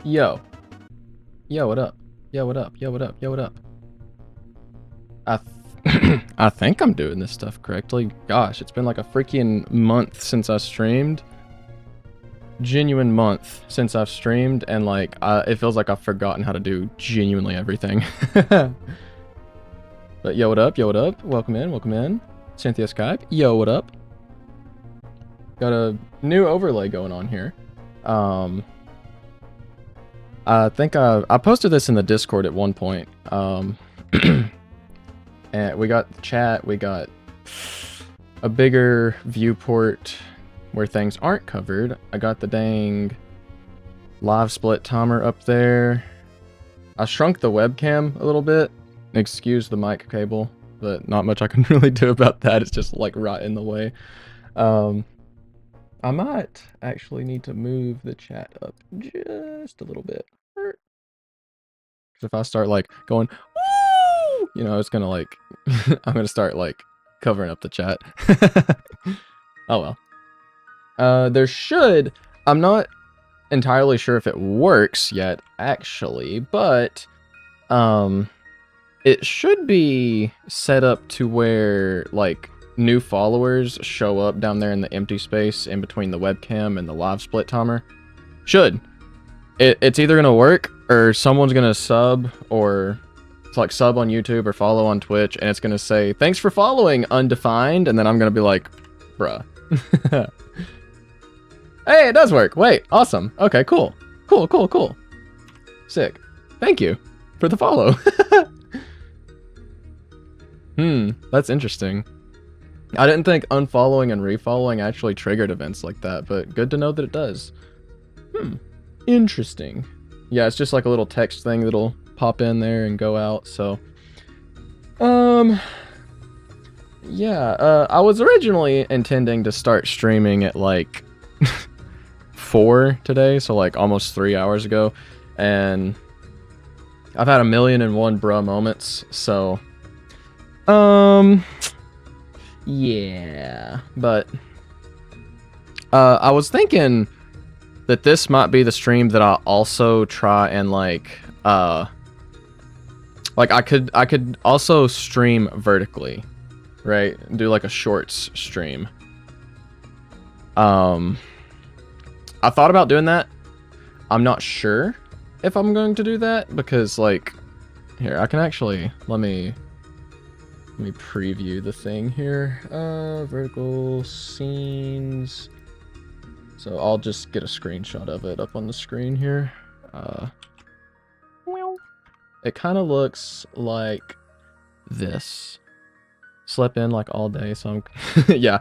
Yo. Yo, what up? Yo, what up? Yo, what up? Yo, what up? I think I'm doing this stuff correctly. Gosh, it's been like a freaking month since I streamed. Genuine month since I've streamed, and like, it feels like I've forgotten how to do genuinely everything. But yo, what up? Yo, what up? Welcome in, welcome in. Cynthia Skype. Yo, what up? Got a new overlay going on here. I think I posted this in the Discord at one point. And we got chat, we got a bigger viewport where things aren't covered. I got the dang live split timer up there. I shrunk the webcam a little bit. Excuse the mic cable, but not much I can really do about that. It's just like right in the way. I might actually need to move the chat up just a little bit. Because if I start like going, woo, you know, it's gonna like, I'm gonna start like covering up the chat. Oh well. There should, I'm not entirely sure if it works yet, actually, but it should be set up to where like new followers show up down there in the empty space in between the webcam and the live split timer. Should. It's either gonna work or someone's gonna sub, or it's like sub on YouTube or follow on Twitch, and it's gonna say thanks for following undefined, and then I'm gonna be like, bruh. Hey, it does work. Wait, awesome. Okay, cool. Cool. Sick. Thank you for the follow. That's interesting. I didn't think unfollowing and refollowing actually triggered events like that, but good to know that it does. Interesting. Yeah, it's just like a little text thing that'll pop in there and go out, so. Yeah, I was originally intending to start streaming at like 4 today, so like almost 3 hours ago, and I've had 1,000,001 bruh moments, so yeah, but I was thinking that this might be the stream that I also try and like I could also stream vertically, right? Do like a shorts stream. I thought about doing that. I'm not sure if I'm going to do that because like here, I can actually let me preview the thing here. Vertical scenes. So I'll just get a screenshot of it up on the screen here. It kind of looks like this. Slept in like all day, so I'm yeah,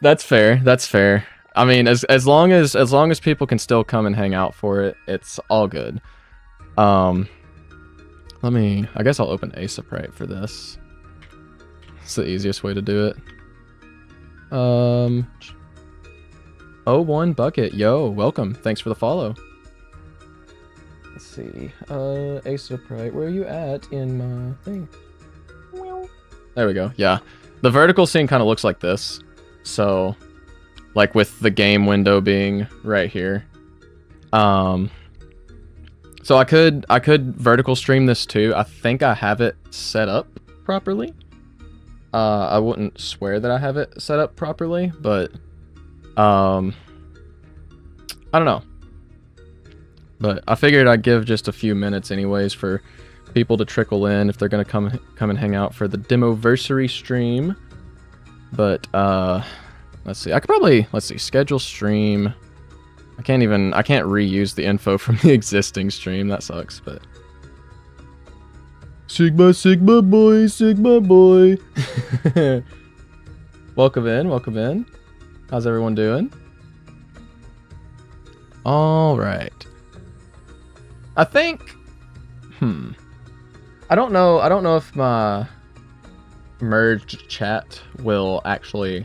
that's fair. That's fair. I mean, as long as people can still come and hang out for it, it's all good. I guess I'll open Asaprite for this. It's the easiest way to do it. 01 Bucket, yo, welcome. Thanks for the follow. Let's see. Asaprite, where are you at in my thing? There we go. Yeah. The vertical scene kind of looks like this. So, like with the game window being right here. So I could vertical stream this too. I think I have it set up properly. I wouldn't swear that I have it set up properly, but I don't know. But I figured I'd give just a few minutes anyways for people to trickle in if they're gonna come and hang out for the Demoversary stream. But let's see. I could probably schedule stream. I can't reuse the info from the existing stream. That sucks, but Sigma boy. Welcome in. How's everyone doing? All right. I think I don't know if my merged chat will actually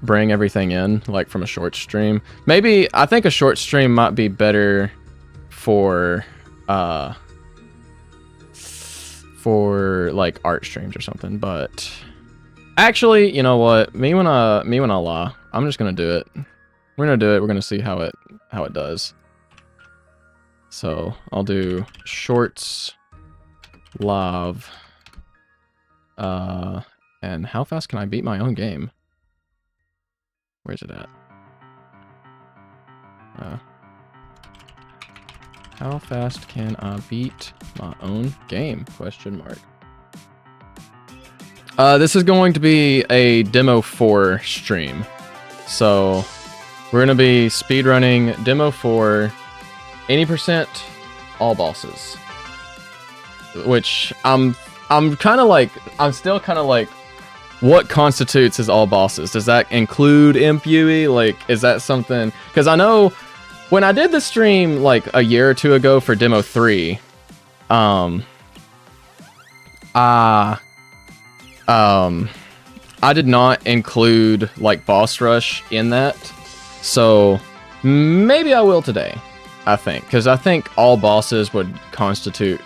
bring everything in like from a short stream. Maybe I think a short stream might be better for like art streams or something, but actually, you know what? Me when I lie, I'm just gonna do it. We're gonna do it. We're gonna see how it does. So I'll do shorts live. And how fast can I beat my own game? Where's it at? How fast can I beat my own game? Question mark. This is going to be a Demo 4 stream. So we're going to be speedrunning Demo 4, 80% all bosses. Which I'm kind of like, I'm still kind of like, what constitutes as all bosses? Does that include Imp Yui? Like, is that something? Because I know when I did the stream like a year or two ago for Demo 3, I did not include like boss rush in that, so maybe I will today. I think, because I think all bosses would constitute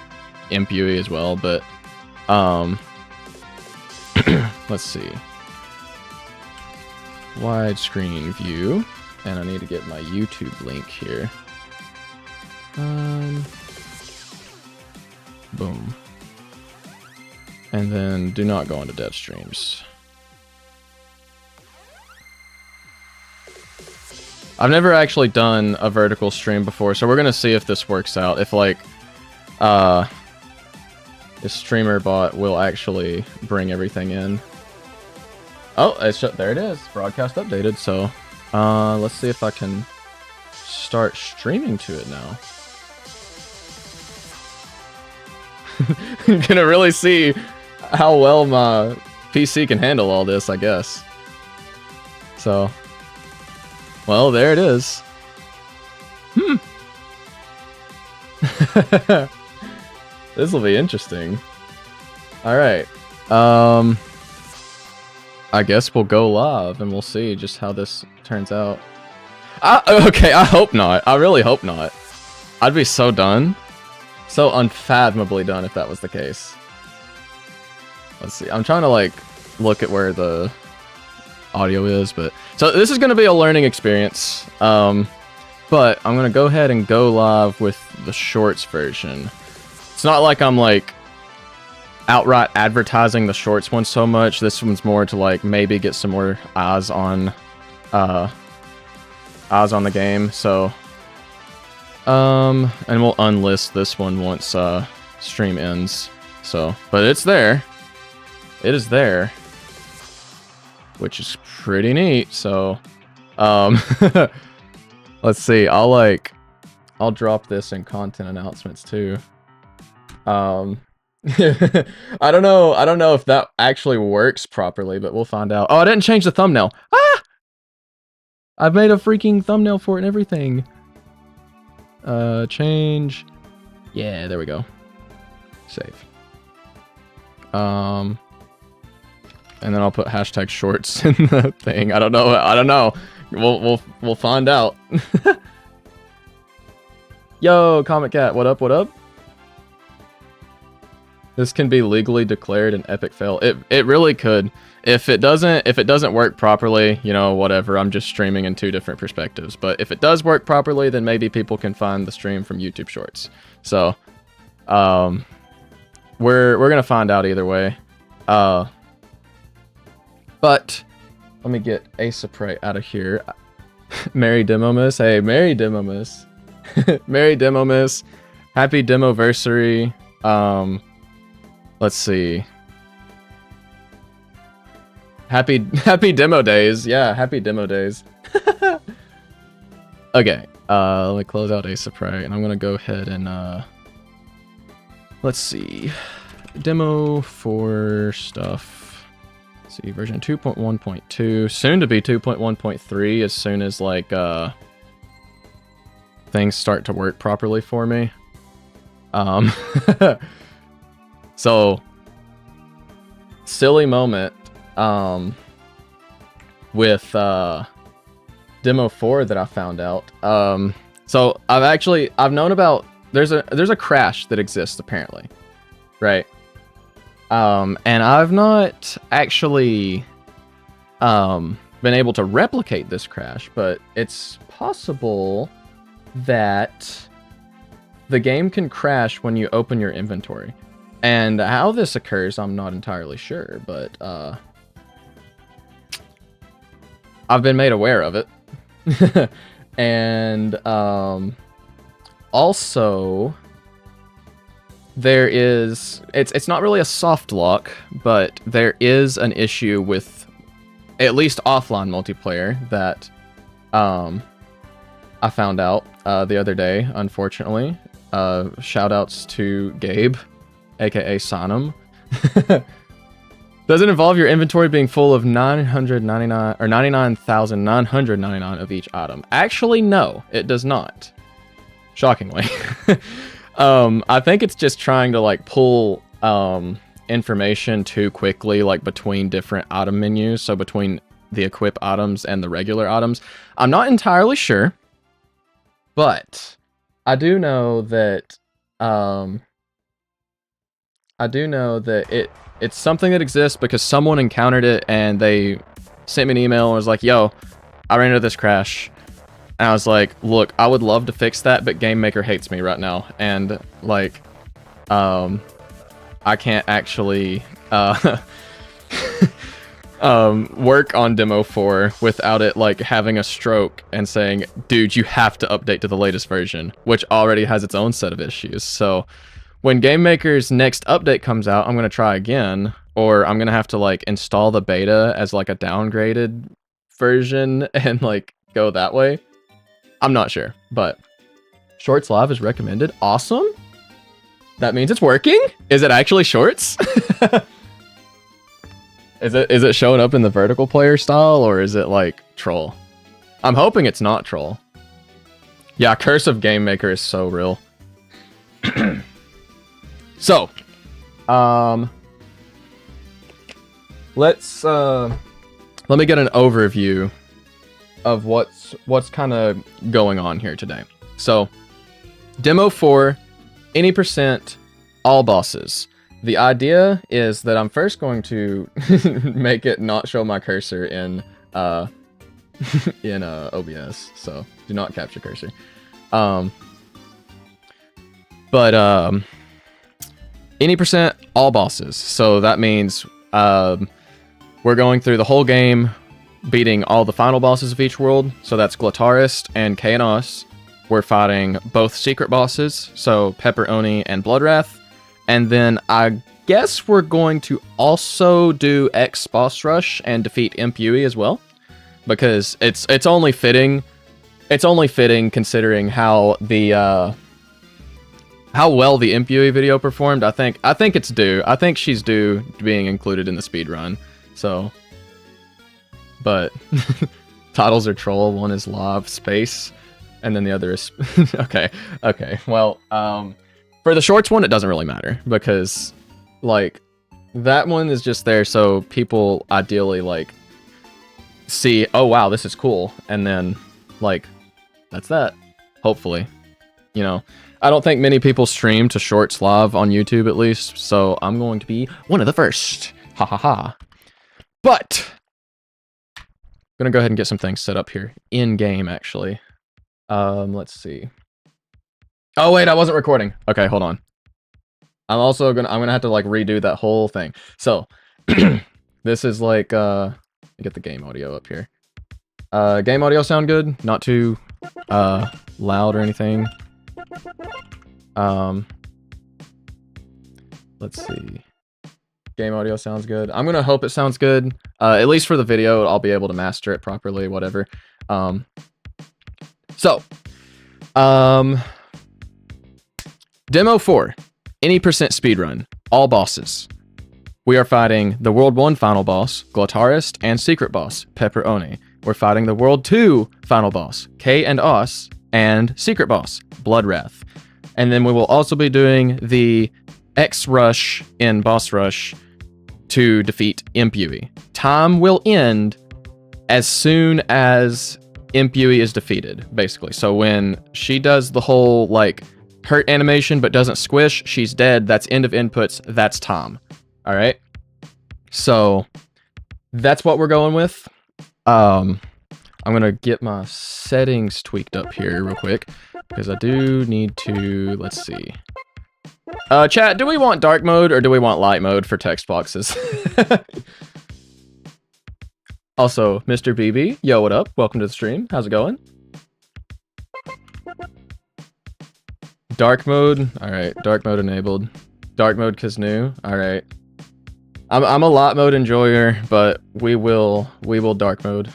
Imp Yui as well, but let's see. Widescreen view, and I need to get my YouTube link here. Boom. And then do not go into dev streams. I've never actually done a vertical stream before, so we're gonna see if this works out. If like, this streamer bot will actually bring everything in. Oh, there it is. Broadcast updated. So, let's see if I can start streaming to it now. I'm gonna really see how well my PC can handle all this, I guess. So, well, there it is. This will be interesting. All right. I guess we'll go live and we'll see just how this turns out. Okay, I hope not. I really hope not. I'd be so done. So unfathomably done if that was the case. Let's see. I'm trying to like look at where the audio is, but so this is going to be a learning experience. But I'm going to go ahead and go live with the shorts version. It's not like I'm like outright advertising the shorts one so much. This one's more to like maybe get some more eyes on the game. So and we'll unlist this one once stream ends. So, but it's there. It is there, which is pretty neat. So let's see. I'll drop this in content announcements too. I don't know if that actually works properly, but we'll find out. Oh, I didn't change the thumbnail. Ah! I've made a freaking thumbnail for it and everything. Change. Yeah, there we go. Save. And then I'll put hashtag shorts in the thing. I don't know. We'll find out. Yo, Comic Cat, what up? What up? This can be legally declared an epic fail. It really could. If it doesn't work properly, you know, whatever. I'm just streaming in two different perspectives. But if it does work properly, then maybe people can find the stream from YouTube Shorts. So, we're gonna find out either way. But let me get Ace of Prey out of here. Merry Demomus. Hey, Merry Demomus. Merry Demomus. Happy Demoversary. Let's see. Happy demo days. Yeah, happy demo days. Okay, let me close out Ace of Prey, and I'm gonna go ahead and let's see. Demo for stuff. Let's see, version 2.1.2, soon to be 2.1.3 as soon as like things start to work properly for me. So, silly moment with Demo 4 that I found out. So I've known about there's a crash that exists apparently, right? And I've not actually been able to replicate this crash, but it's possible that the game can crash when you open your inventory. And how this occurs, I'm not entirely sure, but I've been made aware of it. And also there is, it's not really a soft lock, but there is an issue with at least offline multiplayer that I found out the other day, unfortunately. Shoutouts to Gabe, aka Sonum. Does it involve your inventory being full of 999 or 99,999 of each item? Actually, no, it does not. Shockingly. I think it's just trying to like pull information too quickly, like between different item menus, so between the equip items and the regular items. I'm not entirely sure, but I do know that it's something that exists because someone encountered it and they sent me an email and was like, yo, I ran into this crash. And I was like, look, I would love to fix that, but Game Maker hates me right now. And like, I can't actually work on Demo 4 without it like having a stroke and saying, dude, you have to update to the latest version, which already has its own set of issues. So when Game Maker's next update comes out, I'm going to try again, or I'm going to have to like install the beta as like a downgraded version and like go that way. I'm not sure, but Shorts Live is recommended. Awesome. That means it's working. Is it actually Shorts? Is it showing up in the vertical player style, or is it like troll? I'm hoping it's not troll. Yeah, Curse of Game Maker is so real. So, let me get an overview of what's kind of going on here today. So, Demo 4, any percent, all bosses. The idea is that I'm first going to make it not show my cursor in OBS, so do not capture cursor. Any percent, all bosses. So that means we're going through the whole game, beating all the final bosses of each world. So that's Glatarist and Chaos. We're fighting both secret bosses, so Pepperoni and Bloodwrath. And then I guess we're going to also do X Boss Rush and defeat Imp Yui as well, because it's only fitting. It's only fitting considering how the how well the Imp Yui video performed. I think it's due. I think she's due being included in the speedrun. So, but titles are troll. One is Live Space, and then the other is okay. Well, for the Shorts one, it doesn't really matter because, like, that one is just there so people ideally like see, oh wow, this is cool, and then like that's that. Hopefully, you know. I don't think many people stream to Shorts Live on YouTube, at least, so I'm going to be one of the first. Ha ha ha. But I'm gonna go ahead and get some things set up here in game, actually. Let's see. Oh wait, I wasn't recording. Okay, hold on. I'm gonna have to like redo that whole thing. So this is like get the game audio up here. Game audio sound good? Not too loud or anything. Let's see. Game audio sounds good. I'm gonna hope it sounds good. At least for the video, I'll be able to master it properly, whatever. Demo 4, any percent speedrun, all bosses. We are fighting the World 1 final boss, Glatarist, and secret boss, Pepperoni. We're fighting the World 2 final boss, K and Os, and secret boss, Bloodwrath. And then we will also be doing the X Rush in Boss Rush to defeat Imp Yui. Time will end as soon as Imp Yui is defeated, basically. So when she does the whole, like, hurt animation but doesn't squish, she's dead. That's end of inputs. That's time. All right? So that's what we're going with. I'm going to get my settings tweaked up here real quick. Because I do need to, let's see. Chat, do we want dark mode or do we want light mode for text boxes? Also, Mr. BB, yo, what up? Welcome to the stream. How's it going? Dark mode. All right, dark mode enabled. Dark mode cause new. All right. I'm a lot mode enjoyer, but we will dark mode.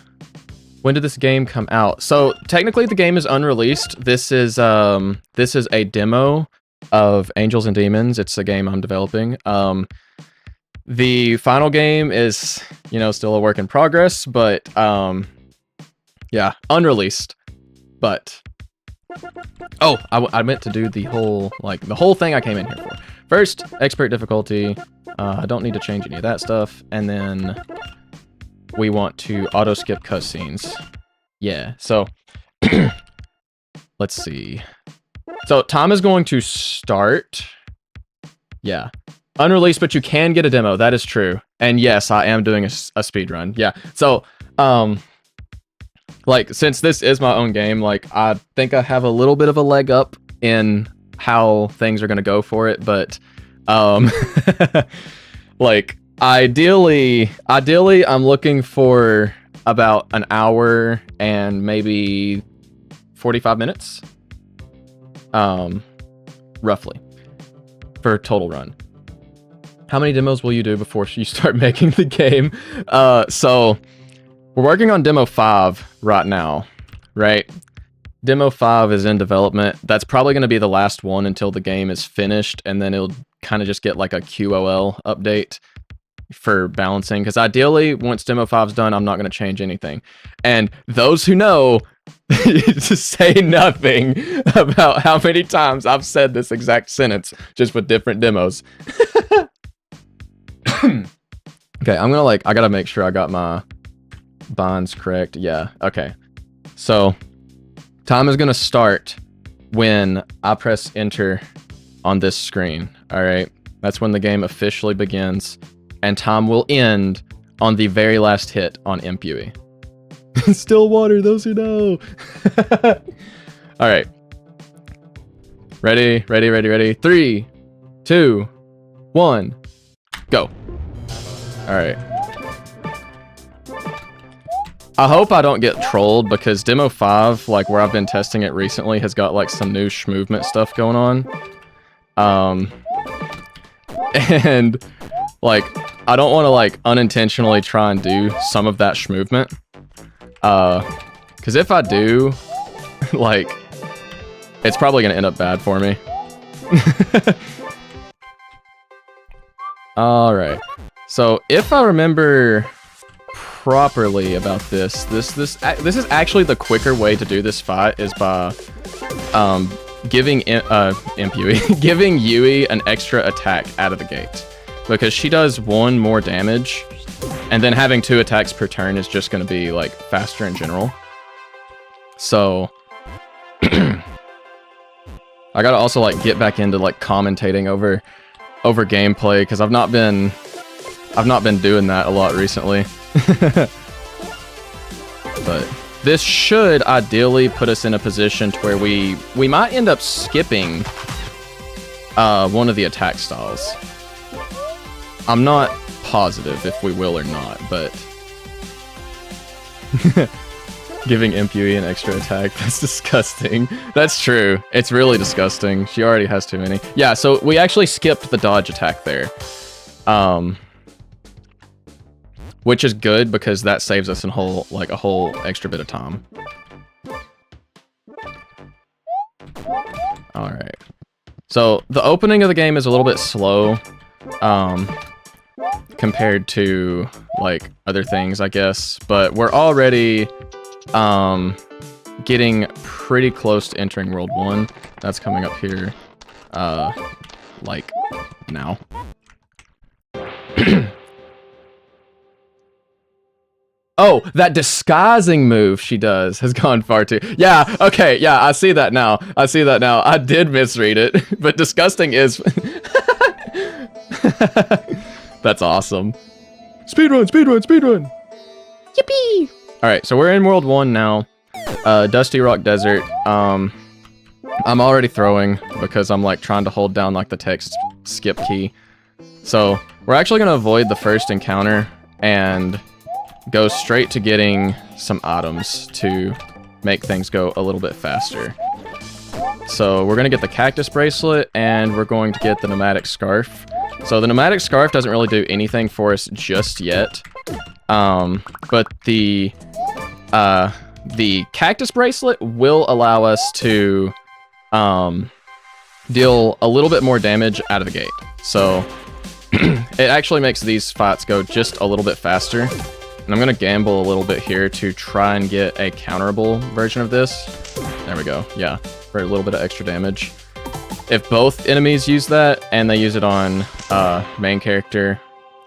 When did this game come out? So technically the game is unreleased. This is a demo of Angels and Demons. It's a game I'm developing. The final game is, you know, still a work in progress, but yeah, unreleased. But oh, I meant to do the whole thing I came in here for. First, expert difficulty. I don't need to change any of that stuff, and then we want to auto skip cutscenes. Yeah, so let's see. So time is going to start. Yeah. Unreleased, but you can get a demo. That is true. And yes, I am doing a speed run. Yeah. So, like, since this is my own game, like, I think I have a little bit of a leg up in how things are going to go for it. But, like, ideally, I'm looking for about an hour and maybe 45 minutes, roughly, for total run. How many demos will you do before you start making the game? So we're working on demo 5 right now, right? Demo 5 is in development. That's probably going to be the last one until the game is finished, and then it'll kind of just get like a QOL update for balancing. Because ideally, once demo 5 is done, I'm not going to change anything. And those who know, to say nothing about how many times I've said this exact sentence, just with different demos. Okay, I'm gonna I gotta make sure I got my bonds correct. Yeah, okay. So, time is gonna start when I press enter on this screen, alright? That's when the game officially begins, and time will end on the very last hit on Impui. Still water, those who know! Alright. Ready? 3, 2, 1, go. Alright. I hope I don't get trolled, because Demo 5, like, where I've been testing it recently, has got, like, some new movement stuff going on. And, like, I don't want to, like, unintentionally try and do some of that movement. Because if I do, like, it's probably going to end up bad for me. Alright. So, if I remember properly about this is actually the quicker way to do this fight, is by giving giving Yui an extra attack out of the gate, because she does 1 more damage, and then having 2 attacks per turn is just going to be like faster in general. So I gotta also like get back into like commentating over gameplay, because I've not been doing that a lot recently. But this should ideally put us in a position to where we might end up skipping one of the attack styles. I'm not positive if we will or not, but giving Impui an extra attack, that's disgusting. That's true. It's really disgusting. She already has too many. Yeah, so we actually skipped the dodge attack there. Which is good, because that saves us a whole extra bit of time. Alright. So, the opening of the game is a little bit slow, compared to, like, other things, I guess. But we're already, getting pretty close to entering World 1. That's coming up here, like, now. Oh, that disguising move she does has gone far too. Yeah, okay, yeah, I see that now. I did misread it, but disgusting is... That's awesome. Speedrun! Yippee! Alright, so we're in World 1 now. Dusty Rock Desert. I'm already throwing because I'm like trying to hold down like the text skip key. So we're actually going to avoid the first encounter and go straight to getting some items to make things go a little bit faster. So we're going to get the cactus bracelet and we're going to get the nomadic scarf. So the nomadic scarf doesn't really do anything for us just yet. But the cactus bracelet will allow us to deal a little bit more damage out of the gate. So it actually makes these fights go just a little bit faster. And I'm going to gamble a little bit here to try and get a counterable version of this. There we go. Yeah, for a little bit of extra damage. If both enemies use that and they use it on main character,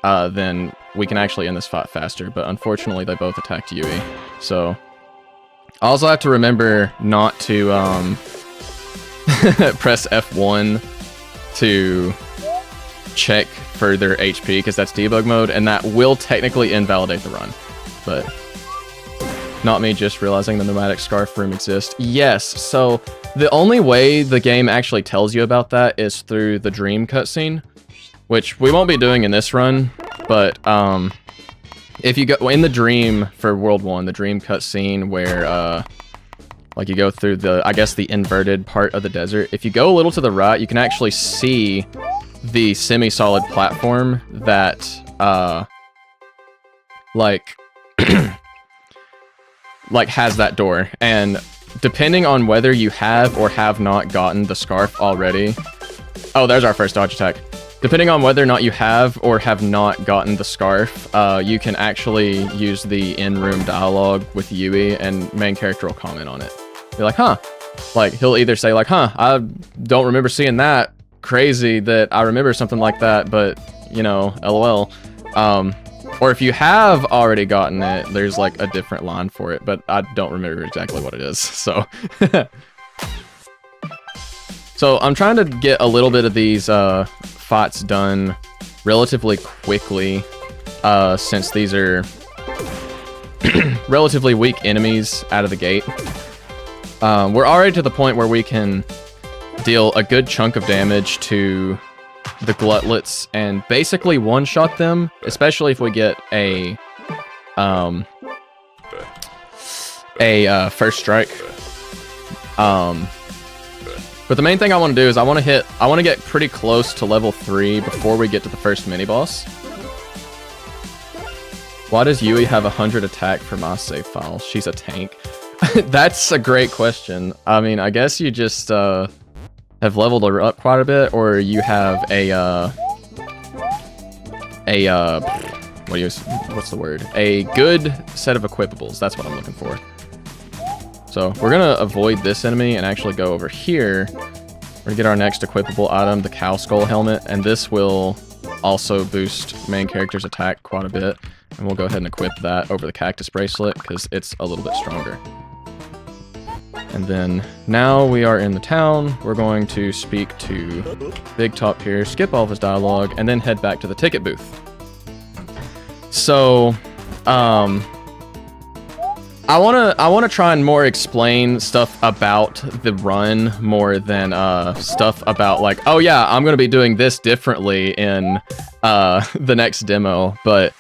then we can actually end this fight faster. But unfortunately, they both attacked Yui. So I also have to remember not to press F1 to check for their HP, because that's debug mode, and that will technically invalidate the run. But not me just realizing the nomadic scarf room exists. Yes, so the only way the game actually tells you about that is through the dream cutscene, which we won't be doing in this run, but if you go in the dream for World 1, the dream cutscene where like you go through the, I guess, the inverted part of the desert, if you go a little to the right, you can actually see the semi-solid platform that like like has that door. And depending on whether you have or have not gotten the scarf already, oh, there's our first dodge attack. Depending on whether or not you have or have not gotten the scarf, you can actually use the in-room dialogue with Yui, and main character will comment on it. You're like, huh? Like, he'll either say like, huh, I don't remember seeing that. Crazy that I remember something like that, but, you know, LOL. Or if you have already gotten it, there's like a different line for it, but I don't remember exactly what it is, so. So I'm trying to get a little bit of these fights done relatively quickly, since these are relatively weak enemies out of the gate. We're already to the point where we can deal a good chunk of damage to the glutlets and basically one-shot them, especially if we get a first strike. But the main thing I want to do is I want to get pretty close to level 3 before we get to the first mini-boss. Why does Yui have 100 attack for my save file? She's a tank. That's a great question. I mean, I guess you just have leveled her up quite a bit, or you have what's the word? A good set of equipables. That's what I'm looking for. So we're gonna avoid this enemy and actually go over here. We're gonna get our next equipable item, the cow skull helmet, and this will also boost main character's attack quite a bit. And we'll go ahead and equip that over the cactus bracelet because it's a little bit stronger. And then now we are in the town. We're going to speak to Big Top here, skip all of his dialogue, and then head back to the ticket booth. So, I wanna try and more explain stuff about the run more than stuff about like, oh yeah, I'm gonna be doing this differently in the next demo. But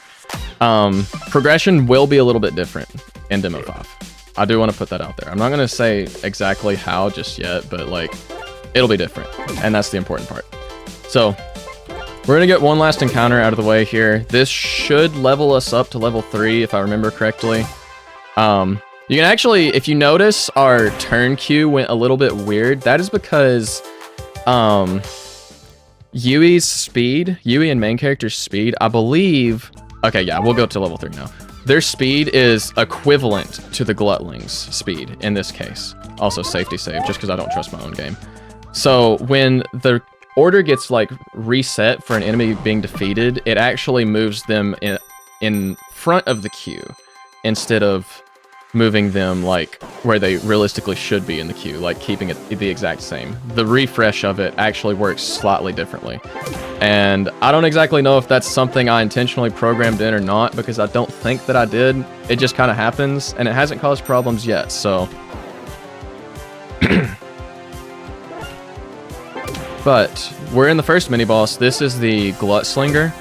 progression will be a little bit different in Demo 5. I do want to put that out there. I'm not going to say exactly how just yet, but like, it'll be different. And that's the important part. So we're going to get one last encounter out of the way here. This should level us up to level 3, if I remember correctly. You can actually, if you notice, our turn queue went a little bit weird. That is because Yui's speed, Yui and main character's speed, I believe... Okay, yeah, we'll go to level 3 now. Their speed is equivalent to the Glutling's speed in this case. Also safety save, just because I don't trust my own game. So when the order gets like reset for an enemy being defeated, it actually moves them in front of the queue instead of moving them like where they realistically should be in the queue, like keeping it the exact same. The refresh of it actually works slightly differently. And I don't exactly know if that's something I intentionally programmed in or not, because I don't think that I did. It just kind of happens, and it hasn't caused problems yet, so... But we're in the first mini-boss. This is the Glut Slinger.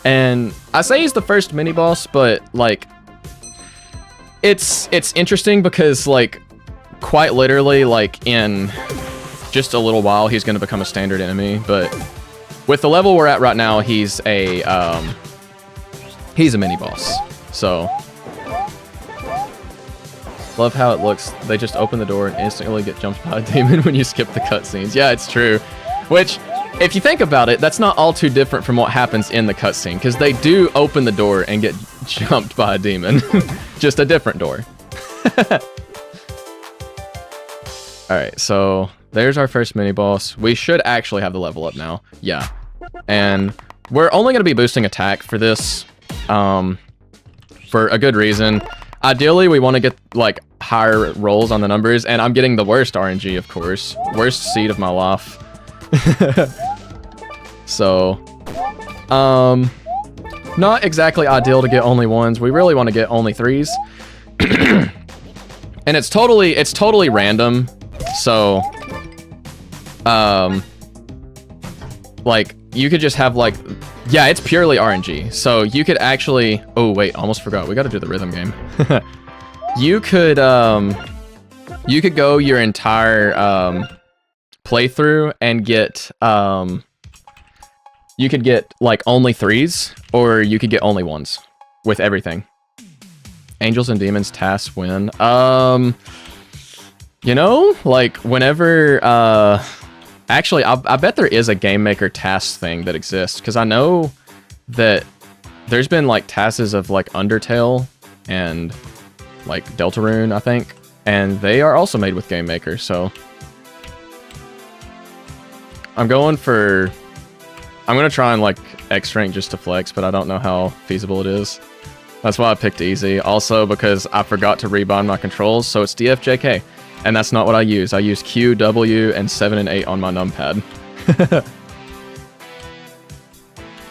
And I say he's the first mini-boss, but, like, it's interesting because, like, quite literally, like, in just a little while, he's going to become a standard enemy. But with the level we're at right now, he's a mini-boss. So, love how it looks. They just open the door and instantly get jumped by a demon when you skip the cutscenes. Yeah, it's true. Which, if you think about it, that's not all too different from what happens in the cutscene, because they do open the door and get jumped by a demon. Just a different door. Alright, so there's our first mini-boss. We should actually have the level up now. Yeah. And we're only going to be boosting attack for this, for a good reason. Ideally, we want to get, like, higher rolls on the numbers, and I'm getting the worst RNG, of course. Worst seed of my life. So, not exactly ideal to get only ones. We really want to get only threes. And it's totally random. So, like, you could just have, like, yeah, it's purely RNG. So you could actually, oh wait, almost forgot. We got to do the rhythm game. You could go your entire, playthrough and get, you could get, like, only threes, or you could get only ones with everything. Angels and Demons tasks win. You know, like, whenever, actually, I bet there is a Game Maker task thing that exists, because I know that there's been, like, tasks of, like, Undertale and, like, Deltarune, I think, and they are also made with Game Maker, so I'm going to try and, like, X rank just to flex, but I don't know how feasible it is. That's why I picked easy. Also, because I forgot to rebind my controls, so it's DFJK. And that's not what I use. I use Q, W, and 7 and 8 on my numpad.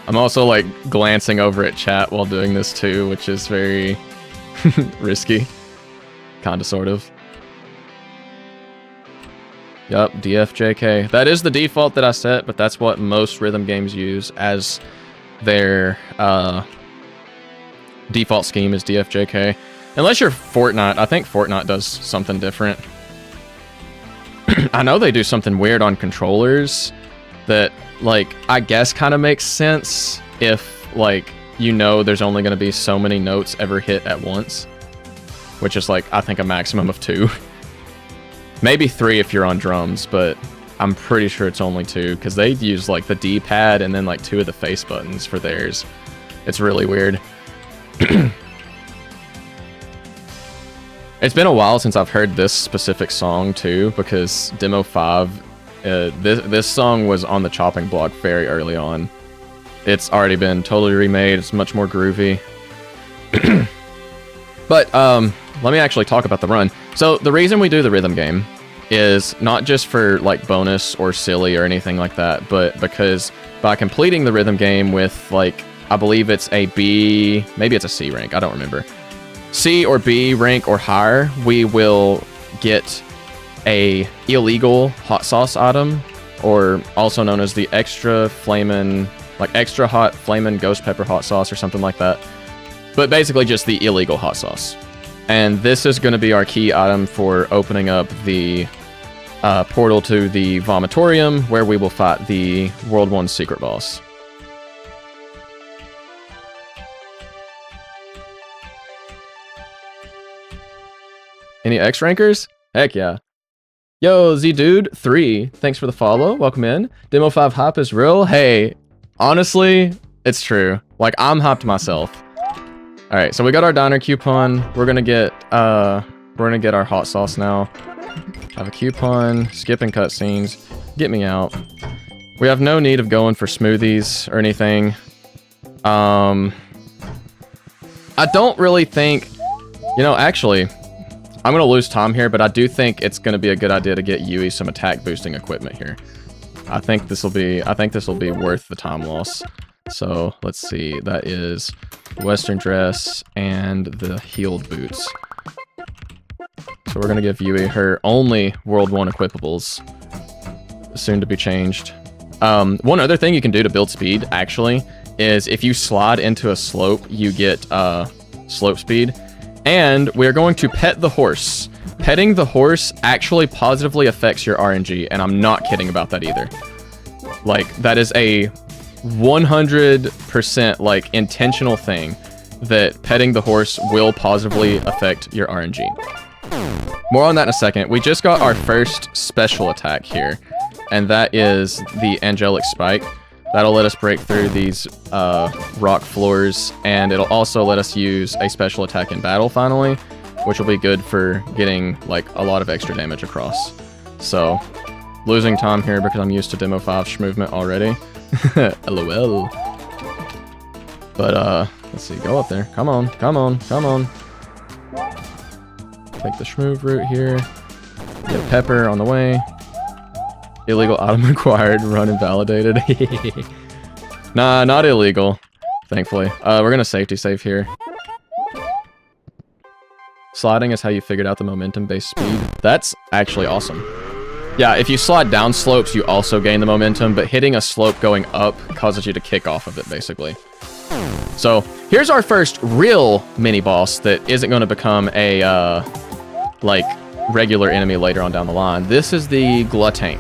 I'm also, like, glancing over at chat while doing this too, which is very risky. Kinda, sort of. Yup, DFJK. That is the default that I set, but that's what most rhythm games use as their default scheme is DFJK. Unless you're Fortnite. I think Fortnite does something different. I know they do something weird on controllers that, like, I guess kind of makes sense if, like, you know there's only going to be so many notes ever hit at once. Which is, like, I think a maximum of 2. Maybe 3 if you're on drums, but I'm pretty sure it's only 2, because they use, like, the D-pad and then, like, 2 of the face buttons for theirs. It's really weird. It's been a while since I've heard this specific song, too, because Demo 5, this song was on the chopping block very early on. It's already been totally remade, it's much more groovy. But, let me actually talk about the run. So, the reason we do the rhythm game is not just for, like, bonus or silly or anything like that, but because by completing the rhythm game with, like, I believe it's a B, maybe it's a C rank, I don't remember. C or B rank or higher, we will get a illegal hot sauce item, or also known as the extra flamin', like extra hot flamin' ghost pepper hot sauce or something like that. But basically just the illegal hot sauce. And this is going to be our key item for opening up the portal to the Vomitorium, where we will fight the World 1 secret boss. Any X-Rankers? Heck yeah. Yo, Z-Dude3, thanks for the follow. Welcome in. Demo 5 hype is real. Hey, honestly, it's true. Like, I'm hyped myself. Alright, so we got our diner coupon. We're gonna get our hot sauce now. Have a coupon, skipping cutscenes. Get me out. We have no need of going for smoothies or anything. I don't really think... You know, actually... I'm going to lose time here, but I do think it's going to be a good idea to get Yui some attack boosting equipment here. I think this will be worth the time loss. So, let's see. That is Western dress and the healed boots. So we're going to give Yui her only World 1 equipables. Soon to be changed. One other thing you can do to build speed, actually, is if you slide into a slope, you get slope speed. And we're going to pet the horse. Petting the horse actually positively affects your RNG, and I'm not kidding about that either. Like, that is a 100% like intentional thing that petting the horse will positively affect your RNG. More on that in a second. We just got our first special attack here, and that is the Angelic Spike. That'll let us break through these rock floors, and it'll also let us use a special attack in battle finally, which will be good for getting like a lot of extra damage across. So, losing time here because I'm used to Demo 5 movement already. LOL. But let's see, go up there. Come on, come on, come on. Take the Shmoove route here. Get Pepper on the way. Illegal item acquired, run invalidated. Nah, not illegal, thankfully. We're gonna safety save here. Sliding is how you figured out the momentum-based speed. That's actually awesome. Yeah, if you slide down slopes, you also gain the momentum, but hitting a slope going up causes you to kick off of it, basically. So, here's our first real mini-boss that isn't going to become a, like, regular enemy later on down the line. This is the Glutank.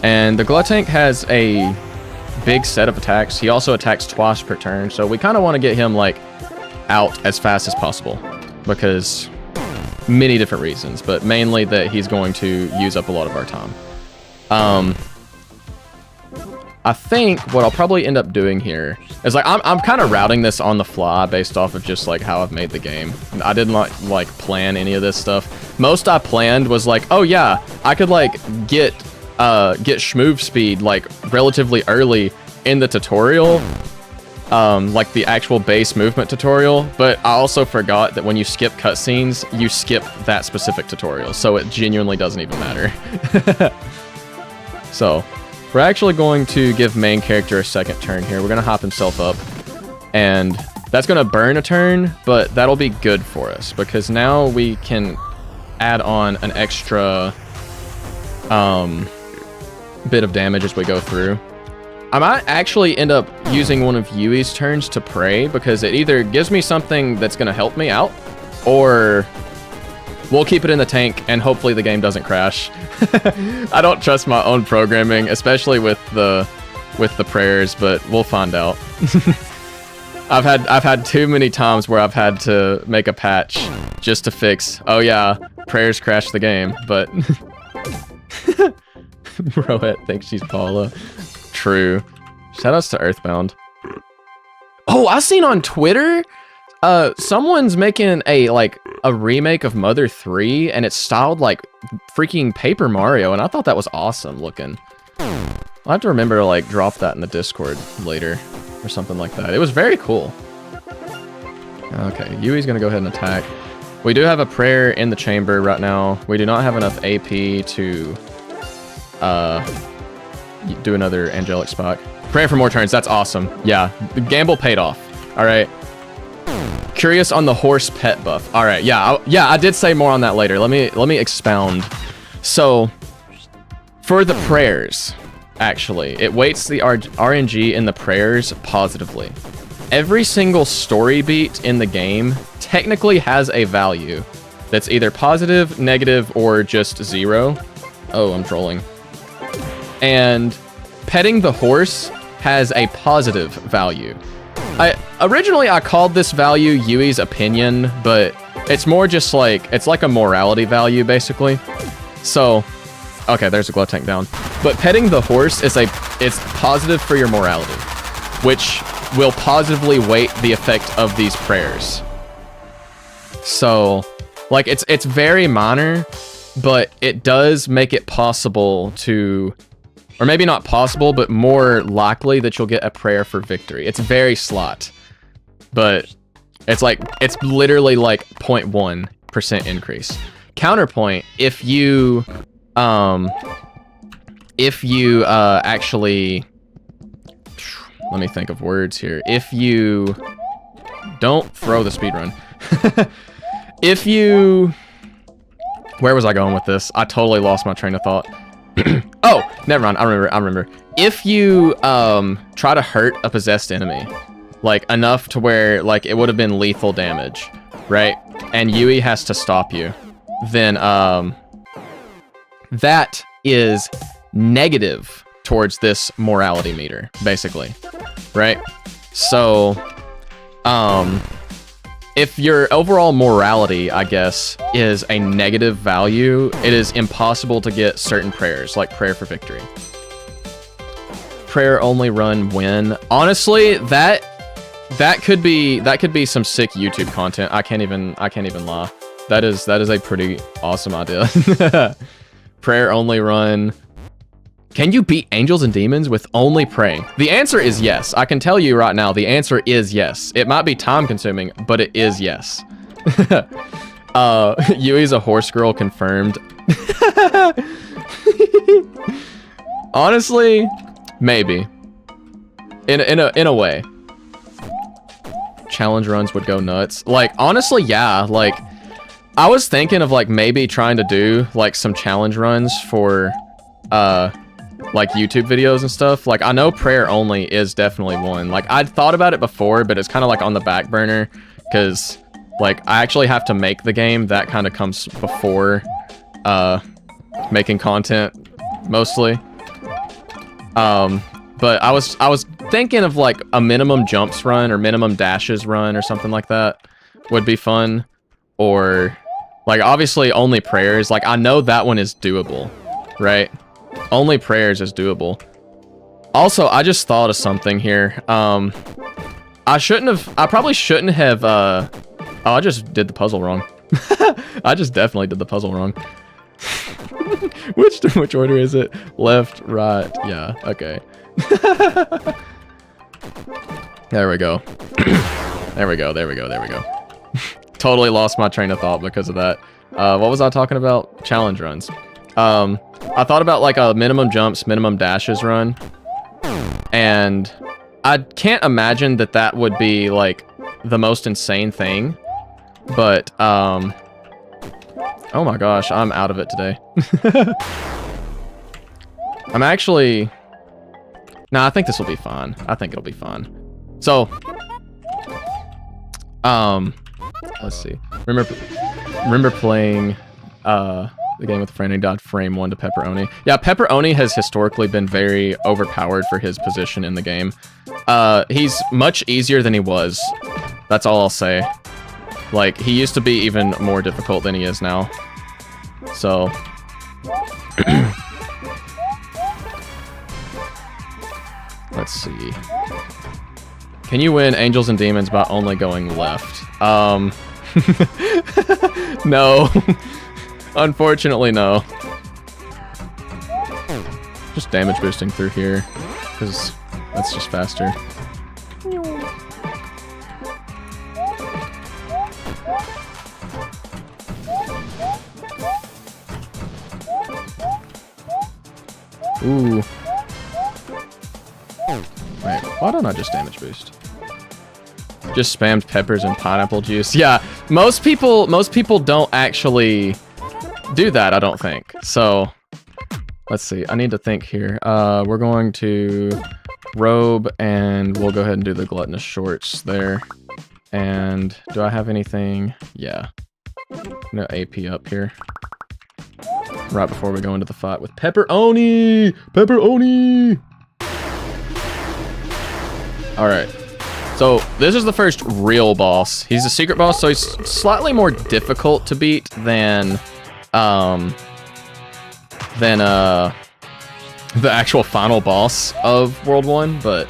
And the Glutank has a big set of attacks. He also attacks twice per turn, so we kind of want to get him, like, out as fast as possible, because many different reasons, but mainly that he's going to use up a lot of our time. I think what I'll probably end up doing here is, like, I'm kind of routing this on the fly based off of just, like, how I've made the game. I didn't, like plan any of this stuff. Most I planned was, like, oh, yeah, I could, like, get Shmoove speed, like, relatively early in the tutorial, like the actual base movement tutorial, but I also forgot that when you skip cutscenes, you skip that specific tutorial, so it genuinely doesn't even matter. So, we're actually going to give main character a second turn here. We're going to hop himself up, and that's going to burn a turn, but that'll be good for us, because now we can add on an extra bit of damage as we go through. I might actually end up using one of Yui's turns to pray, because it either gives me something that's going to help me out, or we'll keep it in the tank and hopefully the game doesn't crash. I don't trust my own programming, especially with the prayers, but we'll find out. I've had too many times where I've had to make a patch just to fix, oh yeah, prayers crash the game, but Rohit thinks she's Paula. True. Shoutouts to Earthbound. Oh, I seen on Twitter, someone's making a remake of Mother 3, and it's styled like freaking Paper Mario, and I thought that was awesome looking. I'll have to remember to like drop that in the Discord later, or something like that. It was very cool. Okay, Yui's gonna go ahead and attack. We do have a prayer in the chamber right now. We do not have enough AP to do another Angelic Spike. Praying for more turns, that's awesome. Yeah, the gamble paid off. All right. Curious on the horse pet buff. All right, yeah, I did say more on that later. Let me expound. So, for the prayers, actually, it weights the RNG in the prayers positively. Every single story beat in the game technically has a value that's either positive, negative, or just 0. Oh, I'm trolling. And petting the horse has a positive value. Originally I called this value Yui's opinion, but it's more just like, it's like a morality value basically. So, okay, there's a glow tank down. But petting the horse is it's positive for your morality, which will positively weight the effect of these prayers. So, like, it's very minor, but it does make it possible to, or maybe not possible, but more likely that you'll get a prayer for victory. It's very slight, but it's literally like 0.1% increase. Counterpoint, if you actually, let me think of words here. If you don't throw the speedrun, if you, where was I going with this? I totally lost my train of thought. Oh, never mind. I remember. if you try to hurt a possessed enemy, like enough to where like it would have been lethal damage, right? And Yui has to stop you, then that is negative towards this morality meter, basically, right? So if your overall morality, I guess, is a negative value, it is impossible to get certain prayers, like prayer for victory. Prayer only run when. Honestly, that could be some sick YouTube content. I can't even lie. That is a pretty awesome idea. Prayer only run. Can you beat angels and demons with only praying? The answer is yes. I can tell you right now, the answer is yes. It might be time consuming, but it is yes. Yui's a horse girl confirmed. Honestly, maybe. In a way. Challenge runs would go nuts. Like, honestly, yeah. Like, I was thinking of like maybe trying to do like some challenge runs for like YouTube videos and stuff. Like, I know prayer only is definitely one. Like, I'd thought about it before, but it's kind of like on the back burner because like I actually have to make the game. That kind of comes before making content mostly. But I was thinking of like a minimum jumps run or minimum dashes run or something like that would be fun. Or like obviously only prayers. Like, I know that one is doable, right? Only prayers is doable. Also, I just thought of something here. I probably shouldn't have, oh, I just did the puzzle wrong. I just definitely did the puzzle wrong. Which order is it? Left, right, yeah, okay. There we go. There we go. Totally lost my train of thought because of that. What was I talking about? Challenge runs. I thought about like a minimum jumps, minimum dashes run. And I can't imagine that would be like the most insane thing. But, oh my gosh, I'm out of it today. I'm actually... Nah, I think this will be fine. I think it'll be fine. So, let's see. Remember playing the game with a friend who died frame 1 to Pepperoni. Yeah, Pepperoni has historically been very overpowered for his position in the game. He's much easier than he was. That's all I'll say. Like, he used to be even more difficult than he is now. So... Let's see. Can you win Angels and Demons by only going left? No. Unfortunately, no. Just damage boosting through here, because that's just faster. Ooh. Wait, why don't I just damage boost? Just spammed peppers and pineapple juice. Yeah, most people don't actually do that, I don't think. So, let's see. I need to think here. We're going to robe, and we'll go ahead and do the gluttonous shorts there. And do I have anything? Yeah. No AP up here. Right before we go into the fight with Pepperoni! Pepperoni! Alright. So, this is the first real boss. He's a secret boss, so he's slightly more difficult to beat than the actual final boss of World 1, but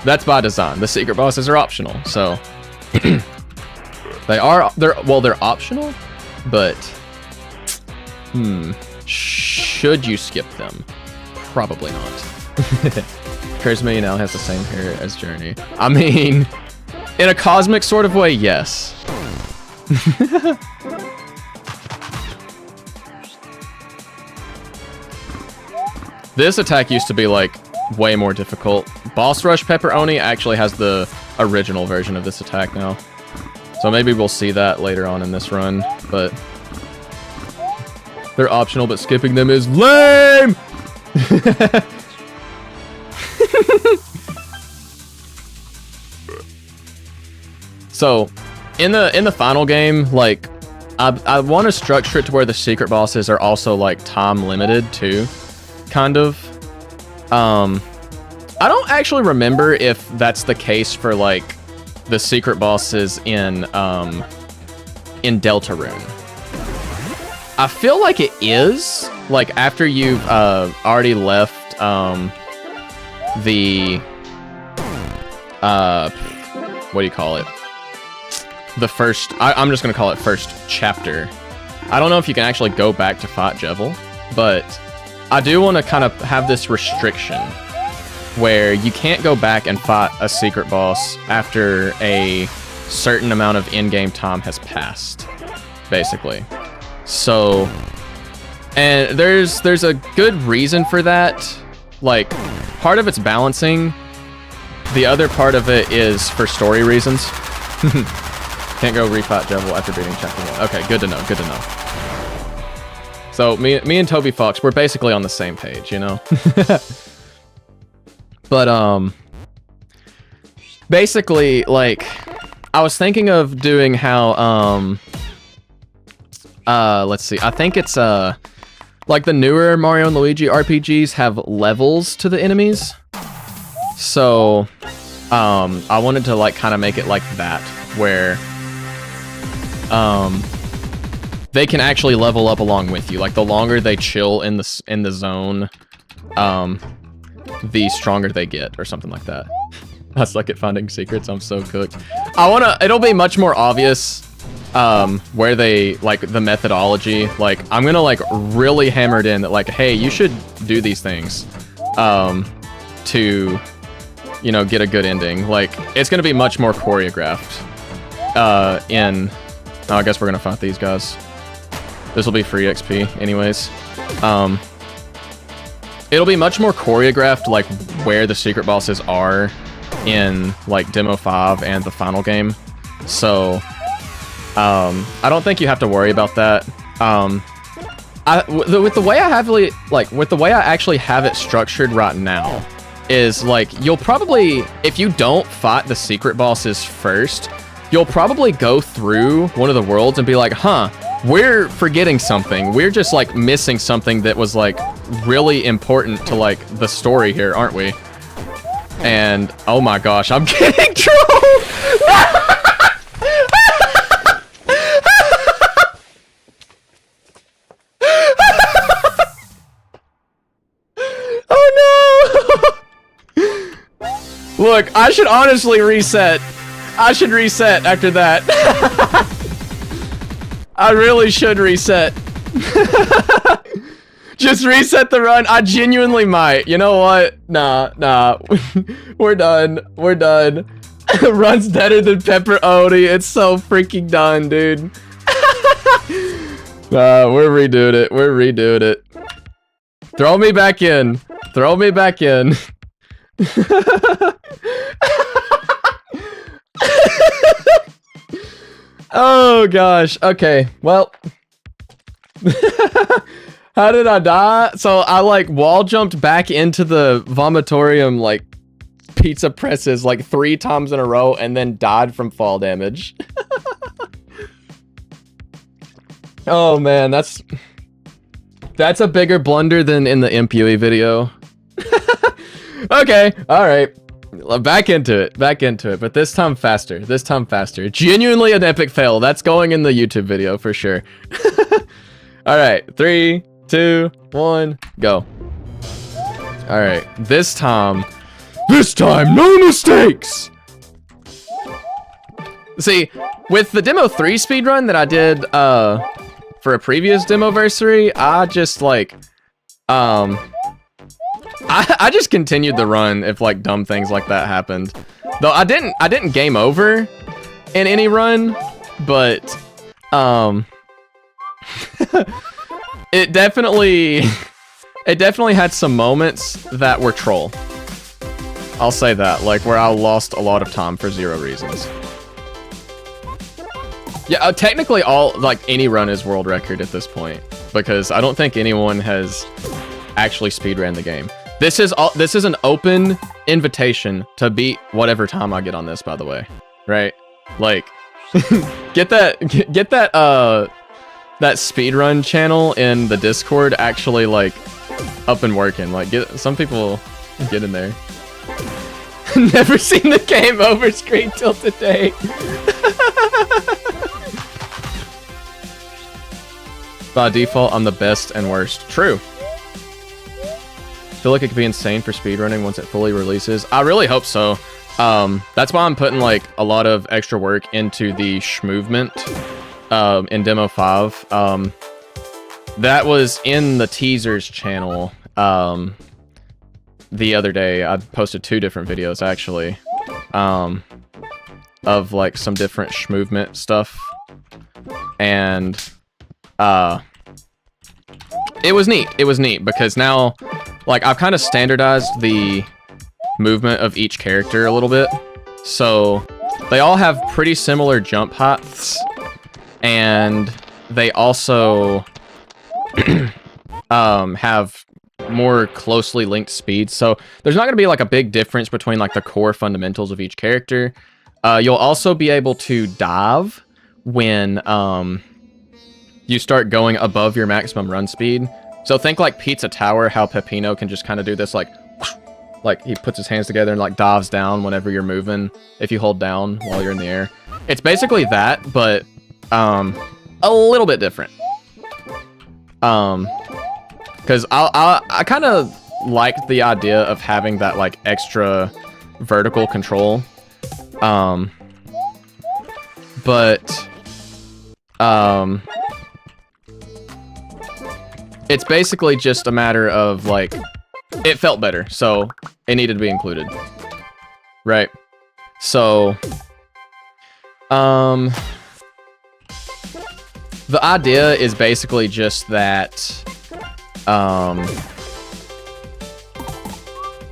that's by design. The secret bosses are optional, so they're optional, but should you skip them? Probably not. Charisma now has the same hair as Journey. I mean, in a cosmic sort of way, yes. This attack used to be like way more difficult. Boss Rush Pepperoni actually has the original version of this attack now. So maybe we'll see that later on in this run, but They're optional, but skipping them is lame! So, in the final game, like, I want to structure it to where the secret bosses are also, like, time limited, too. Kind of. I don't actually remember if that's the case for, like, the secret bosses in Deltarune. I feel like it is, like, after you've already left the what do you call it? The first, I'm just gonna call it first chapter. I don't know if you can actually go back to fight Jevil, but I do want to kind of have this restriction where you can't go back and fight a secret boss after a certain amount of in-game time has passed, basically. So, and there's a good reason for that. Like, part of it's balancing. The other part of it is for story reasons. Can't go refight Jevil after beating chapter 1. Okay, good to know, good to know. So, me and Toby Fox, we're basically on the same page, you know? But, basically, like, I was thinking of doing how, let's see, I think it's, like the newer Mario and Luigi RPGs have levels to the enemies. So, I wanted to, like, kind of make it like that, where, they can actually level up along with you. Like, the longer they chill in the zone, the stronger they get, or something like that. I suck at finding secrets, I'm so cooked. It'll be much more obvious, where they, like, the methodology. Like, I'm gonna, like, really hammer it in that, like, hey, you should do these things, to, you know, get a good ending. Like, it's gonna be much more choreographed, oh, I guess we're gonna fight these guys. This will be free XP anyways. It'll be much more choreographed, like, where the secret bosses are in, like, Demo 5 and the final game. So, I don't think you have to worry about that. With the way I actually have it structured right now, is, like, you'll probably, if you don't fight the secret bosses first, you'll probably go through one of the worlds and be like, huh, we're forgetting something. We're just, like, missing something that was, like, really important to, like, the story here, aren't we? And, oh my gosh, I'm getting trolled! Oh no! Look, I should honestly reset. I should reset after that. I really should reset. Just reset the run. I genuinely might. You know what? Nah. We're done. We're done. Run's better than pepperoni. It's so freaking done, dude. We're redoing it. We're redoing it. Throw me back in. Throw me back in. Oh gosh. Okay. Well. How did I die? So I, like, wall jumped back into the vomitorium, like, pizza presses, like, 3 times in a row, and then died from fall damage. Oh man, that's a bigger blunder than in the MPUE video. Okay, alright. Back into it, but this time faster, Genuinely an epic fail. That's going in the YouTube video for sure. Alright, 3, 2, 1, go. Alright, this time, no mistakes! See, with the Demo 3 speedrun that I did, for a previous Demoversary, I just, like, I just continued the run if, like, dumb things like that happened. Though I didn't game over in any run, but, it definitely had some moments that were troll. I'll say that, like, where I lost a lot of time for 0 reasons. Yeah, technically any run is world record at this point. because I don't think anyone has actually speedran the game. This is an open invitation to beat whatever time I get on this, by the way. Right? Like, get that speedrun channel in the Discord actually like up and working. Like, get some people get in there. Never seen the game over screen till today. By default, I'm the best and worst. True. Feel like it could be insane for speedrunning once it fully releases. I really hope so. That's why I'm putting like a lot of extra work into the movement in Demo 5. That was in the teasers channel the other day. I posted 2 different videos actually of like some different movement stuff, and it was neat. It was neat because now like I've kind of standardized the movement of each character a little bit, so they all have pretty similar jump heights, and they also have more closely linked speeds. So there's not going to be like a big difference between like the core fundamentals of each character. You'll also be able to dive when you start going above your maximum run speed. So think like Pizza Tower, how Peppino can just kind of do this like he puts his hands together and like dives down whenever you're moving if you hold down while you're in the air. It's basically that, but a little bit different. Because I kind of liked the idea of having that like extra vertical control. But it's basically just a matter of like, it felt better, so it needed to be included. Right? So, the idea is basically just that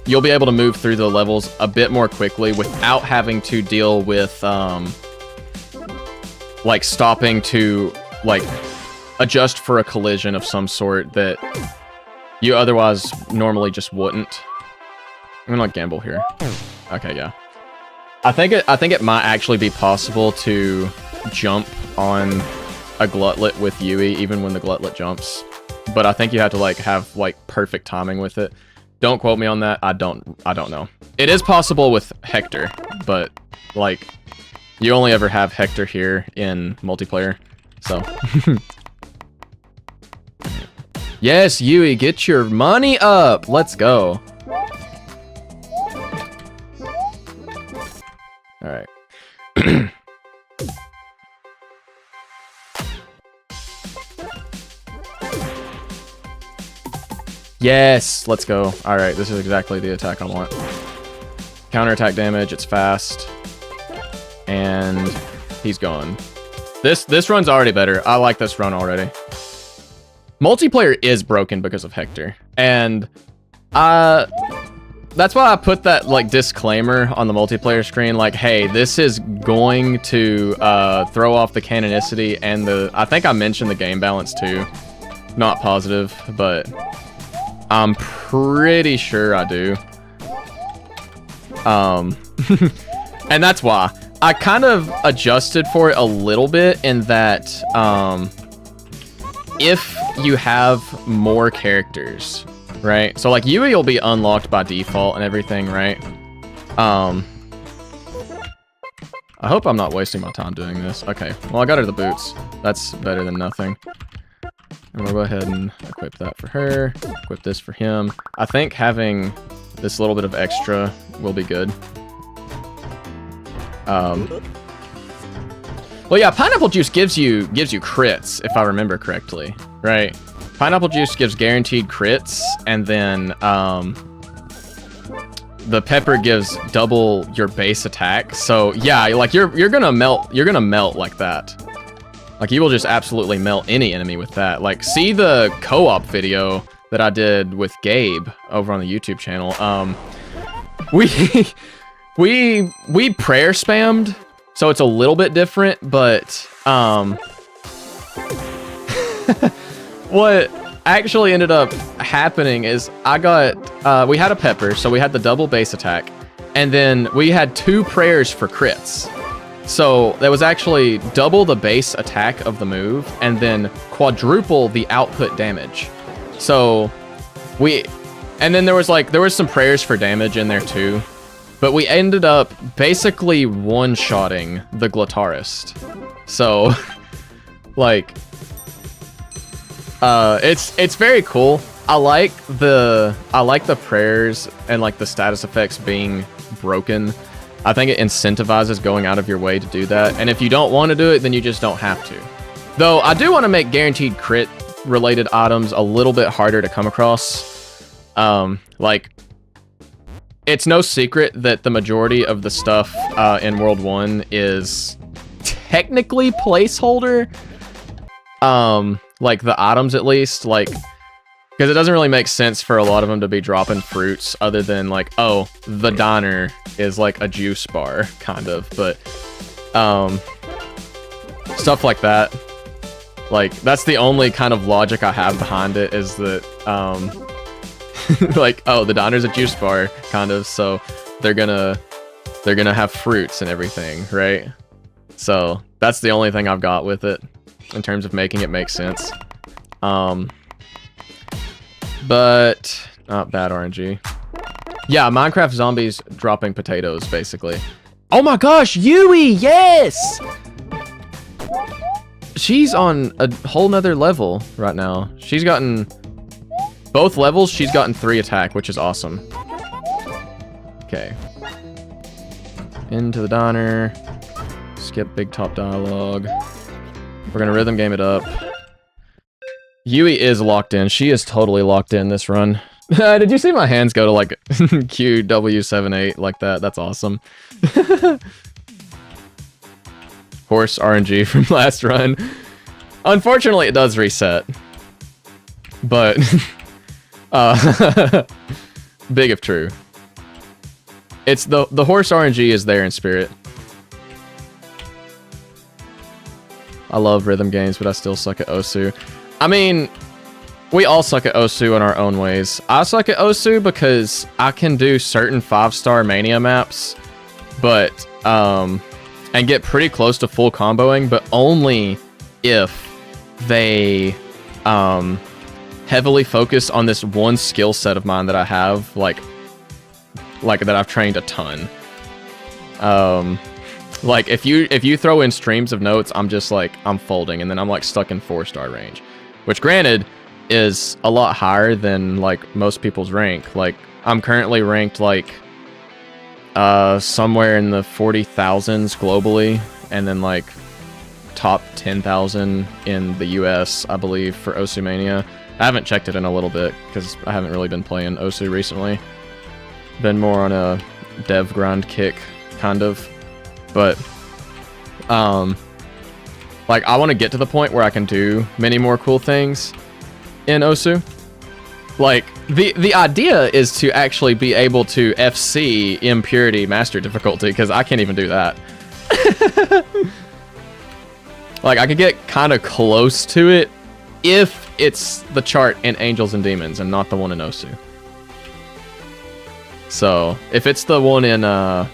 you'll be able to move through the levels a bit more quickly without having to deal with like stopping to like adjust for a collision of some sort that you otherwise normally just wouldn't. I'm gonna like gamble here. Okay, yeah. I think it might actually be possible to jump on a glutlet with Yui even when the glutlet jumps, but I think you have to like have like perfect timing with it. Don't quote me on that. I don't know. It is possible with Hector, but like you only ever have Hector here in multiplayer, so. Yes, Yui, get your money up. Let's go. All right. Yes, let's go. All right, this is exactly the attack I want. Counterattack damage, it's fast. And he's gone. This run's already better. I like this run already. Multiplayer is broken because of Hector, and that's why I put that like disclaimer on the multiplayer screen, like, hey, this is going to throw off the canonicity and I think I mentioned the game balance too. Not positive, but I'm pretty sure I do. And that's why I kind of adjusted for it a little bit in that if you have more characters, right? So like Yui will be unlocked by default and everything, right? I hope I'm not wasting my time doing this. Okay, well I got her the boots. That's better than nothing. And we'll go ahead and equip that for her. Equip this for him. I think having this little bit of extra will be good. Well, yeah, pineapple juice gives you crits, if I remember correctly, right? Pineapple juice gives guaranteed crits, and then the pepper gives double your base attack. So yeah, like you're gonna melt like that. Like you will just absolutely melt any enemy with that. Like see the co-op video that I did with Gabe over on the YouTube channel. We prayer spammed. So it's a little bit different, but what actually ended up happening is I got, we had a pepper, so we had the double base attack, and then we had 2 prayers for crits. So that was actually double the base attack of the move, and then quadruple the output damage. So and then there was some prayers for damage in there too, but we ended up basically one-shotting the Gluttarist. So, like, it's very cool. I like the prayers and like the status effects being broken. I think it incentivizes going out of your way to do that. And if you don't want to do it, then you just don't have to. Though I do want to make guaranteed crit related items a little bit harder to come across. Like, it's no secret that the majority of the stuff in World 1 is technically placeholder. Like the items at least, like, because it doesn't really make sense for a lot of them to be dropping fruits other than like, oh, the diner is like a juice bar, kind of, but stuff like that. Like, that's the only kind of logic I have behind it, is that like, oh, the diner's a juice bar, kind of, so they're gonna have fruits and everything, right? So that's the only thing I've got with it in terms of making it make sense. But not bad RNG. Yeah, Minecraft zombies dropping potatoes, basically. Oh my gosh, Yui, yes! She's on a whole nother level right now. She's gotten both levels, she's gotten 3 attack, which is awesome. Okay. Into the diner. Skip big top dialogue. We're gonna rhythm game it up. Yui is locked in. She is totally locked in this run. Did you see my hands go to like QW78 like that? That's awesome. Horse RNG from last run. Unfortunately, it does reset. But big if true. It's the horse RNG is there in spirit. I love rhythm games, but I still suck at Osu. I mean, we all suck at Osu in our own ways. I suck at Osu because I can do certain 5-star mania maps, but and get pretty close to full comboing, but only if they heavily focus on this one skill set of mine that I have, like that I've trained a ton. Like if you throw in streams of notes, I'm just like, I'm folding, and then I'm like stuck in 4-star range, which granted is a lot higher than like most people's rank. Like I'm currently ranked like somewhere in the 40,000s globally, and then like top 10,000 in the US, I believe, for Osu Mania. I haven't checked it in a little bit because I haven't really been playing Osu recently. Been more on a dev grind kick, kind of. But like I want to get to the point where I can do many more cool things in Osu. Like the idea is to actually be able to FC impurity master difficulty, because I can't even do that. Like I could get kind of close to it if it's the chart in Angels and Demons and not the one in Osu. So if it's the one in Osu,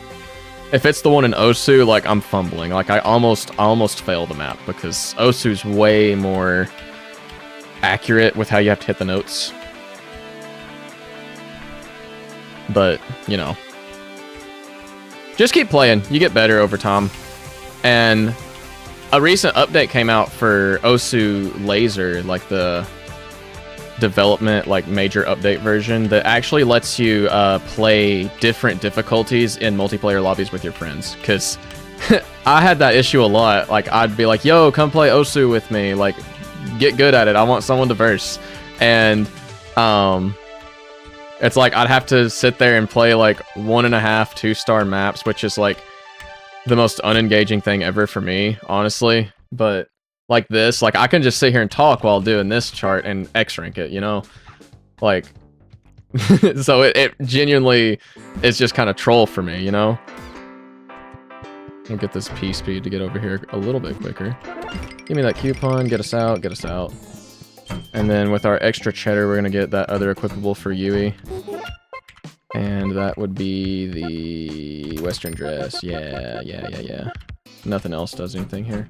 like I'm fumbling. Like I almost failed the map because Osu's way more accurate with how you have to hit the notes. But, you know, just keep playing. You get better over time. And a recent update came out for Osu Laser, like the development, like major update version, that actually lets you play different difficulties in multiplayer lobbies with your friends. Because I had that issue a lot. Like I'd be like, yo, come play Osu with me. Like, get good at it. I want someone to verse. And it's like I'd have to sit there and play like 1.5 2-star maps, which is like the most unengaging thing ever for me, honestly. But like this, like I can just sit here and talk while doing this chart and X-rank it, you know? Like, so it genuinely is just kind of troll for me, you know? We'll get this P speed to get over here a little bit quicker. Give me that coupon, get us out, get us out. And then with our extra cheddar, we're gonna get that other equipable for Yui. And that would be the Western dress. Yeah. Nothing else does anything here.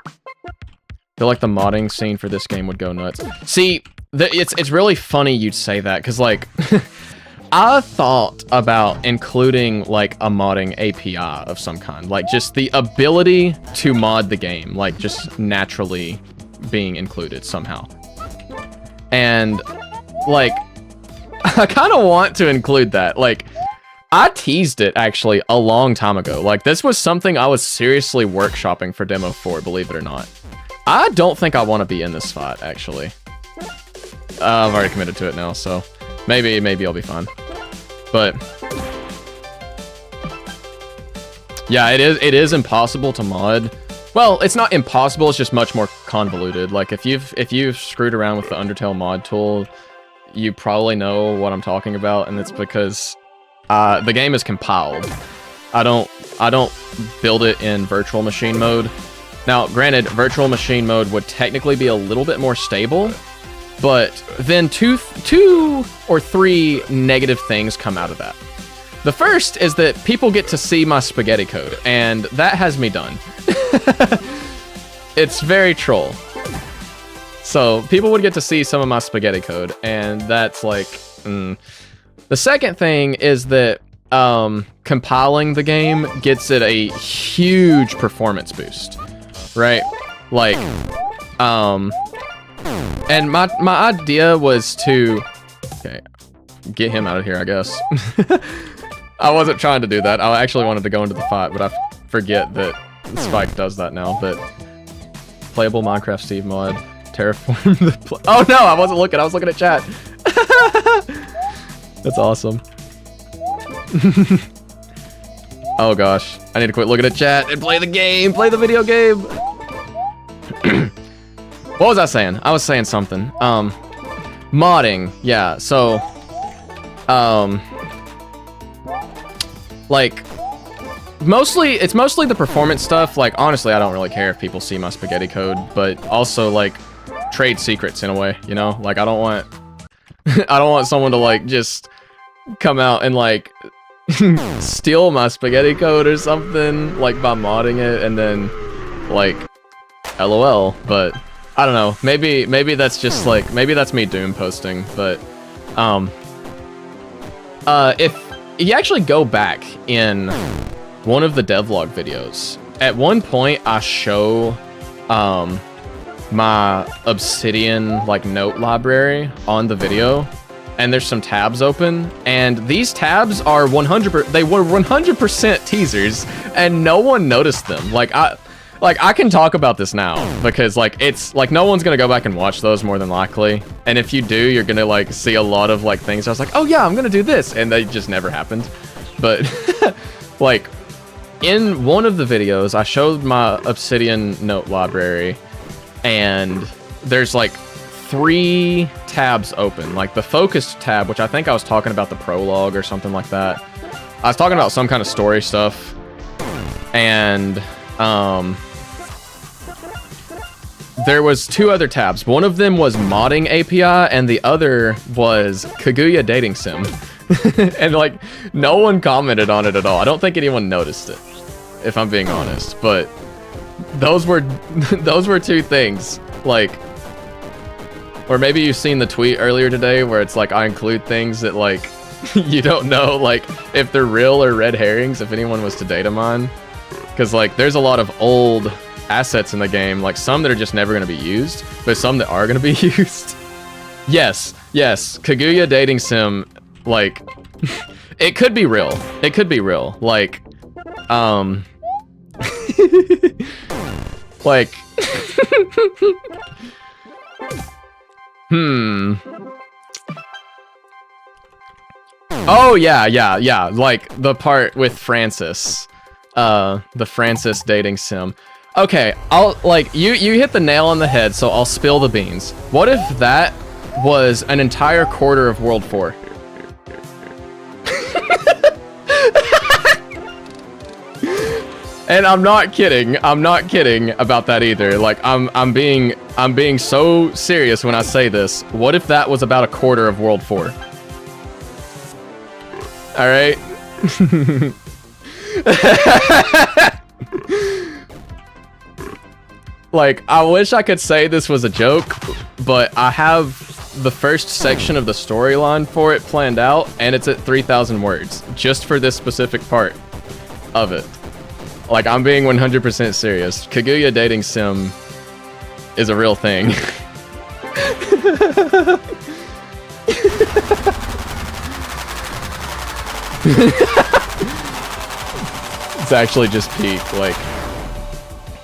I feel like the modding scene for this game would go nuts. See, it's really funny you'd say that, because, like, I thought about including, like, a modding API of some kind. Like, just the ability to mod the game, like, just naturally being included somehow. And, like, I kind of want to include that. Like, I teased it, actually, a long time ago. Like, this was something I was seriously workshopping for Demo 4, believe it or not. I don't think I want to be in this fight, actually. I've already committed to it now, so maybe I'll be fine. But yeah, it is impossible to mod. Well, it's not impossible, it's just much more convoluted. Like, if you've screwed around with the Undertale mod tool, you probably know what I'm talking about, and it's because the game is compiled. I don't build it in virtual machine mode. Now, granted, virtual machine mode would technically be a little bit more stable, but then two or three negative things come out of that. The first is that people get to see my spaghetti code, and that has me done. It's very troll. So people would get to see some of my spaghetti code, and that's like... The second thing is that compiling the game gets it a huge performance boost, right? Like, and my idea was to... Okay, get him out of here, I guess. I wasn't trying to do that. I actually wanted to go into the fight, but I forget that Spike does that now. But playable Minecraft Steve mod, terraform the oh no, I wasn't looking. I was looking at chat. That's awesome. Oh gosh, I need to quit looking at chat and play the game. Play the video game. What was I saying? I was saying something. Modding. Yeah. So, like, it's mostly the performance stuff. Like, honestly, I don't really care if people see my spaghetti code, but also, like, trade secrets in a way, you know? Like, I don't want someone to, like, just come out and, like, steal my spaghetti code or something, like, by modding it, and then, like, LOL. But I don't know, maybe that's just, like, maybe that's me doom posting, but if you actually go back in one of the devlog videos, at one point I show my Obsidian, like, note library on the video, and there's some tabs open, and these tabs are 100% teasers, and no one noticed them. Like, I can talk about this now, because, like, it's, like, no one's gonna go back and watch those more than likely, and if you do, you're gonna, like, see a lot of, like, things I was like, oh yeah, I'm gonna do this, and they just never happened. But, like, in one of the videos, I showed my Obsidian note library, and there's, like, 3 tabs open. Like, the focused tab, which I think I was talking about the prologue or something like that. I was talking about some kind of story stuff, and, there was 2 other tabs. One of them was modding API, and the other was Kaguya dating sim. And, like, no one commented on it at all. I don't think anyone noticed it, if I'm being honest. But those were 2 things. Like, or maybe you've seen the tweet earlier today where it's like I include things that, like, you don't know, like, if they're real or red herrings, if anyone was to data mine. Because, like, there's a lot of old assets in the game, like some that are just never going to be used, but some that are going to be used. Yes, Kaguya dating sim, like, it could be real. It could be real. Like, like, Oh, yeah, like, the part with Francis. The Francis dating sim. Okay, you hit the nail on the head, so I'll spill the beans. What if that was an entire quarter of World 4? And I'm not kidding. I'm not kidding about that either. Like I'm being so serious when I say this. What if that was about a quarter of World 4? All right. Like, I wish I could say this was a joke, but I have the first section of the storyline for it planned out, and it's at 3,000 words, just for this specific part of it. Like, I'm being 100% serious. Kaguya dating sim is a real thing. It's actually just peak, like...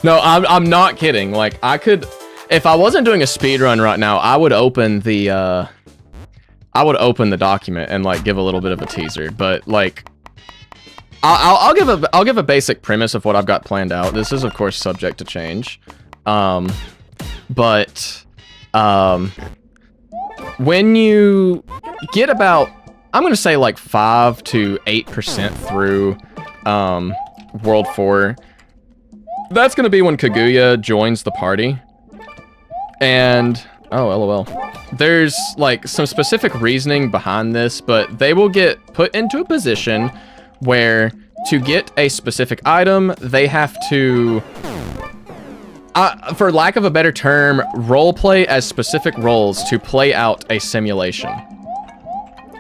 No, I'm not kidding. Like, I could... If I wasn't doing a speedrun right now, I would open the, document and, like, give a little bit of a teaser. But, like... I'll give a basic premise of what I've got planned out. This is, of course, subject to change. When you get about... I'm gonna say, like, 5 to 8% through, World 4... That's gonna be when Kaguya joins the party. And, oh, LOL. There's, like, some specific reasoning behind this, but they will get put into a position where to get a specific item, they have to, for lack of a better term, roleplay as specific roles to play out a simulation.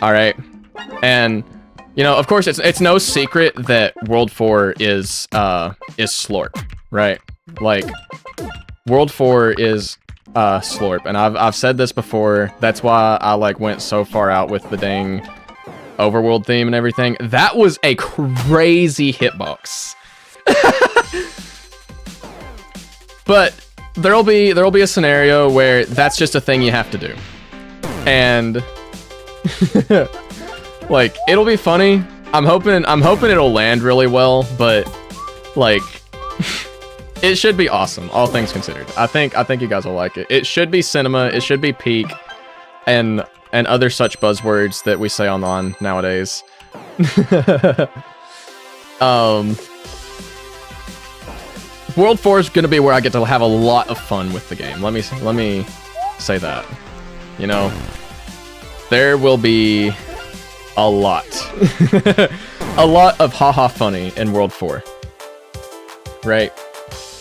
All right? And... You know, of course, it's no secret that World 4 is Slorp, right? Like, World 4 is Slorp, and I've said this before. That's why I like went so far out with the dang overworld theme and everything. That was a crazy hitbox. But there'll be a scenario where that's just a thing you have to do, and. Like, it'll be funny. I'm hoping it'll land really well, but like it should be awesome, all things considered. I think you guys will like it. It should be cinema, it should be peak, and other such buzzwords that we say online nowadays. World 4 is gonna be where I get to have a lot of fun with the game. Let me say that. You know, there will be a lot. A lot of haha funny in World 4. Right?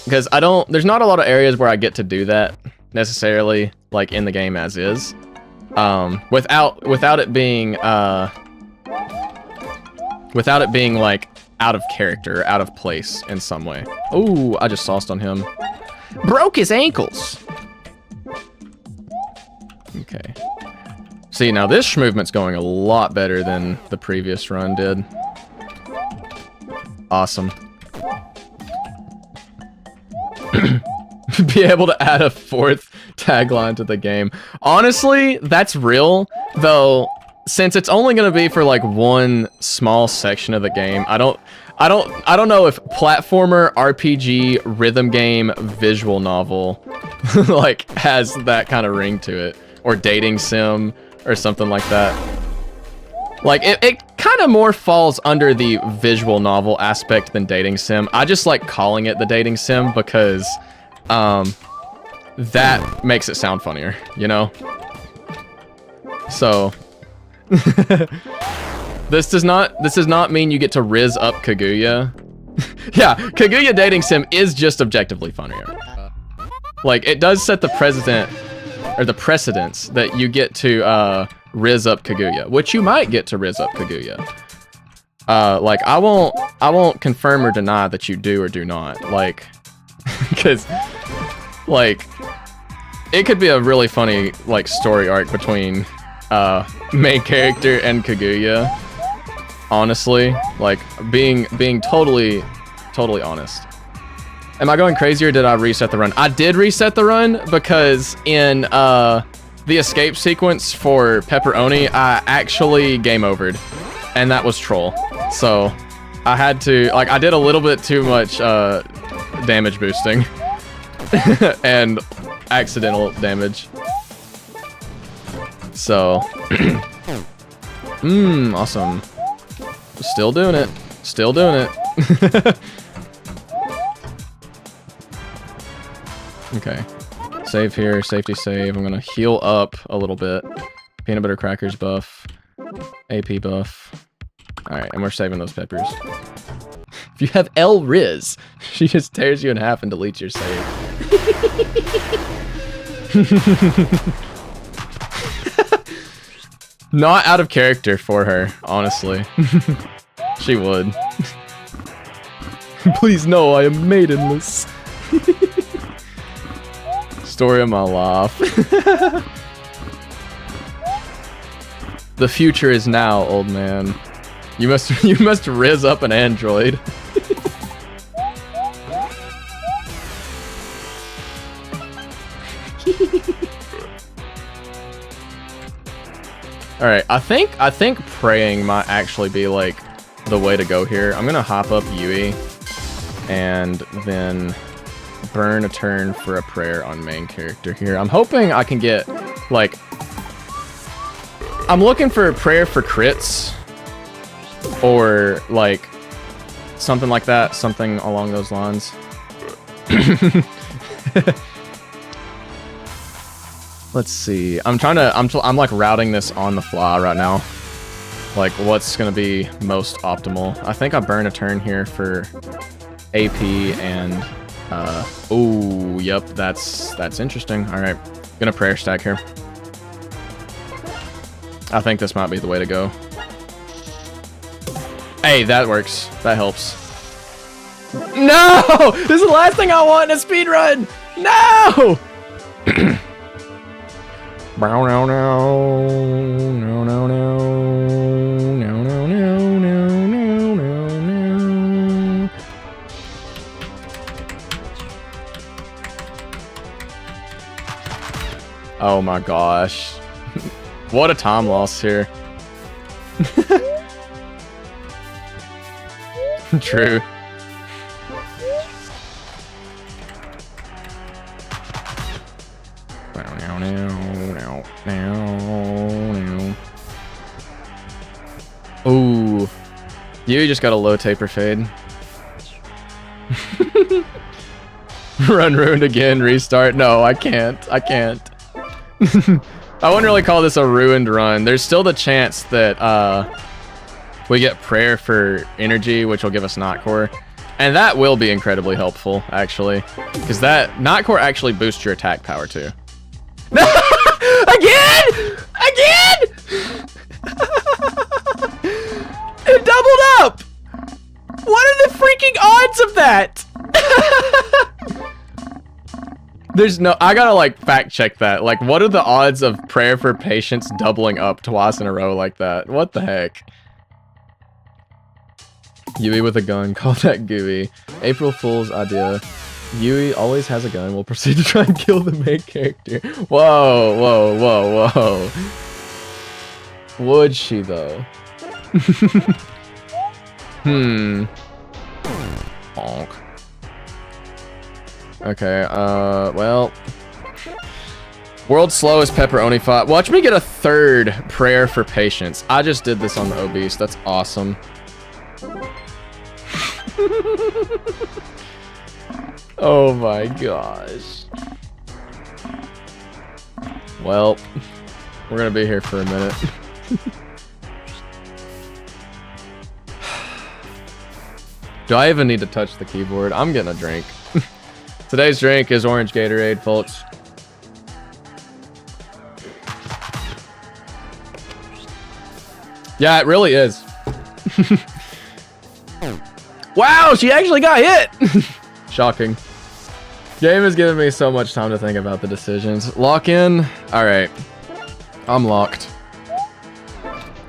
Because there's not a lot of areas where I get to do that necessarily, like in the game as is. Without it being like out of character, out of place in some way. Ooh, I just sauced on him. Broke his ankles. Okay. See, now this movement's going a lot better than the previous run did. Awesome. Be able to add a 4th tagline to the game. Honestly, that's real, though, since it's only gonna be for like one small section of the game. I don't know if platformer, RPG, rhythm game, visual novel like has that kind of ring to it, or dating sim or something like that. Like, it kind of more falls under the visual novel aspect than dating sim. I just like calling it the dating sim because that makes it sound funnier, you know? So this does not mean you get to rizz up Kaguya. Yeah, Kaguya dating sim is just objectively funnier. Like, it does set the precedence that you get to rizz up Kaguya, which you might get to rizz up Kaguya. Like, I won't confirm or deny that you do or do not, like, because like it could be a really funny like story arc between main character and Kaguya, honestly, like being totally honest. Am I going crazy or did I reset the run? I did reset the run because in the escape sequence for Pepperoni, I actually game overed, and that was troll. So I had to, like, I did a little bit too much damage boosting and accidental damage. So, awesome. Still doing it. Still doing it. Okay. Save here, safety save. I'm gonna heal up a little bit. Peanut butter crackers buff. AP buff. Alright, and we're saving those peppers. If you have L Riz, she just tears you in half and deletes your save. Not out of character for her, honestly. She would. Please no, I am maidenless. Story of my life. The future is now, old man. You must riz up an android. All right, I think praying might actually be like the way to go here. I'm gonna hop up Yui and then burn a turn for a prayer on main character here. I'm hoping I can get like, I'm looking for a prayer for crits or like something like that, something along those lines. Let's see. I'm like routing this on the fly right now. Like what's gonna be most optimal. I think I burn a turn here for AP and oh, yep, that's interesting. All right, gonna prayer stack here. I think this might be the way to go. Hey, that works. That helps. No! This is the last thing I want in a speedrun! No! No, no, no, no, no, no, no, no, no, no, no. Oh my gosh. What a time loss here. True. Ooh. You just got a low taper fade. Run ruined again, restart. No, I can't. I can't. I wouldn't really call this a ruined run. There's still the chance that we get prayer for energy, which will give us Not Core. And that will be incredibly helpful, actually. Because that Not Core actually boosts your attack power, too. No! Again! Again! It doubled up! What are the freaking odds of that? There's no... I gotta, like, fact check that. Like, what are the odds of prayer for patience doubling up twice in a row like that? What the heck? Yui with a gun. Call that gooey. April Fool's idea. Yui always has a gun. We'll proceed to try and kill the main character. Whoa, whoa, whoa, whoa. Would she, though? Bonk. Okay, well... World's slowest pepperoni fight. Watch me get a third prayer for patience. I just did this on the obese. That's awesome. Oh my gosh. Well, we're gonna be here for a minute. Do I even need to touch the keyboard? I'm getting a drink. Today's drink is orange Gatorade, folks. Yeah, it really is. Wow, she actually got hit! Shocking. Game has given me so much time to think about the decisions. Lock in. Alright. I'm locked.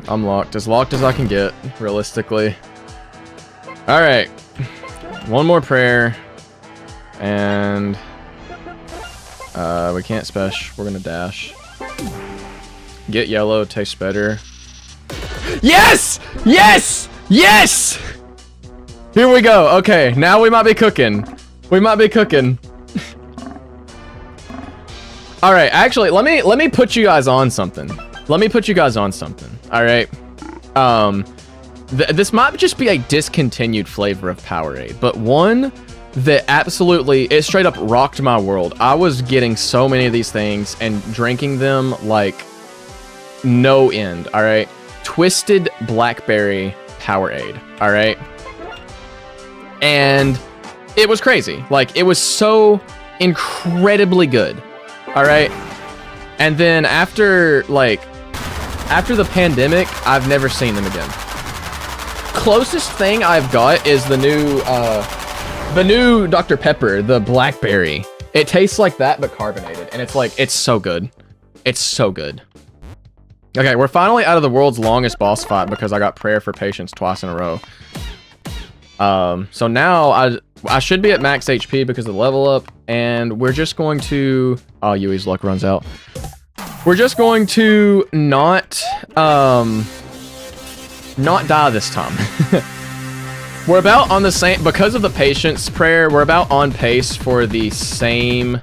I'm locked. As locked as I can get, realistically. Alright. One more prayer. And... we can't special. We're gonna dash. Get yellow, tastes better. Yes! Yes! Yes! Here we go. Okay, now we might be cooking. We might be cooking. All right, actually, let me put you guys on something. Let me put you guys on something. All right. this might just be a discontinued flavor of Powerade, but one that absolutely, it straight up rocked my world. I was getting so many of these things and drinking them like no end, all right? Twisted Blackberry Powerade, all right? And it was crazy. Like, it was so incredibly good, all right? And then after the pandemic, I've never seen them again. Closest thing I've got is the new Dr. Pepper, the blackberry. It tastes like that, but carbonated. And it's like, it's so good. It's so good. Okay, we're finally out of the world's longest boss fight because I got Prayer for Patience twice in a row. So now I should be at max HP because of the level up, and we're just going to... Oh, Yui's luck runs out. We're just going to not die this time. We're about on the same, because of the patience prayer, we're about on pace for the same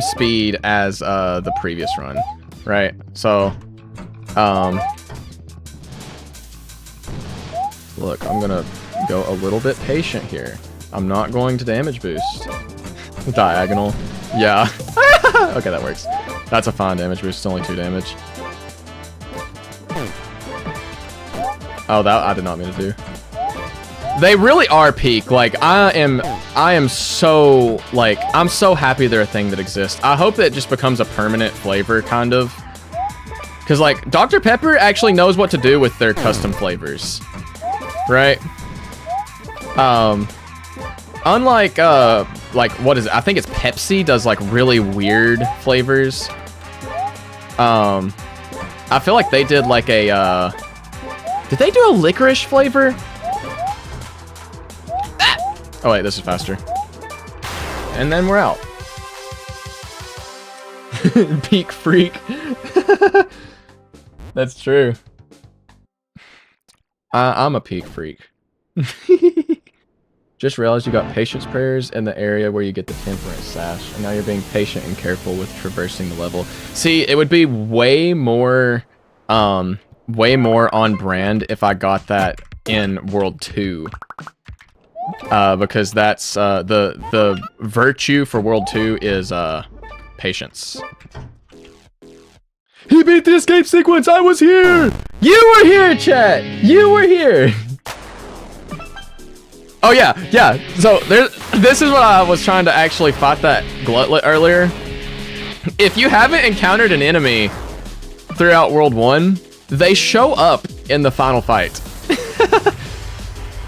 speed as the previous run, right? So, look, I'm gonna go a little bit patient here. I'm not going to damage boost. Diagonal. Yeah. Okay, that works. That's a fine damage boost. It's only 2 damage. Oh, that I did not mean to do. They really are peak. Like, I am so, like, I'm so happy they're a thing that exists. I hope that it just becomes a permanent flavor, kind of. Because, like, Dr. Pepper actually knows what to do with their custom flavors. Right? Unlike, like, what is it? I think it's Pepsi does, like, really weird flavors. I feel like they did, like, a, did they do a licorice flavor? Oh, wait, this is faster. And then we're out. Peak freak. That's true. I'm a peak freak. Just realized you got patience prayers in the area where you get the temperance sash, and now you're being patient and careful with traversing the level. See, it would be way more on brand if I got that in World 2. Because that's the virtue for World 2 is patience. He beat the escape sequence. I was here. You were here, chat. You were here. Oh yeah, yeah. So this is what I was trying to actually fight that glutlet earlier. If you haven't encountered an enemy throughout World 1, they show up in the final fight.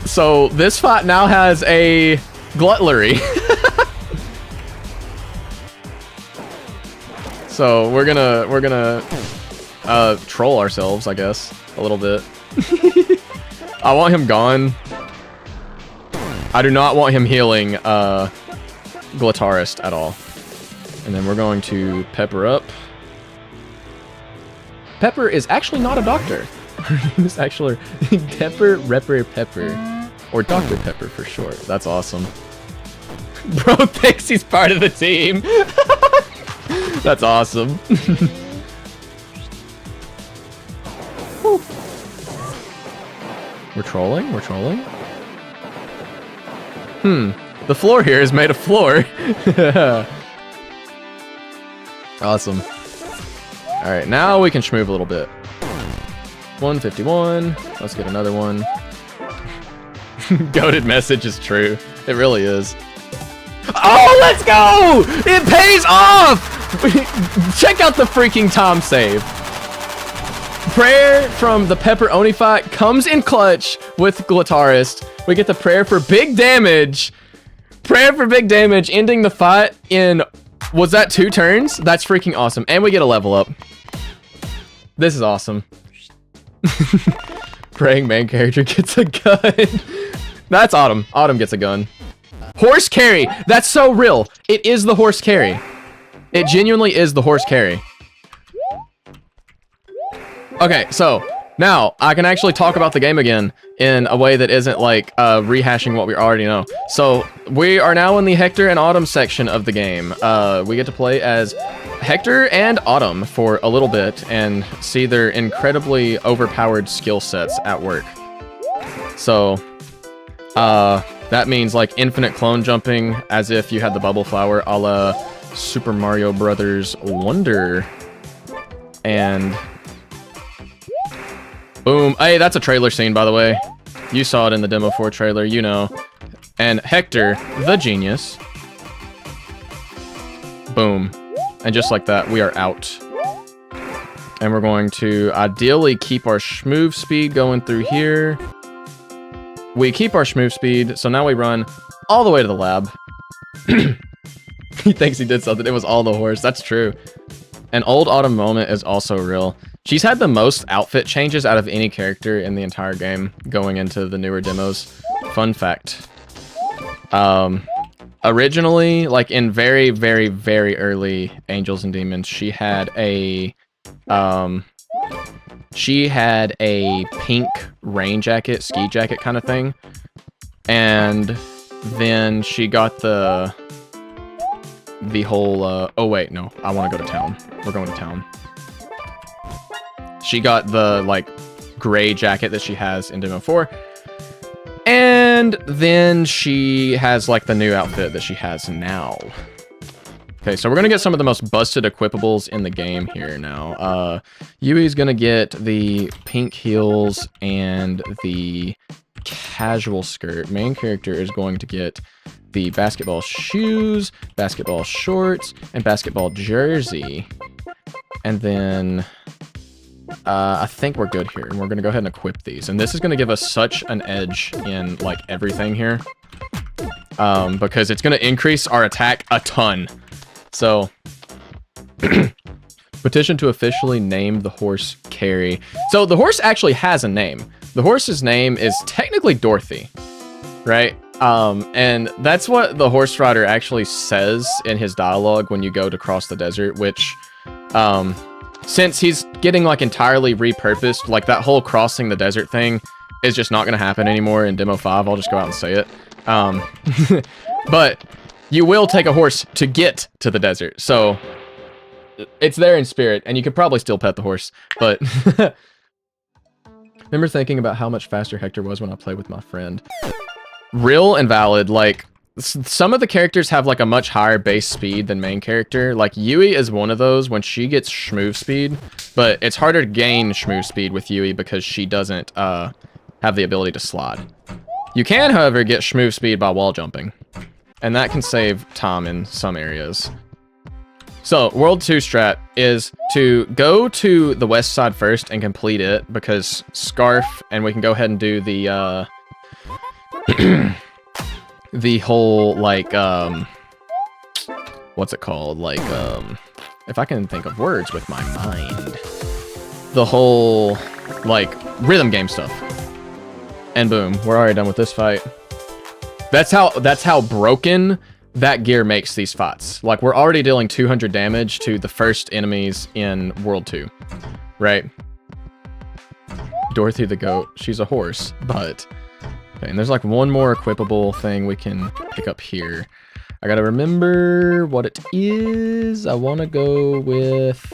So this fight now has a glutlery. So we're gonna troll ourselves, I guess, a little bit. I want him gone. I do not want him healing Gluttarist at all. And then we're going to pepper up. Pepper is actually not a doctor. Her name is actually Pepper Repper Pepper. Or Dr. Pepper for short. That's awesome. Bro thinks he's part of the team. That's awesome. We're trolling? We're trolling? The floor here is made of floor. Awesome. Alright, now we can schmoove a little bit. 151. Let's get another one. Goated message is true. It really is. Oh, let's go! It pays off! Check out the freaking time save. Prayer from the Pepperoni fight comes in clutch with Gluttarist. We get the prayer for big damage. Prayer for big damage, ending the fight in... Was that 2 turns? That's freaking awesome. And we get a level up. This is awesome. Praying main character gets a gun. That's Autumn. Autumn gets a gun. Horse carry. That's so real. It is the horse carry. It genuinely is the horse carry. Okay, so Now, I can actually talk about the game again in a way that isn't like rehashing what we already know. So, we are now in the Hector and Autumn section of the game. We get to play as Hector and Autumn for a little bit and see their incredibly overpowered skill sets at work. So, that means like infinite clone jumping as if you had the bubble flower a la Super Mario Brothers Wonder. And boom. Hey, that's a trailer scene, by the way. You saw it in the Demo 4 trailer, you know. And Hector, the genius. Boom. And just like that, we are out. And we're going to ideally keep our schmoove speed going through here. We keep our schmoove speed, so now we run all the way to the lab. He thinks he did something. It was all the horse. That's true. An old Autumn moment is also real. She's had the most outfit changes out of any character in the entire game going into the newer demos. Fun fact. Originally, like in very, very, very early Angels and Demons, she had a pink rain jacket, ski jacket kind of thing. And then she got the whole, oh wait, no, I want to go to town. We're going to town. She got the, like, gray jacket that she has in Demo 4. And then she has, like, the new outfit that she has now. Okay, so we're going to get some of the most busted equipables in the game here now. Yui's going to get the pink heels and the casual skirt. Main character is going to get the basketball shoes, basketball shorts, and basketball jersey. And then I think we're good here. And we're going to go ahead and equip these. And this is going to give us such an edge in, like, everything here. Because it's going to increase our attack a ton. So, petition to officially name the horse Carrie. So the horse actually has a name. The horse's name is technically Dorothy, right? And that's what the horse rider actually says in his dialogue when you go to cross the desert, which, since he's getting like entirely repurposed, like that whole crossing the desert thing is just not going to happen anymore in Demo 5. I'll just go out and say it. But you will take a horse to get to the desert. So it's there in spirit, and you could probably still pet the horse, but remember thinking about how much faster Hector was when I played with my friend. Real and valid. Like, some of the characters have like a much higher base speed than main character. Like Yui is one of those when she gets schmoove speed, but it's harder to gain schmoove speed with Yui because she doesn't have the ability to slide. You can, however, get schmoove speed by wall jumping, and that can save time in some areas. So, World 2 strat is to go to the west side first and complete it, because Scarf, and we can go ahead and do the, the whole, like, what's it called? Like, if I can think of words with my mind. The whole, like, rhythm game stuff. And boom, we're already done with this fight. That's how broken that gear makes these fights. Like, we're already dealing 200 damage to the first enemies in World 2, right? Dorothy the goat, she's a horse, but... Okay, and there's like one more equipable thing we can pick up here. I gotta remember what it is. I want to go with...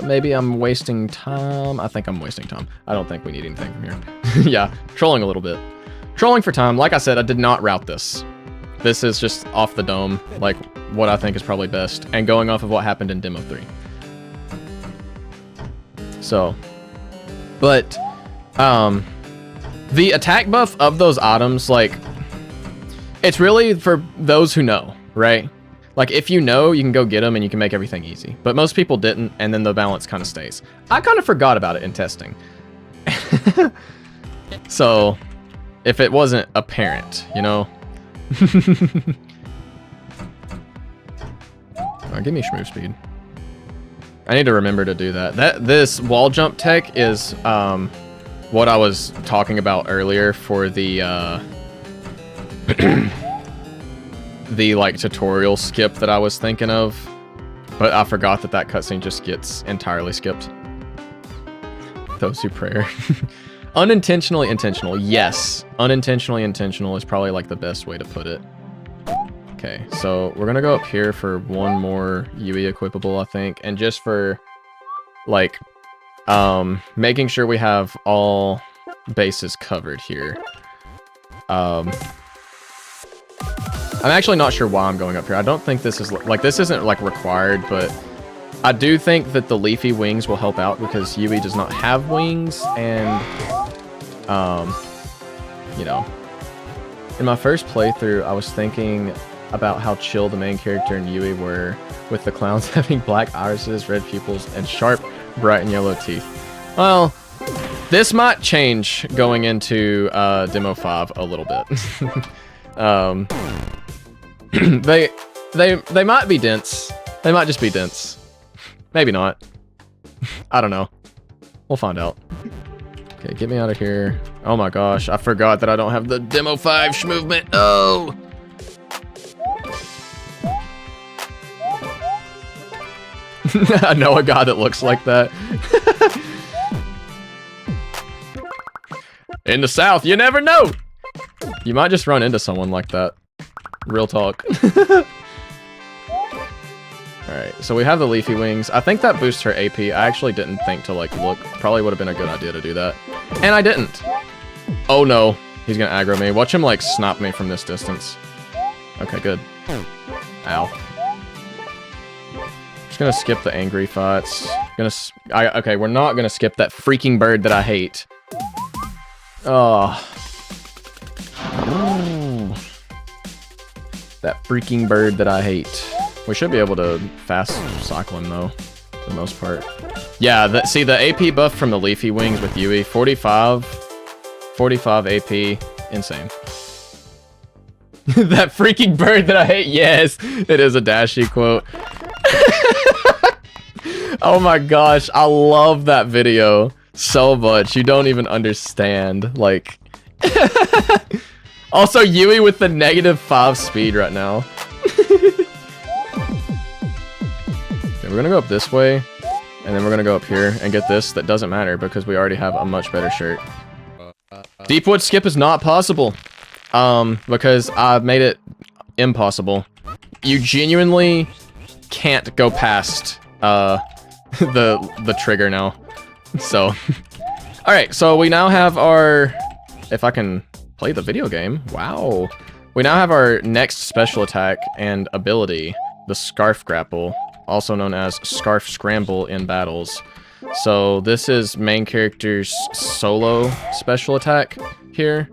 maybe I'm wasting time. I think I'm wasting time. I don't think we need anything from here. Yeah, trolling a little bit. Trolling for time. Like I said, I did not route this. This is just off the dome, like what I think is probably best, and going off of what happened in Demo 3. So, but, the attack buff of those items, like, it's really for those who know, right? Like, if you know, you can go get them and you can make everything easy. But most people didn't, and then the balance kind of stays. I kind of forgot about it in testing. So, if it wasn't apparent, you know? Oh, give me schmoove speed. I need to remember to do that. This wall jump tech is what I was talking about earlier for the the like tutorial skip that I was thinking of, but I forgot that cutscene just gets entirely skipped. Those who pray. Unintentionally intentional. Yes. Unintentionally intentional is probably like the best way to put it. Okay, so we're gonna go up here for one more UE equipable, I think, and just for like making sure we have all bases covered here. I'm actually not sure why I'm going up here. I don't think this is like this isn't like required, but I do think that the leafy wings will help out because UE does not have wings, and you know, in my first playthrough I was thinking about how chill the main character and UE were, with the clowns having black irises, red pupils, and sharp, bright and yellow teeth. Well, this might change going into Demo 5 a little bit. They might be dense. They might just be dense. Maybe not. I don't know. We'll find out. Okay, get me out of here. Oh my gosh, I forgot that I don't have the Demo 5 movement. Oh! I know a guy that looks like that. In the South, you never know! You might just run into someone like that. Real talk. Alright, so we have the leafy wings. I think that boosts her AP. I actually didn't think to like look. Probably would have been a good idea to do that. And I didn't. Oh no, he's gonna aggro me. Watch him like snap me from this distance. Okay, good. Ow. Just gonna skip the angry fights. Okay, we're not gonna skip that freaking bird that I hate. Oh. Ooh. That freaking bird that I hate. We should be able to fast cycle him though, for the most part. Yeah, see the AP buff from the leafy wings with UE, 45 AP, insane. That freaking bird that I hate, yes, it is a Dashi quote. Oh my gosh, I love that video so much. You don't even understand. Like, also Yui with the -5 speed right now. Okay, we're gonna go up this way, and then we're gonna go up here and get this. That doesn't matter because we already have a much better shirt. Deepwood skip is not possible, because I've made it impossible. You genuinely can't go past the trigger now. So, all right. So we now have our. If I can play the video game, wow. We now have our next special attack and ability, the Scarf Grapple, also known as Scarf Scramble in battles. So this is main character's solo special attack here.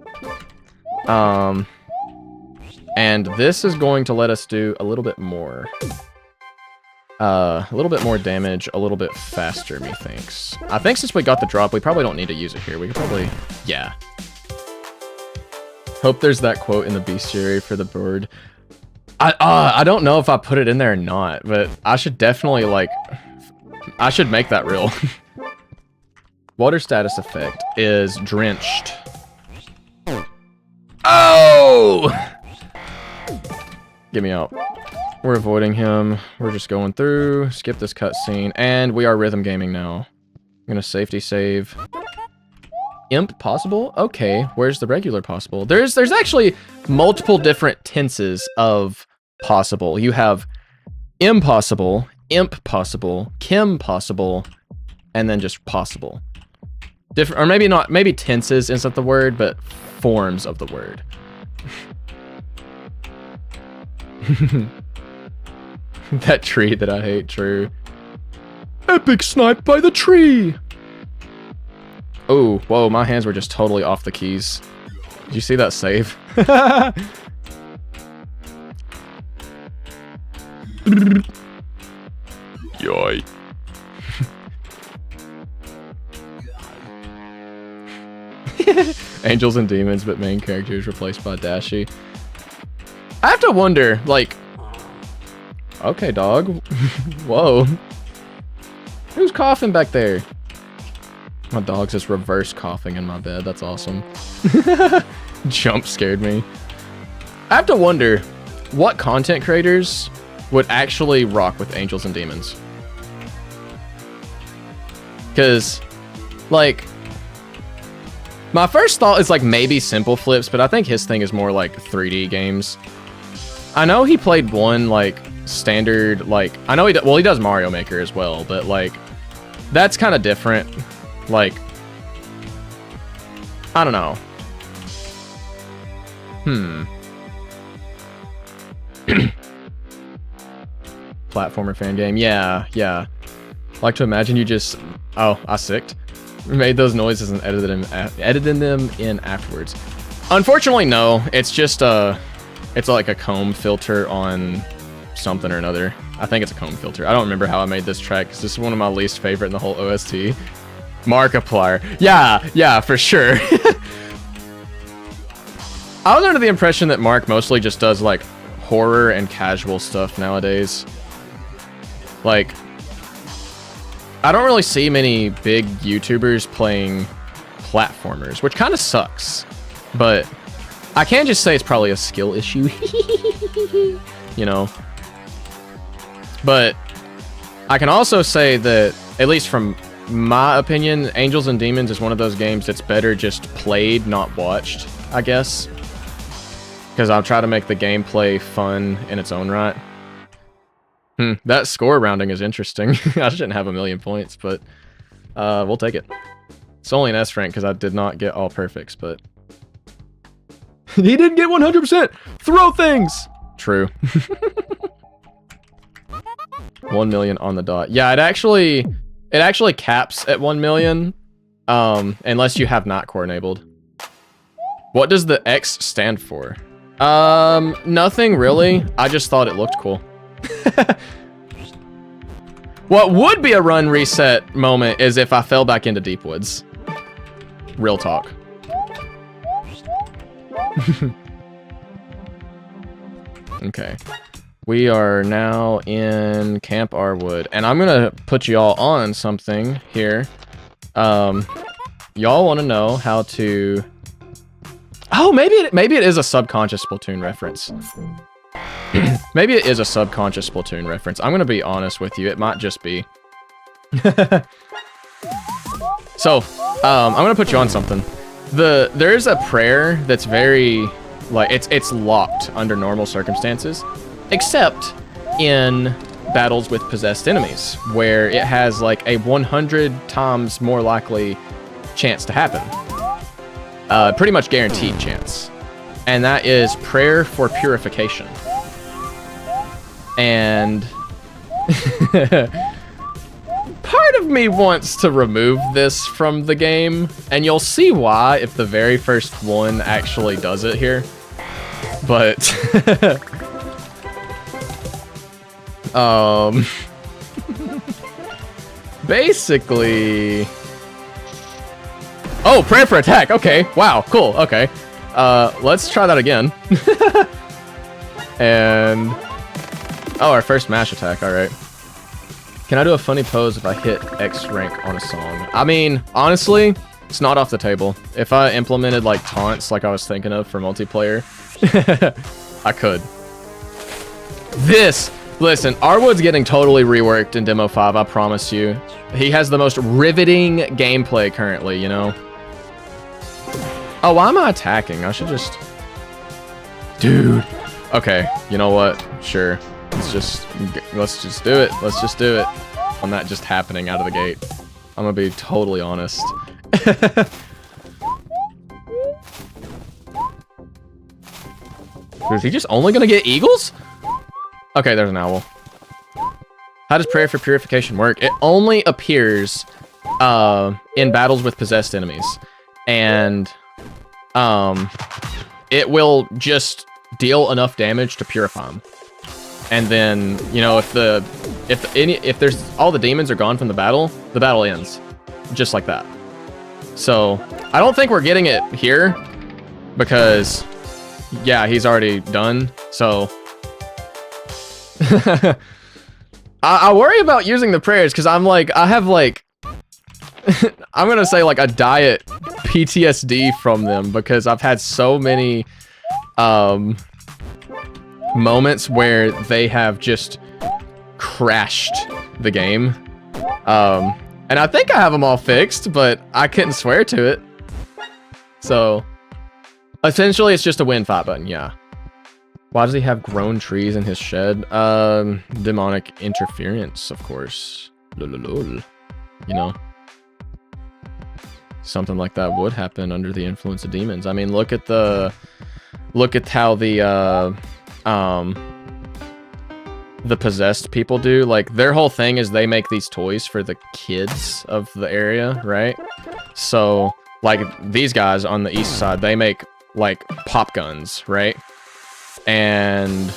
And this is going to let us do a little bit more. A little bit more damage, a little bit faster, methinks. I think since we got the drop, we probably don't need to use it here. We could probably, yeah. Hope there's that quote in the bestiary for the bird. I don't know if I put it in there or not, but I should definitely, like, I should make that real. Water status effect is drenched. Oh! Get me out. We're avoiding him. We're just going through. Skip this cutscene. And we are rhythm gaming now. I'm gonna safety save. Imp possible? Okay, where's the regular possible? There's actually multiple different tenses of possible. You have impossible, imp possible, Kim possible, and then just possible. Different, or maybe not, maybe tenses isn't the word, but forms of the word. That tree that I hate, true. Epic snipe by the tree! Oh, whoa, my hands were just totally off the keys. Did you see that save? Yoy. Angels and demons, but main characters replaced by Dashi. I have to wonder, like... Okay, dog. Whoa. Who's coughing back there? My dog's just reverse coughing in my bed. That's awesome. Jump scared me. I have to wonder what content creators would actually rock with angels and demons. Because, Like, my first thought is like maybe Simple Flips, but I think his thing is more like 3D games. I know he played one like standard, like, I know he does Mario Maker as well, but like, that's kind of different. Like, I don't know. Platformer fan game. Yeah. Like to imagine you just... Oh, I sicked. Made those noises and edited them in afterwards. Unfortunately, no. It's just it's like a comb filter on something or another. I think it's a comb filter. I don't remember how I made this track, because this is one of my least favorite in the whole OST. Markiplier. Yeah, for sure. I was under the impression that Mark mostly just does like horror and casual stuff nowadays. Like, I don't really see many big YouTubers playing platformers, which kind of sucks. But I can just say it's probably a skill issue. You know? But I can also say that, at least from my opinion, Angels and Demons is one of those games that's better just played, not watched, I guess. Because I'll try to make the gameplay fun in its own right. That score rounding is interesting. I shouldn't have 1,000,000 points, but we'll take it. It's only an S rank because I did not get all perfects, but... He didn't get 100%! Throw things! True. 1,000,000 on the dot. Yeah, it actually caps at 1,000,000, unless you have not-core enabled. What does the X stand for? Nothing really. I just thought it looked cool. What would be a run reset moment is if I fell back into Deep Woods. Real talk. Okay. We are now in Camp Arwood, and I'm gonna put y'all on something here. Y'all want to know how to... Oh, maybe it is a subconscious Splatoon reference. Maybe it is a subconscious Splatoon reference. I'm gonna be honest with you. It might just be. So, I'm gonna put you on something. There's a prayer that's very, like, it's locked under normal circumstances, except in battles with possessed enemies, where it has like a 100 times more likely chance to happen. Pretty much guaranteed chance. And that is prayer for purification. And part of me wants to remove this from the game, and you'll see why if the very first one actually does it here. But basically, oh, prayer for attack. Okay, wow, cool. Okay, let's try that again. And oh, our first mash attack. All right. Can I do a funny pose if I hit X rank on a song? I mean, honestly, it's not off the table. If I implemented like taunts like I was thinking of for multiplayer, I could. Listen, Arwood's getting totally reworked in Demo 5, I promise you. He has the most riveting gameplay currently, you know? Oh, why am I attacking? I should just... Dude. Okay, you know what? Sure. Let's just do it. Let's just do it. On that just happening out of the gate. I'm gonna be totally honest. Is he just only gonna get eagles? Okay, there's an owl. How does prayer for purification work? It only appears in battles with possessed enemies. And it will just deal enough damage to purify them. And then, you know, if there's all the demons are gone from the battle ends. Just like that. So, I don't think we're getting it here because yeah, he's already done. So I worry about using the prayers because I'm like, I have like I'm gonna say like a diet PTSD from them because I've had so many moments where they have just crashed the game. And I think I have them all fixed, but I couldn't swear to it. So, essentially, it's just a win fight button, yeah. Why does he have grown trees in his shed? Demonic interference, of course. Lololol. You know. Something like that would happen under the influence of demons. I mean, look at how the possessed people do. Like, their whole thing is they make these toys for the kids of the area, right? So, like, these guys on the east side, they make, like, pop guns, right? And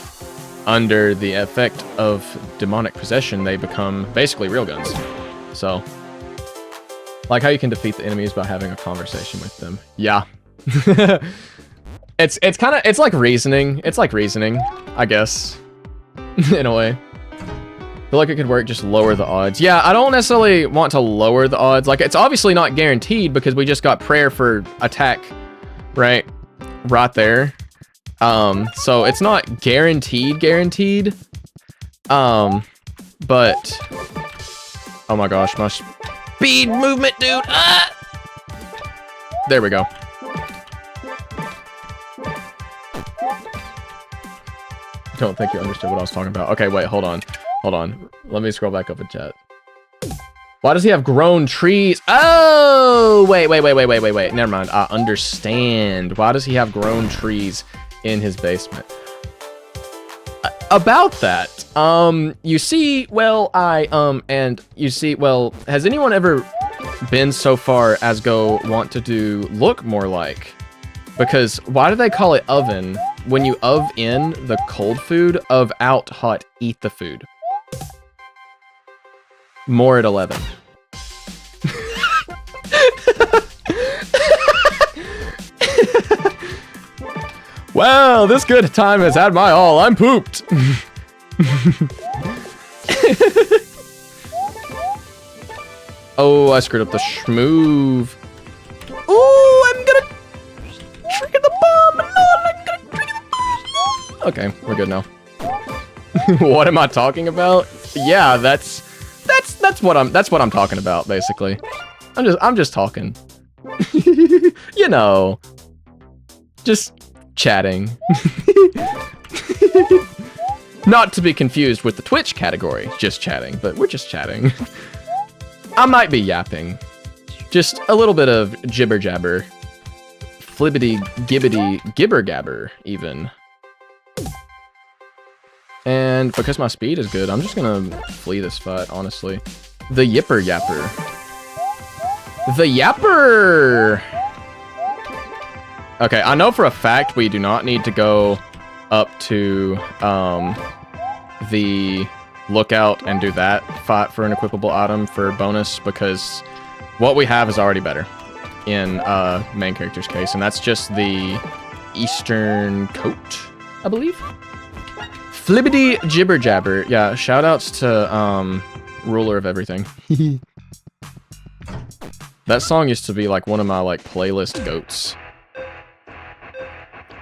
under the effect of demonic possession, they become basically real guns. So, like how you can defeat the enemies by having a conversation with them. Yeah. It's like reasoning. It's like reasoning, I guess. In a way. I feel like it could work, just lower the odds. Yeah, I don't necessarily want to lower the odds. Like, it's obviously not guaranteed because we just got prayer for attack, right there. So it's not guaranteed. But oh my gosh, my speed movement, dude. Ah! There we go. Don't think you understood what I was talking about. Okay, wait, hold on. Let me scroll back up in chat. Why does he have grown trees? Oh, wait. Never mind. I understand. Why does he have grown trees in his basement? About that, you see, well, has anyone ever been so far as go want to do look more like? Because why do they call it oven? When you in the cold food, out hot, eat the food. More at 11. Well, this good time has had my all. I'm pooped. Oh, I screwed up the schmoove. Ooh, I'm gonna trigger the bomb. No, I'm gonna trigger the bomb. Okay, we're good now. What am I talking about? Yeah, that's what I'm talking about, basically. I'm just talking. You know. Just chatting. Not to be confused with the Twitch category, just chatting, but we're just chatting. I might be yapping. Just a little bit of jibber jabber. Flibbity gibbity gibber gabber, even. And because my speed is good, I'm just gonna flee this fight, honestly. The yipper yapper. The yapper! Okay, I know for a fact we do not need to go up to the lookout and do that fight for an equipable item for bonus, because what we have is already better in main character's case, and that's just the Eastern Coat, I believe. Flibbity jibber jabber. Yeah, shoutouts to Ruler of Everything. That song used to be like one of my like playlist goats.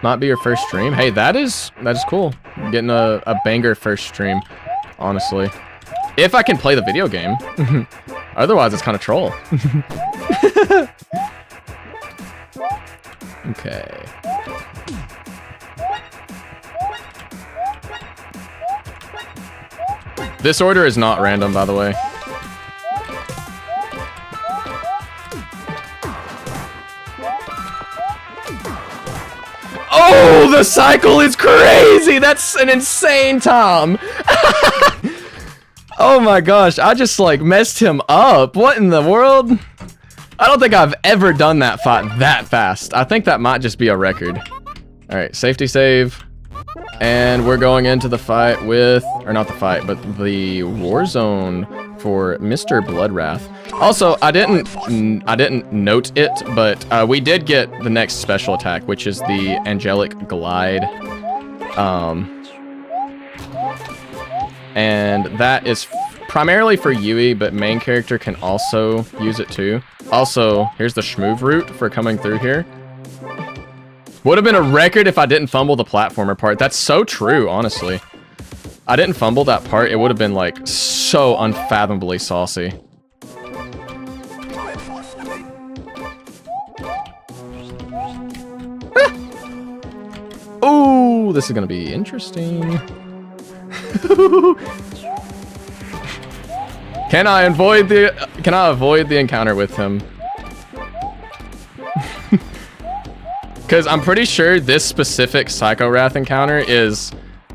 Not be your first stream. Hey, that is cool. Getting a banger first stream, honestly. If I can play the video game. Otherwise, it's kind of troll. Okay. This order is not random, by the way. Oh, the cycle is crazy! That's an insane time! Oh my gosh, I just like messed him up. What in the world? I don't think I've ever done that fight that fast. I think that might just be a record. Alright, safety save. And we're going into the fight with, or not the fight, but the war zone for Mr. Bloodwrath. Also, I didn't note it, but we did get the next special attack, which is the Angelic Glide. And that is primarily for Yui, but main character can also use it too. Also, here's the Schmoove route for coming through here. Would have been a record if I didn't fumble the platformer part. That's so true, honestly. I didn't fumble that part, it would have been like so unfathomably saucy. Oh, this is gonna be interesting. Can I avoid the encounter with him? Because I'm pretty sure this specific Psycho Wrath encounter is,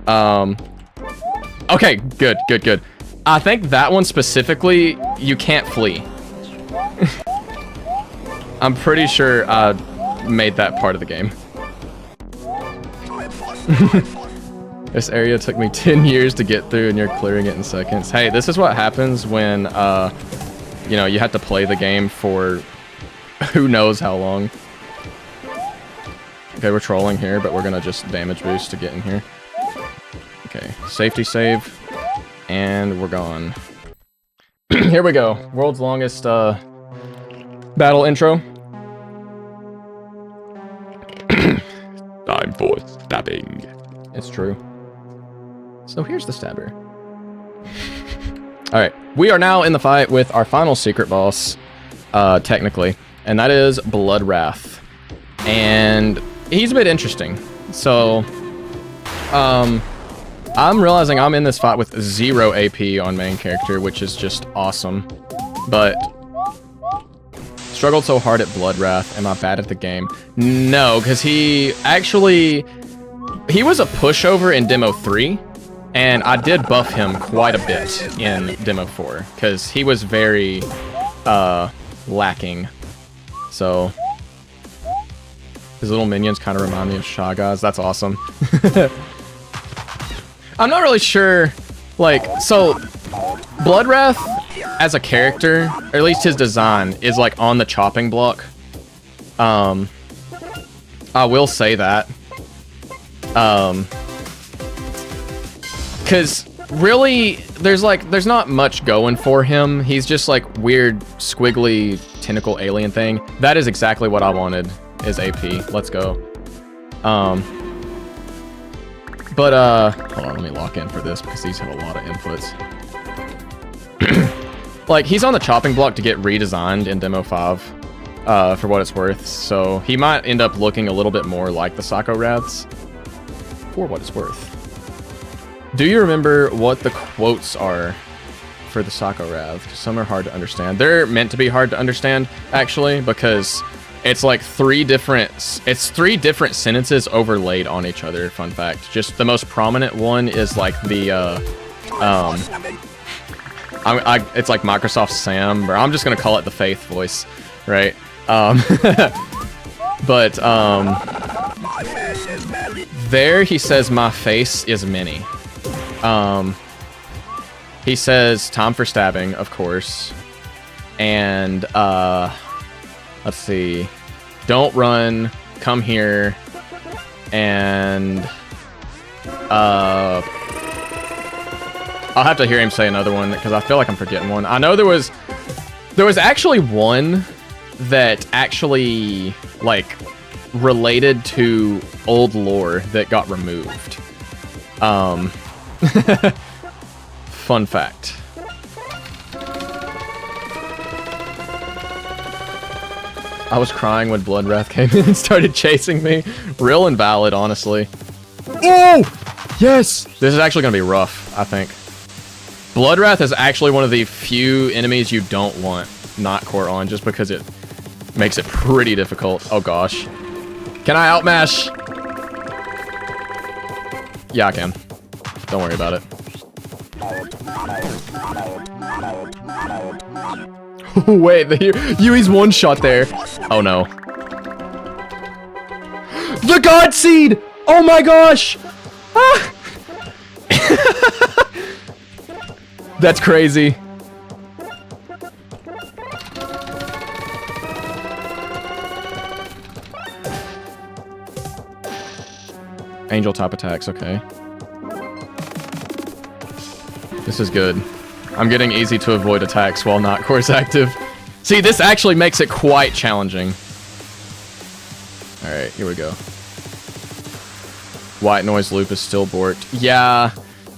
okay, good. I think that one specifically, you can't flee. I'm pretty sure I made that part of the game. This area took me 10 years to get through and you're clearing it in seconds. Hey, this is what happens when, you know, you have to play the game for who knows how long. Okay, we're trolling here, but we're gonna just damage boost to get in here. Okay, safety save, and we're gone. Here we go. World's longest battle intro. Time for stabbing. It's true. So here's the stabber. Alright, we are now in the fight with our final secret boss, technically, and that is Blood Wrath. And he's a bit interesting. So, I'm realizing I'm in this fight with 0 AP on main character, which is just awesome. But struggled so hard at Blood Wrath. Am I bad at the game? No, because he was a pushover in Demo 3, and I did buff him quite a bit in Demo 4, because he was very lacking. So his little minions kind of remind me of Shy Guys. That's awesome. I'm not really sure, like, so Blood Wrath as a character, or at least his design, is like on the chopping block. I will say that. Cause really, there's not much going for him. He's just like weird, squiggly, tentacle alien thing. That is exactly what I wanted, is AP. Let's go. But, hold on, let me lock in for this because these have a lot of inputs. Like, he's on the chopping block to get redesigned in Demo 5, for what it's worth, so he might end up looking a little bit more like the Psycho Wraths, for what it's worth. Do you remember what the quotes are for the Psycho Wrath? Some are hard to understand. They're meant to be hard to understand, actually, because it's like three different sentences overlaid on each other, fun fact. Just the most prominent one is like the, it's like Microsoft Sam, or I'm just gonna call it the Faith voice, right? But, there he says, my face is many. He says, time for stabbing, of course. And, let's see. Don't run. Come here. And I'll have to hear him say another one because I feel like I'm forgetting one. I know there was actually one that actually like related to old lore that got removed. Fun fact. I was crying when Blood Wrath came in and started chasing me. Real invalid, honestly. Oh! Yes! This is actually going to be rough, I think. Blood Wrath is actually one of the few enemies you don't want not core on, just because it makes it pretty difficult. Oh gosh. Can I outmash? Yeah, I can. Don't worry about it. Wait, Yui's one shot there. Oh no. The God Seed! Oh my gosh! Ah! That's crazy. Angel type attacks, okay. This is good. I'm getting easy to avoid attacks while not course active. See, this actually makes it quite challenging. Alright, here we go. White noise loop is still borked. Yeah,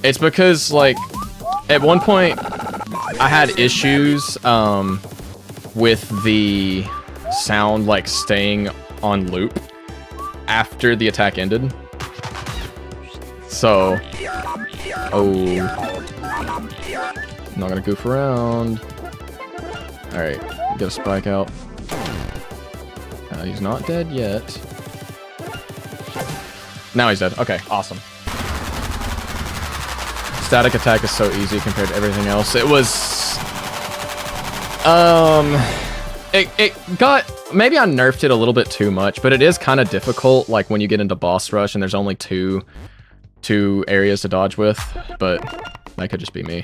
it's because, like, at one point, I had issues, with the sound, like, staying on loop after the attack ended. So, oh, I'm not gonna goof around. All right, get a spike out. He's not dead yet. Now he's dead. Okay, awesome. Static attack is so easy compared to everything else. It was, it got, maybe I nerfed it a little bit too much, but it is kind of difficult, like when you get into boss rush and there's only two areas to dodge with, but that could just be me.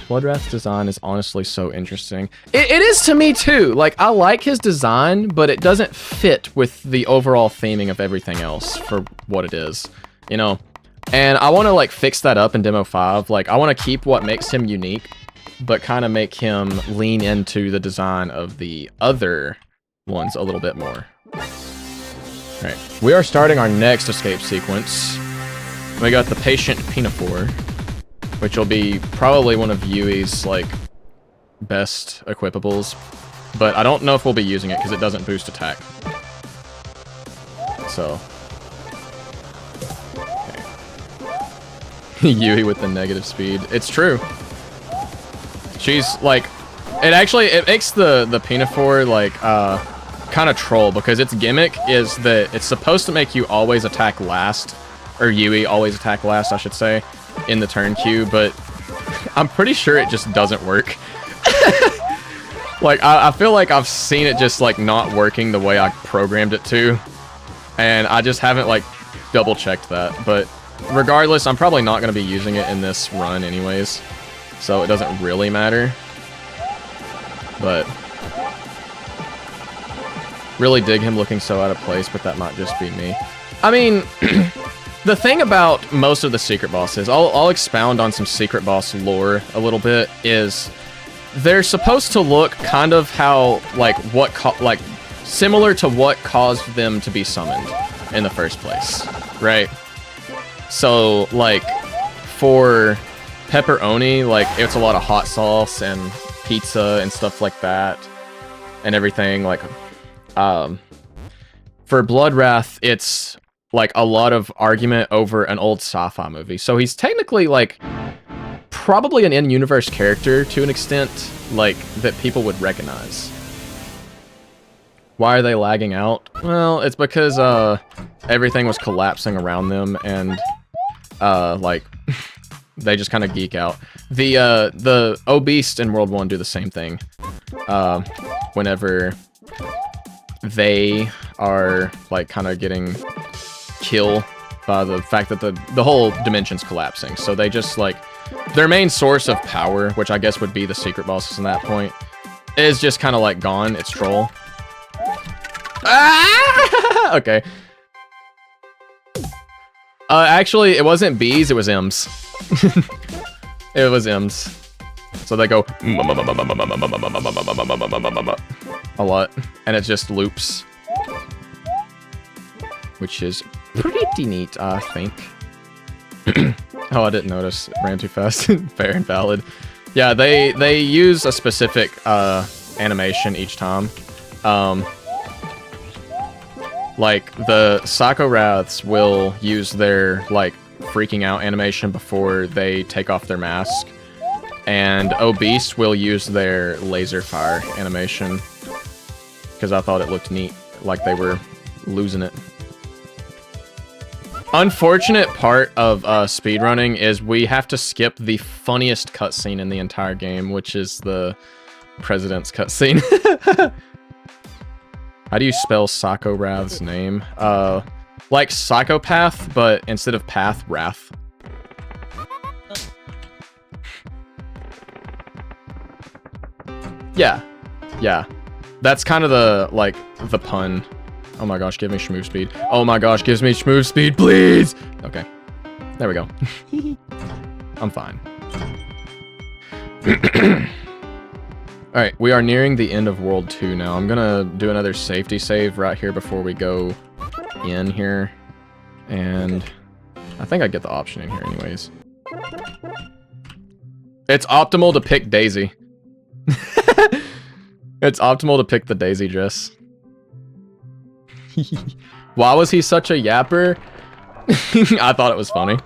Bloodwrath's design is honestly so interesting. It is to me too. Like, I like his design, but it doesn't fit with the overall theming of everything else for what it is, you know? And I want to like fix that up in Demo 5. Like, I want to keep what makes him unique, but kind of make him lean into the design of the other ones a little bit more. All right, we are starting our next escape sequence. We got the Patient Pinafore, which will be probably one of Yui's, like, best equipables. But I don't know if we'll be using it, because it doesn't boost attack. So. Okay. Yui with the negative speed. It's true. She's, like... It makes the Pinafore, like, kind of troll, because its gimmick is that it's supposed to make you always attack last. Or Yui always attack last, I should say, in the turn queue, but I'm pretty sure it just doesn't work. Like, I feel like I've seen it just, like, not working the way I programmed it to, and I just haven't, like, double-checked that, but regardless, I'm probably not going to be using it in this run anyways, so it doesn't really matter, but really dig him looking so out of place, but that might just be me. I mean... The thing about most of the secret bosses, I'll expound on some secret boss lore a little bit, is they're supposed to look kind of how, like, similar to what caused them to be summoned in the first place, right? So, like, for pepperoni, like, it's a lot of hot sauce and pizza and stuff like that, and everything, like, for Bloodwrath, it's... like a lot of argument over an old sci-fi movie. So he's technically like probably an in-universe character to an extent, like that people would recognize. Why are they lagging out? Well, it's because everything was collapsing around them and like they just kind of geek out. The Obese in World 1 do the same thing. Whenever they are like kind of getting kill by the fact that the whole dimension's collapsing. So they just, like, their main source of power, which I guess would be the secret bosses in that point, is just kind of, like, gone. It's troll. Ah! Okay. Actually, it wasn't B's, it was M's. It was M's. So they go a lot, and it just loops. Which is pretty neat, I think. Oh, I didn't notice. It ran too fast. Fair and valid. Yeah, they use a specific animation each time. Like, the Psycho Wraths will use their, like, freaking out animation before they take off their mask. And Obese will use their laser fire animation. Because I thought it looked neat. Like they were losing it. Unfortunate part of speedrunning is we have to skip the funniest cutscene in the entire game, which is the President's cutscene. How do you spell Psycho Wrath's name? Like psychopath, but instead of path, wrath. Yeah. Yeah. That's kind of the, like, the pun. Oh my gosh, give me shmoof speed. Oh my gosh, gives me shmoof speed, please! Okay. There we go. I'm fine. Alright, we are nearing the end of World 2 now. I'm gonna do another safety save right here before we go in here. And I think I get the option in here anyways. It's optimal to pick Daisy. It's optimal to pick the Daisy dress. Why was he such a yapper? I thought it was funny.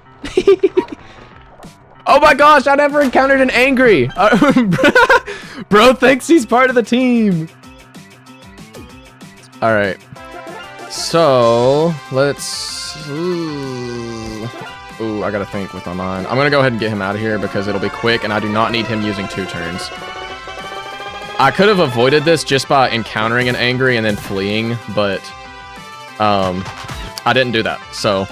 Oh my gosh, I never encountered an angry. Bro thinks he's part of the team. All right. So let's. Ooh, I gotta think with my mind. I'm gonna go ahead and get him out of here because it'll be quick, and I do not need him using 2 turns. I could have avoided this just by encountering an angry and then fleeing, but I didn't do that. So.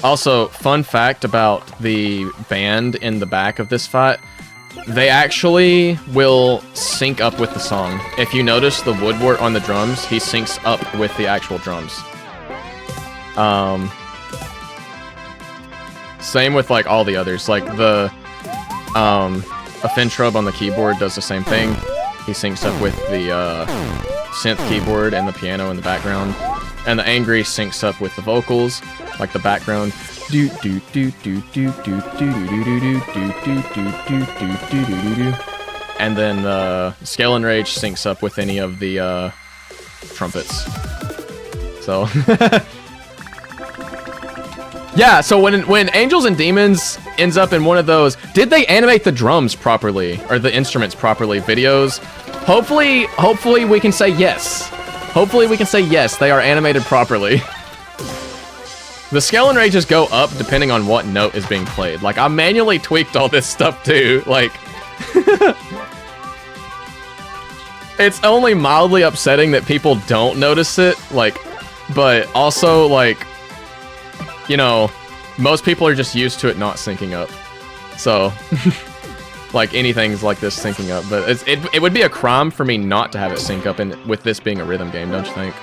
Also, fun fact about the band in the back of this fight, they actually will sync up with the song. If you notice the woodwort on the drums, he syncs up with the actual drums. Same with like all the others, like the a Fintrub on the keyboard does the same thing. He syncs up with the synth keyboard and the piano in the background. And the angry syncs up with the vocals, like the background. Do do do do do do do do do do do do do do do do. And then the Scale and Rage syncs up with any of the trumpets. So yeah, so when Angels and Demons ends up in one of those, did they animate the drums properly or the instruments properly? Videos. Hopefully we can say yes. Hopefully we can say yes, they are animated properly. The Scale and Rages go up depending on what note is being played. Like, I manually tweaked all this stuff too. Like, it's only mildly upsetting that people don't notice it. Like, but also, like, you know, most people are just used to it not syncing up. So, like, anything's like this syncing up. But it would be a crime for me not to have it sync up, and with this being a rhythm game, don't you think?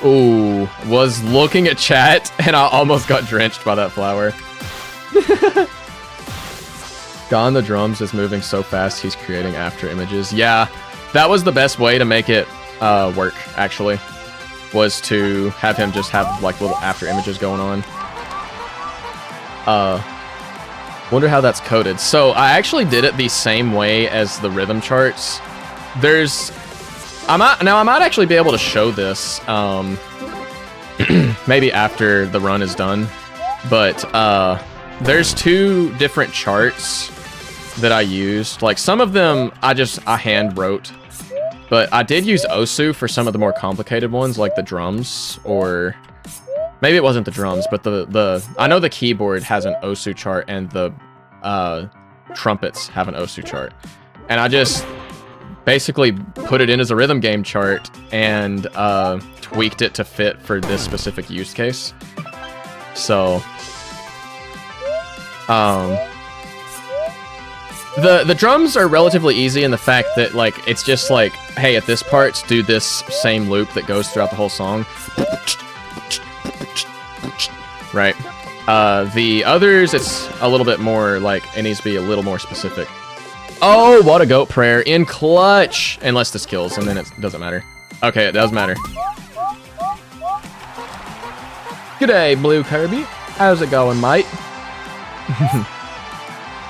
Ooh, was looking at chat, and I almost got drenched by that flower. Gone the drums is moving so fast, he's creating after images. Yeah, that was the best way to make it work, actually. Was to have him just have, like, little after images going on. Wonder how that's coded. So, I actually did it the same way as the rhythm charts. I might actually be able to show this, maybe after the run is done, but there's 2 different charts that I used. Like, some of them I hand wrote, but I did use Osu for some of the more complicated ones, like the drums, or maybe it wasn't the drums, but I know the keyboard has an Osu chart, and the trumpets have an Osu chart, and I just basically put it in as a rhythm game chart and tweaked it to fit for this specific use case. So the drums are relatively easy in the fact that, like, it's just like, hey, at this part, do this same loop that goes throughout the whole song. Right. The others, it's a little bit more like, it needs to be a little more specific. Oh, what a goat prayer in clutch. Unless this kills, and then it doesn't matter. Okay, it does matter. G'day, Blue Kirby. How's it going, mate?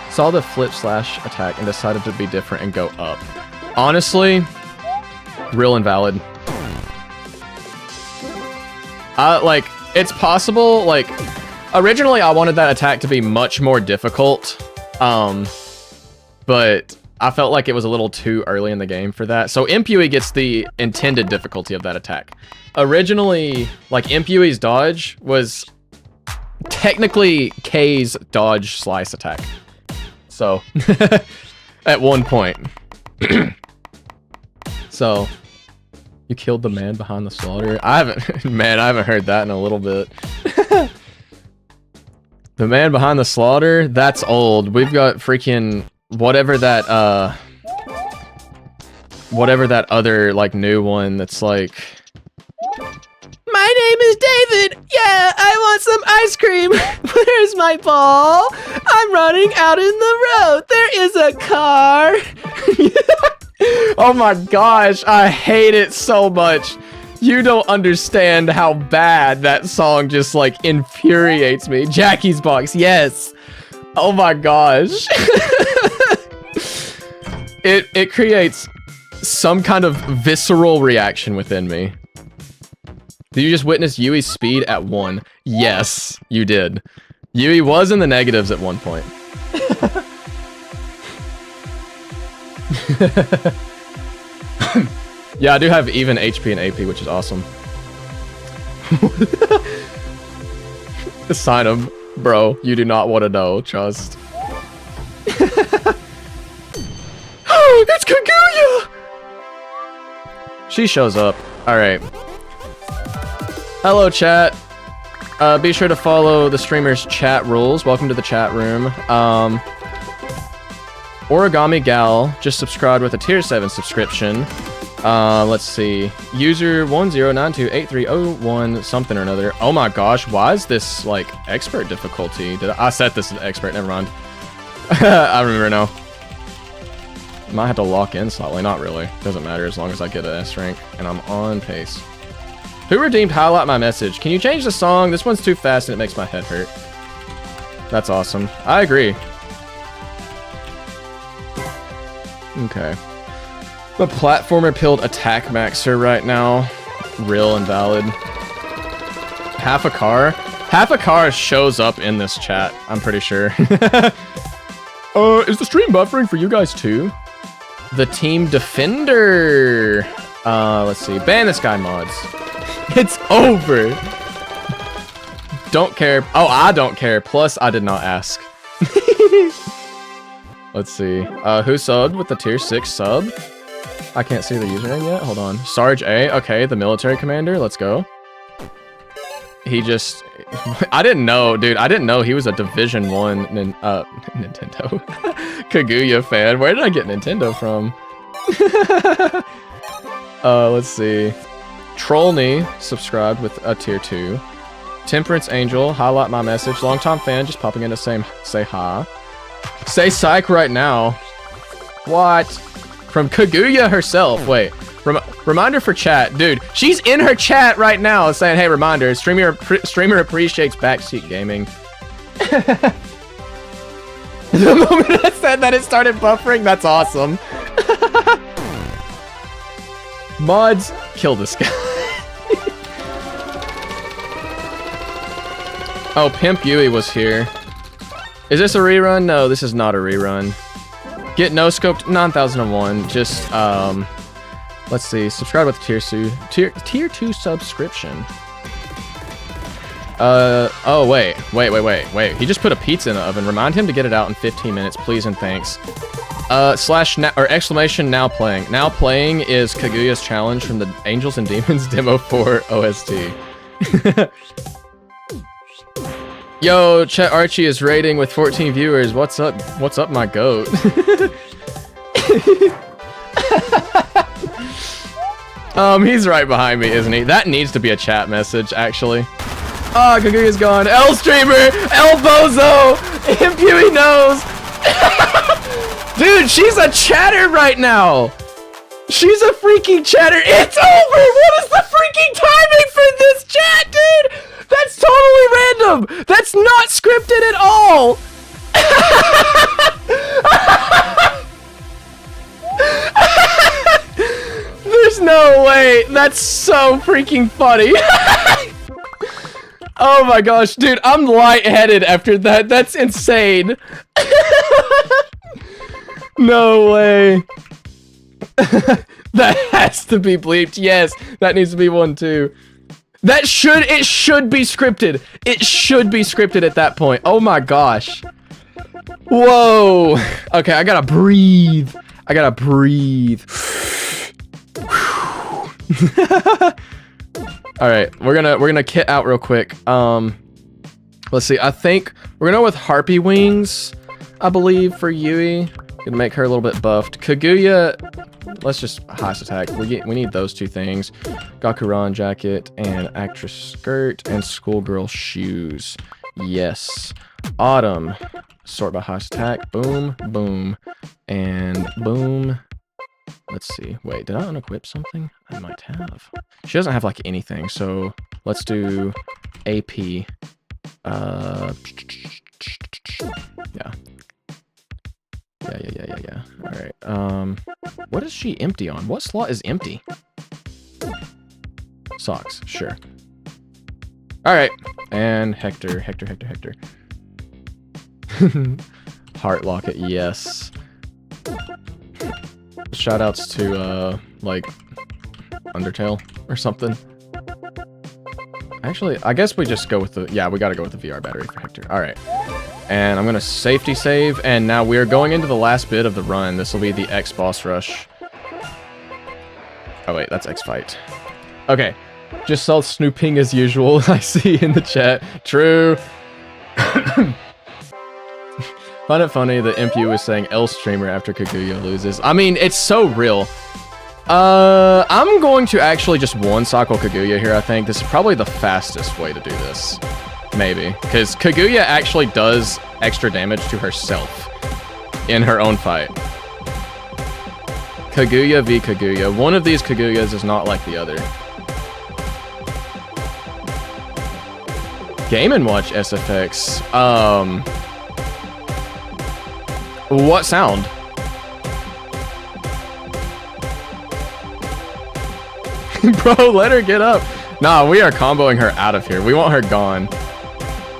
Saw the flip slash attack and decided to be different and go up. Honestly, real invalid. Like, it's possible, like, originally I wanted that attack to be much more difficult. But I felt like it was a little too early in the game for that. So Impui gets the intended difficulty of that attack. Originally, like, Impui's dodge was technically K's dodge slice attack. So, at one point. So, you killed the man behind the slaughter? I haven't heard that in a little bit. The man behind the slaughter? That's old. We've got freaking... whatever that other, like, new one that's like, my name is David. Yeah, I want some ice cream. Where's my ball? I'm running out in the road. There is a car. Oh my gosh, I hate it so much. You don't understand how bad that song just, like, infuriates me. Jackie's Box, yes. Oh my gosh. It creates some kind of visceral reaction within me. Did you just witness Yui's speed at 1? Yes, you did. Yui was in the negatives at one point. Yeah, I do have even HP and AP, which is awesome. Sign him, bro. You do not want to know. Trust. Oh, it's Kaguya! She shows up. All right. Hello, chat. Be sure to follow the streamer's chat rules. Welcome to the chat room. Origami Gal just subscribed with a tier 7 subscription. Let's see. User 10928301 something or another. Oh my gosh, why is this like expert difficulty? I set this to expert, never mind. I remember now. Might have to lock in slightly, not really. Doesn't matter as long as I get an S rank and I'm on pace. Who redeemed highlight my message? Can you change the song? This one's too fast and it makes my head hurt. That's awesome. I agree. Okay. The platformer pilled attack maxer right now. Real invalid. Half a car shows up in this chat, I'm pretty sure. Is the stream buffering for you guys too? The team defender. Let's see. Ban this guy mods. It's over. Don't care. Oh, I don't care. Plus, I did not ask. Let's see. Who subbed with the tier 6 sub? I can't see the username yet. Hold on. Sarge A. Okay, the military commander. Let's go. He just... I didn't know, dude. I didn't know he was a Division 1 Nintendo. Kaguya fan. Where did I get Nintendo from? Let's see. Trollney subscribed with a tier 2. Temperance Angel, highlight my message. Long-time fan, just popping in to say hi. Say psych right now. What? From Kaguya herself. Wait. Reminder for chat. Dude, she's in her chat right now saying, hey, reminder, streamer appreciates backseat gaming. The moment I said that, it started buffering. That's awesome. Mods, kill this guy. Oh, Pimp Yui was here. Is this a rerun? No, this is not a rerun. Get no scoped 9001. Just let's see. Subscribe with tier 2 subscription. Oh wait. He just put a pizza in the oven. Remind him to get it out in 15 minutes, please and thanks. / now playing. Now playing is Kaguya's challenge from the Angels and Demons demo 4 OST. Yo, Chet Archie is rating with 14 viewers. What's up? What's up, my goat? He's right behind me, isn't he? That needs to be a chat message, actually. Oh, Kaguya's gone. L streamer, El Bozo, Impui knows. Dude, she's a chatter right now. She's a freaking chatter. It's over. What is the freaking timing for this chat, dude? That's totally random. That's not scripted at all. There's no way. That's so freaking funny. Oh my gosh, dude, I'm lightheaded after that. That's insane. No way. That has to be bleeped. Yes, that needs to be one too. It should be scripted. It should be scripted at that point. Oh my gosh. Whoa. Okay, I gotta breathe. All right, we're gonna kit out real quick. Let's see. I think we're gonna go with Harpy Wings, I believe, for Yui. Gonna make her a little bit buffed. Kaguya, let's just heist attack. We need those two things. Gakuran jacket and actress skirt and schoolgirl shoes. Yes. Autumn. Sort by heist attack. Boom, boom, and boom. Let's see. Wait, did I unequip something? I might have. She doesn't have like anything, so let's do AP. Yeah. Yeah, Yeah. Alright, what is she empty on? What slot is empty? Socks, sure. Alright, and Hector. Heart Locket, yes. Shoutouts to, like, Undertale or something. Actually, I guess we just go with the... Yeah, we gotta go with the VR battery for Hector. Alright. And I'm gonna safety save, and now we are going into the last bit of the run. This will be the X boss rush. Oh wait, that's X fight. Okay. Just saw snooping as usual, I see in the chat. True. Find it funny that MPU was saying L streamer after Kaguya loses. I mean, it's so real. I'm going to actually just one-cycle Kaguya here, I think. This is probably the fastest way to do this. Maybe. Because Kaguya actually does extra damage to herself in her own fight. Kaguya v Kaguya. One of these Kaguyas is not like the other. Game & Watch SFX. What sound? Bro, let her get up. Nah, we are comboing her out of here. We want her gone.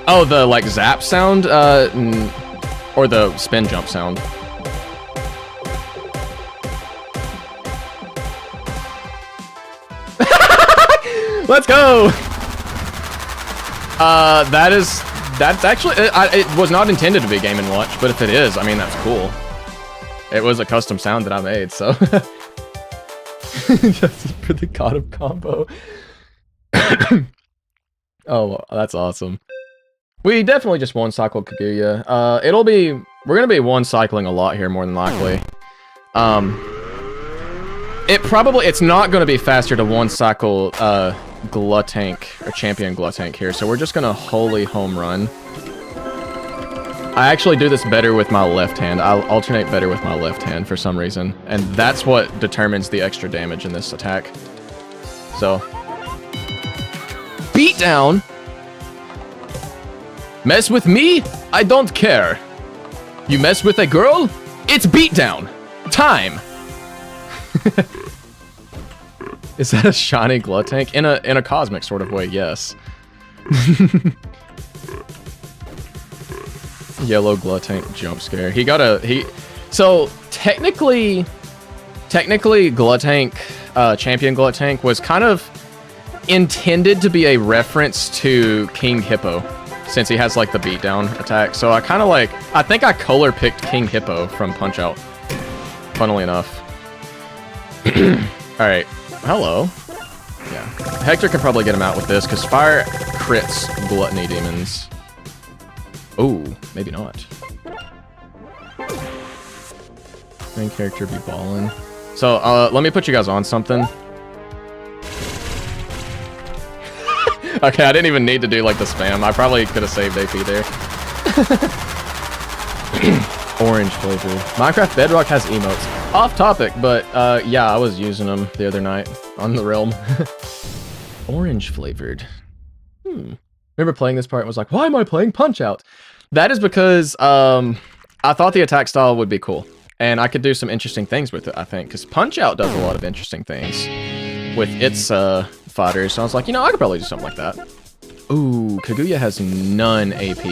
Oh, the, like, zap sound? Or the spin jump sound. Let's go! That's actually, it was not intended to be Game & Watch, but if it is, I mean, that's cool. It was a custom sound that I made, so. Just for the god of combo. Oh, that's awesome. We definitely just one-cycled Kaguya. We're gonna be one-cycling a lot here, more than likely. It's not gonna be faster to one-cycle, Glutank, or Champion Glutank here, so we're just gonna holy home run. I actually do this better with my left hand. I'll alternate better with my left hand for some reason, and that's what determines the extra damage in this attack. So, beat down. Mess with me? I don't care. You mess with a girl? It's beat down. Time. Is that a shiny Glutank? In a cosmic sort of way, yes. Yellow Glutank jump scare. So technically Glutank, Champion Glutank was kind of intended to be a reference to King Hippo, since he has like the beatdown attack. So I think I color picked King Hippo from Punch-Out, funnily enough. Alright. Hello. Yeah. Hector can probably get him out with this, because fire crits Gluttony demons. Oh, maybe not. Main character be ballin'. So, let me put you guys on something. Okay, I didn't even need to do, like, the spam. I probably could have saved AP there. Orange flavor. Minecraft Bedrock has emotes. Off topic, but, yeah, I was using them the other night on the Realm. Orange flavored. Remember playing this part and was like, why am I playing Punch-Out? That is because, I thought the attack style would be cool. And I could do some interesting things with it, I think. Because Punch-Out does a lot of interesting things with its, fighters. So I was like, you know, I could probably do something like that. Ooh, Kaguya has none AP.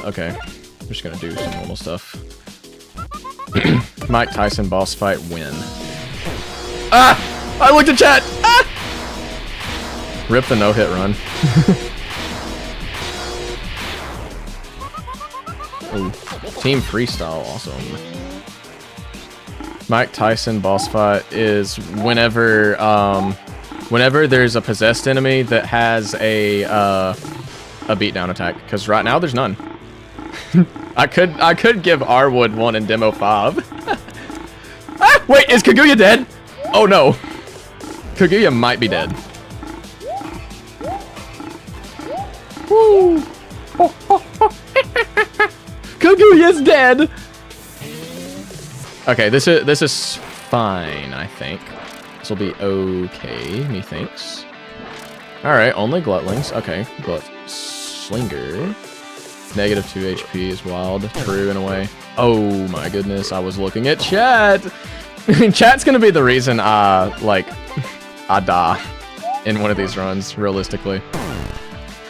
Okay. I'm just gonna do some normal stuff. Mike Tyson boss fight win. Ah! I looked at chat! Ah! Rip the no-hit run. Ooh. Team freestyle, awesome. Mike Tyson boss fight is whenever there's a possessed enemy that has a beatdown attack. Because right now there's none. I could give Arwood one in demo 5. Ah, wait, is Kaguya dead? Oh no. Kaguya might be dead. Woo! Kaguya's dead. Okay, this is fine, I think. This will be okay, methinks. Alright, only Glutlings. Okay, Glut Slinger. Negative 2 HP is wild. True in a way. Oh my goodness, I was looking at chat. Chat's gonna be the reason I die in one of these runs, realistically.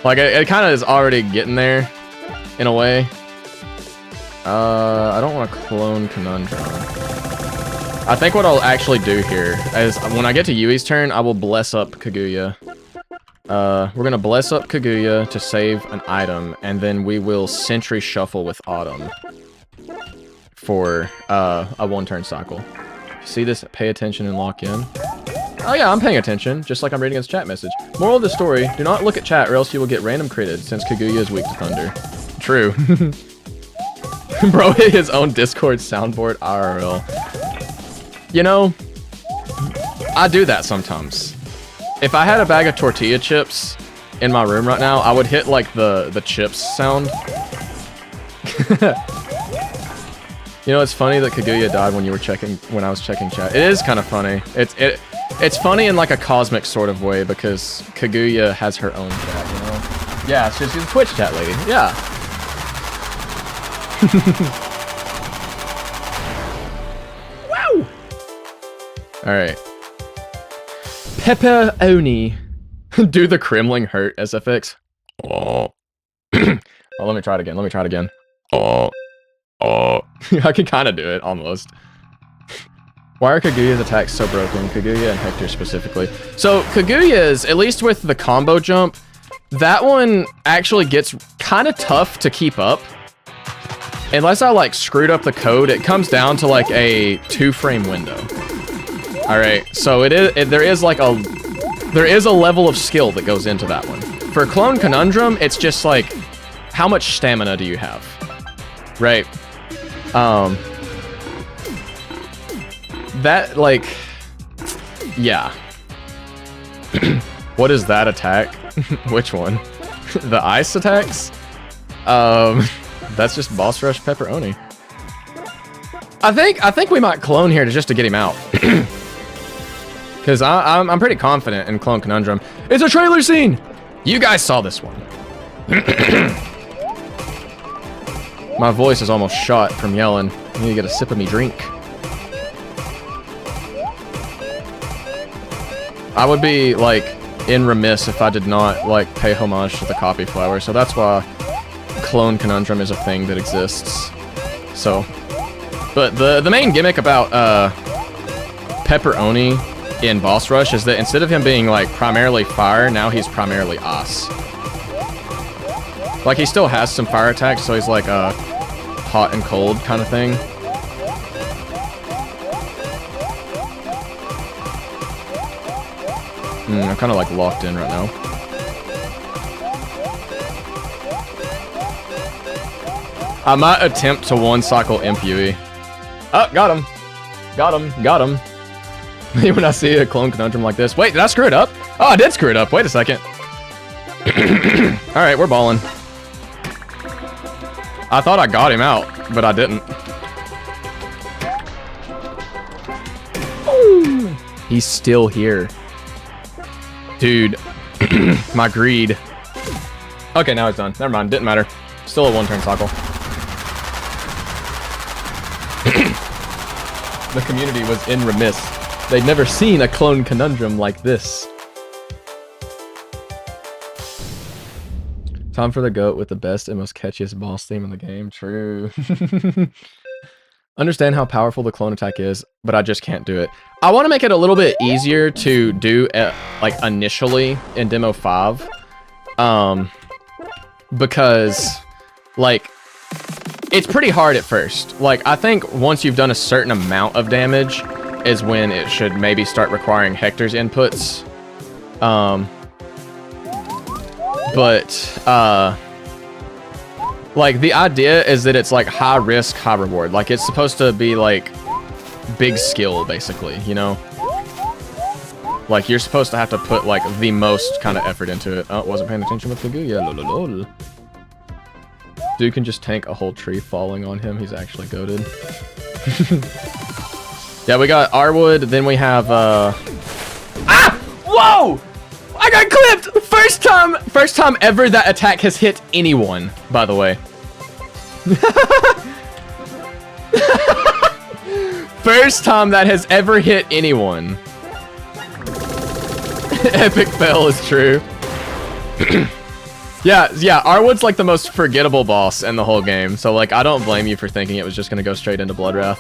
Like, it kind of is already getting there, in a way. I don't want to clone Conundrum. I think what I'll actually do here is, when I get to Yui's turn, I will bless up Kaguya. We're gonna bless up Kaguya to save an item, and then we will Sentry Shuffle with Autumn for a 1-turn cycle. See this? Pay attention and lock in. Oh yeah, I'm paying attention, just like I'm reading his chat message. Moral of the story, do not look at chat or else you will get random critted, since Kaguya is weak to thunder. True. Bro hit his own Discord soundboard IRL. You know, I do that sometimes. If I had a bag of tortilla chips in my room right now, I would hit like the chips sound. You know, it's funny that Kaguya died when I was checking chat. It is kind of funny. It's funny in like a cosmic sort of way because Kaguya has her own chat, you know? Yeah, she's a Twitch chat lady. Yeah. Wow! Alright. Pepperoni. Do the Kremling hurt SFX? Oh. Well, let me try it again. Oh. I can kind of do it, almost. Why are Kaguya's attacks so broken? Kaguya and Hector specifically. So, Kaguya's, at least with the combo jump, that one actually gets kind of tough to keep up. Unless I, like, screwed up the code, it comes down to, like, a 2-frame window. Alright, so there is a level of skill that goes into that one. For Clone Conundrum, it's just, like, how much stamina do you have? Right. That, like, yeah. What is that attack? Which one? The ice attacks? That's just boss rush pepperoni. I think we might clone here just to get him out. Because I'm pretty confident in Clone Conundrum. It's a trailer scene! You guys saw this one. My voice is almost shot from yelling. I need to get a sip of me drink. I would be, like, remiss if I did not, like, pay homage to the Copy Flower, so that's why Clone Conundrum is a thing that exists. So, but the main gimmick about, Pepperoni in Boss Rush is that instead of him being, like, primarily fire, now he's primarily ice. Like, he still has some fire attacks, so he's, like, a hot and cold kind of thing. I'm kind of like locked in right now. I might attempt to one-cycle Imp Yui. Oh, got him. Got him. When I see a Clone Conundrum like this. Wait, did I screw it up? Oh, I did screw it up. Wait a second. Alright, we're balling. I thought I got him out, but I didn't. Ooh. He's still here. Dude, my greed. Okay, now it's done. Never mind, didn't matter. Still a 1-turn cycle. The community was remiss. They'd never seen a Clone Conundrum like this. Time for the GOAT with the best and most catchiest boss theme in the game. True. Understand how powerful the clone attack is, but I just can't do it. I want to make it a little bit easier to do like initially in Demo 5. Because like it's pretty hard at first. Like I think once you've done a certain amount of damage is when it should maybe start requiring Hector's inputs. Like, the idea is that it's, like, high risk, high reward. Like, it's supposed to be, like, big skill, basically, you know? Like, you're supposed to have to put, like, the most kind of effort into it. Oh, wasn't paying attention with Kaguya. Lololol. Dude can just tank a whole tree falling on him. He's actually goated. Yeah, we got Arwood, then we have, Ah! Whoa! I got clipped! First time ever that attack has hit anyone, by the way. First time that has ever hit anyone. Epic fail is true. Yeah, Arwood's like the most forgettable boss in the whole game, so like I don't blame you for thinking it was just gonna go straight into Bloodwrath.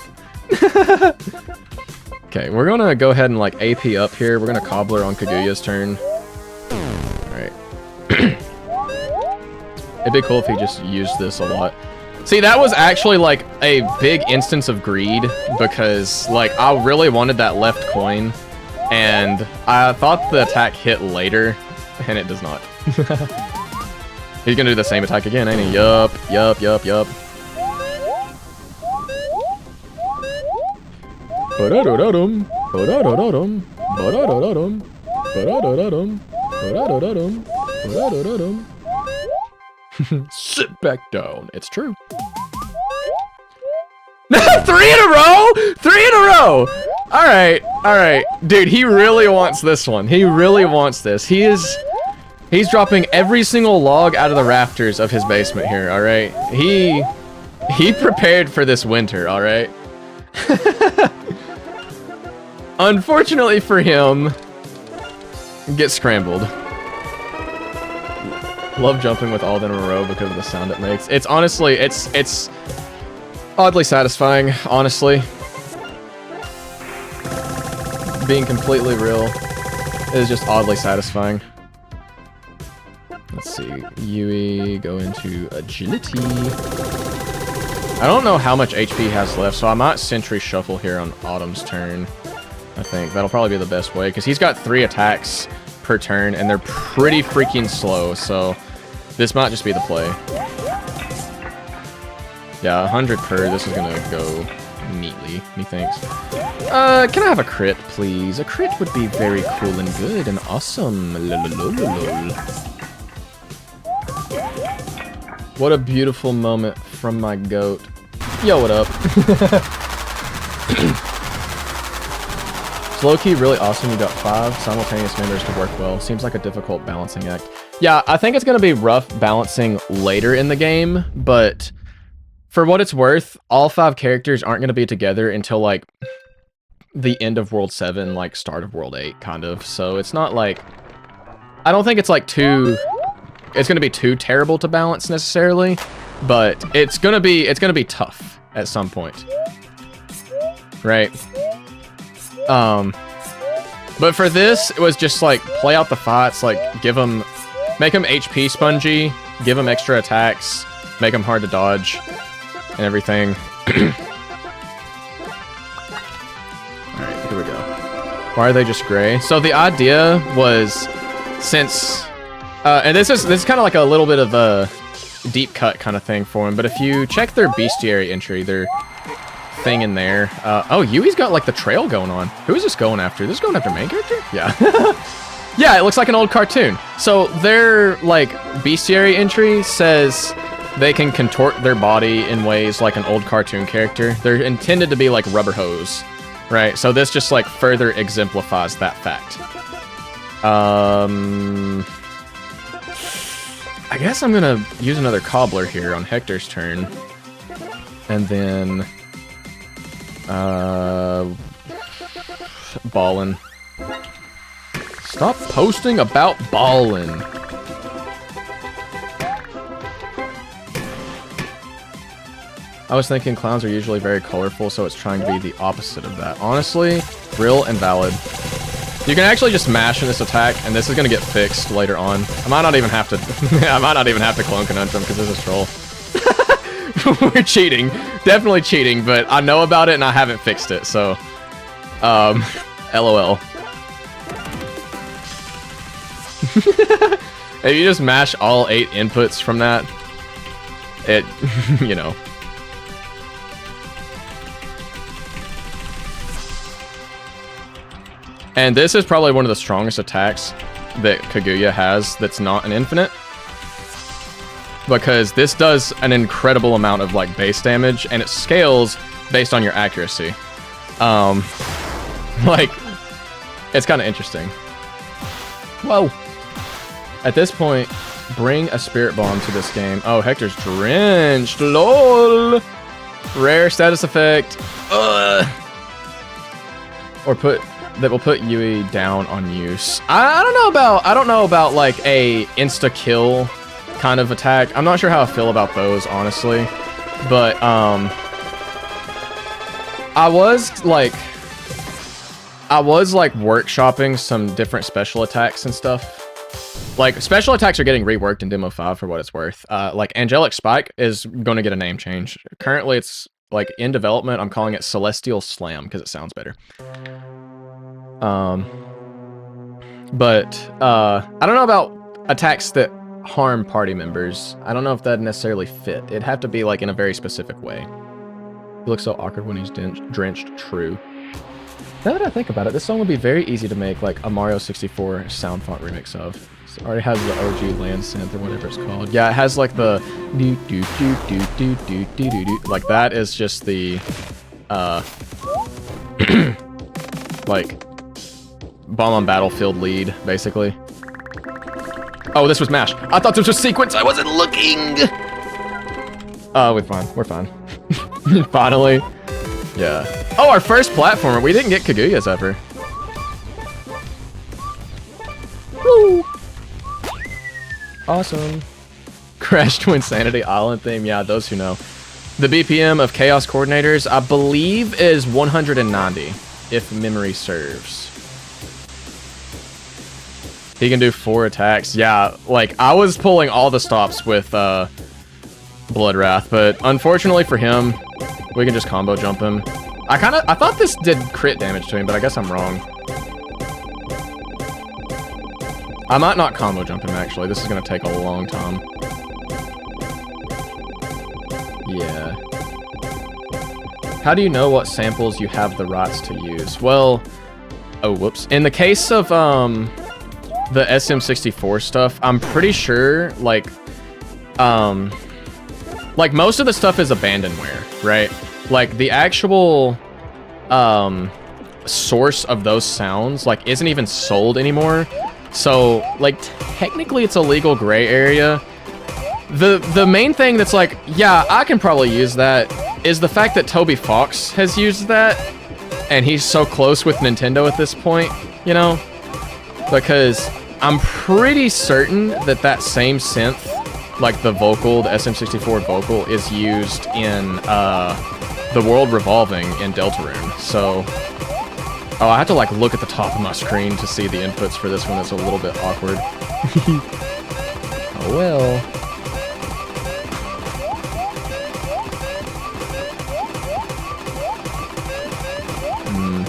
Okay, we're gonna go ahead and like AP up here. We're gonna Cobbler on Kaguya's turn. Alright. It'd be cool if he just used this a lot. See, that was actually like a big instance of greed because like I really wanted that left coin and I thought the attack hit later and it does not. He's gonna do the same attack again, ain't he? Yup. Sit back down. It's true. 3 in a row? 3 in a row! Alright. Dude, he really wants this one. He really wants this. He's dropping every single log out of the rafters of his basement here, alright? He prepared for this winter, alright? Unfortunately for him, get scrambled. Love jumping with all of them in a row because of the sound it makes. It's honestly, it's oddly satisfying, honestly. Being completely real is just oddly satisfying. Let's see, Yui, go into agility. I don't know how much HP he has left, so I might Sentry Shuffle here on Autumn's turn. I think that'll probably be the best way, because he's got 3 attacks per turn, and they're pretty freaking slow, so this might just be the play. Yeah, 100 per, this is gonna go neatly, methinks. Can I have a crit, please? A crit would be very cool and good and awesome. Lolololol. What a beautiful moment from my goat. Yo, what up? It's low-key really awesome you got 5 simultaneous members to work well. Seems like a difficult balancing act. Yeah, I think it's going to be rough balancing later in the game, but for what it's worth, all 5 characters aren't going to be together until, like, the end of World 7, like, start of World 8, kind of. So it's not like... I don't think it's, like, too... It's going to be too terrible to balance, necessarily, but it's going to be tough at some point. Right? But for this, it was just, like, play out the fights, like, make them HP spongy, give them extra attacks, make them hard to dodge, and everything. Alright, here we go. Why are they just gray? So the idea was, since... and this is kind of like a little bit of a deep cut kind of thing for him, but if you check their bestiary entry, their thing in there... oh, Yui's got, like, the trail going on. Who is this going after? This is going after main character? Yeah. Yeah, it looks like an old cartoon. So their, like, bestiary entry says they can contort their body in ways like an old cartoon character. They're intended to be like rubber hose, right? So this just, like, further exemplifies that fact. I guess I'm gonna use another Cobbler here on Hector's turn. And then... Ballin'. Stop posting about ballin'. I was thinking clowns are usually very colorful, so it's trying to be the opposite of that. Honestly, real and valid. You can actually just mash in this attack, and this is gonna get fixed later on. I might not even have to clone Conundrum because this is troll. We're cheating. Definitely cheating, but I know about it and I haven't fixed it, so... LOL. If you just mash all 8 inputs from that, it, you know. And this is probably one of the strongest attacks that Kaguya has that's not an infinite. Because this does an incredible amount of, like, base damage, and it scales based on your accuracy. Like, it's kind of interesting. Whoa! At this point, bring a spirit bomb to this game. Oh, Hector's drenched. LOL. Rare status effect. Ugh. Or that will put Yui down on use. I don't know about like a insta kill kind of attack. I'm not sure how I feel about those, honestly. But I was like workshopping some different special attacks and stuff. Like, special attacks are getting reworked in Demo 5 for what it's worth. Like, Angelic Spike is going to get a name change. Currently, it's, like, in development. I'm calling it Celestial Slam, because it sounds better. But, I don't know about attacks that harm party members. I don't know if that'd necessarily fit. It'd have to be, like, in a very specific way. He looks so awkward when he's drenched. True. Now that I think about it, this song would be very easy to make, like, a Mario 64 sound font remix of. It already has the OG land synth or whatever it's called. Yeah, it has like the do do do do do do do do do. Like that is just the like Bomb on Battlefield lead, basically. Oh, this was MASH. I thought this was sequence. I wasn't looking. We're fine. We're fine. Finally. Yeah. Oh, our first platformer. We didn't get Kaguya's ever. Woo! Awesome. Crash to Insanity Island theme. Yeah, those who know. The BPM of Chaos Coordinators, I believe, is 190, if memory serves. He can do 4 attacks. Yeah, like, I was pulling all the stops with Blood Wrath, but unfortunately for him, we can just combo jump him. I thought this did crit damage to him, but I guess I'm wrong. I might not combo jump him, actually. This is going to take a long time. Yeah. How do you know what samples you have the rights to use? Well, oh, whoops. In the case of the SM64 stuff, I'm pretty sure, like most of the stuff is abandonware, right? Like, the actual source of those sounds, like, isn't even sold anymore. So, like, technically it's a legal gray area. The main thing that's like, yeah, I can probably use that, is the fact that Toby Fox has used that, and he's so close with Nintendo at this point, you know? Because I'm pretty certain that that same synth, like the vocal, the SM64 vocal, is used in The World Revolving in Deltarune, so... Oh, I have to, like, look at the top of my screen to see the inputs for this one. It's a little bit awkward. Oh, well.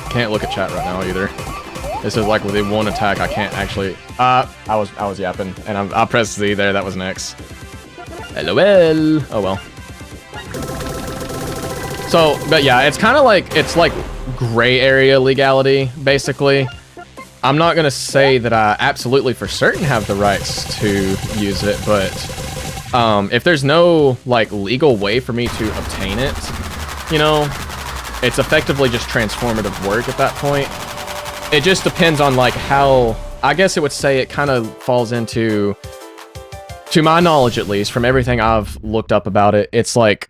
Can't look at chat right now, either. This is, like, with the one attack I can't actually... I was yapping, and I pressed Z there. That was an X. LOL. Oh, well. So, but yeah, it's kind of like... It's, like... gray area legality, basically. I'm not gonna say that I absolutely for certain have the rights to use it, but if there's no like legal way for me to obtain it, you know, it's effectively just transformative work at that point. It just depends on like how, I guess it would say it kind of falls into, to my knowledge at least, from everything I've looked up about it, it's like,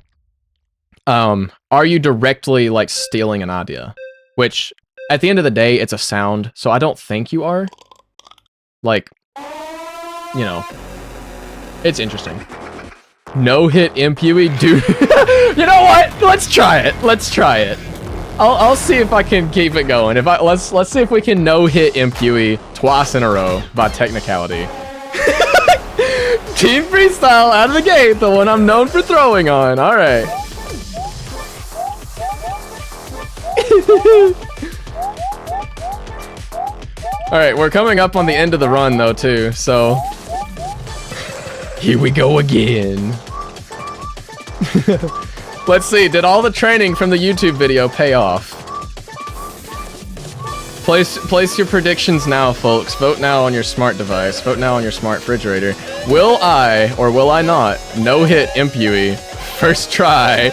are you directly like stealing an idea? Which, at the end of the day, it's a sound, so I don't think you are. Like, you know, it's interesting. No hit Impui, dude. You know what? Let's try it. Let's try it. I'll see if I can keep it going. Let's see if we can no hit Impui twice in a row by technicality. Team freestyle out of the gate, the one I'm known for throwing on. All right. Alright, we're coming up on the end of the run though too, so here we go again. Let's see, did all the training from the YouTube video pay off? Place your predictions now, folks. Vote now on your smart device. Vote now on your smart refrigerator. Will I, or will I not, no hit Impui first try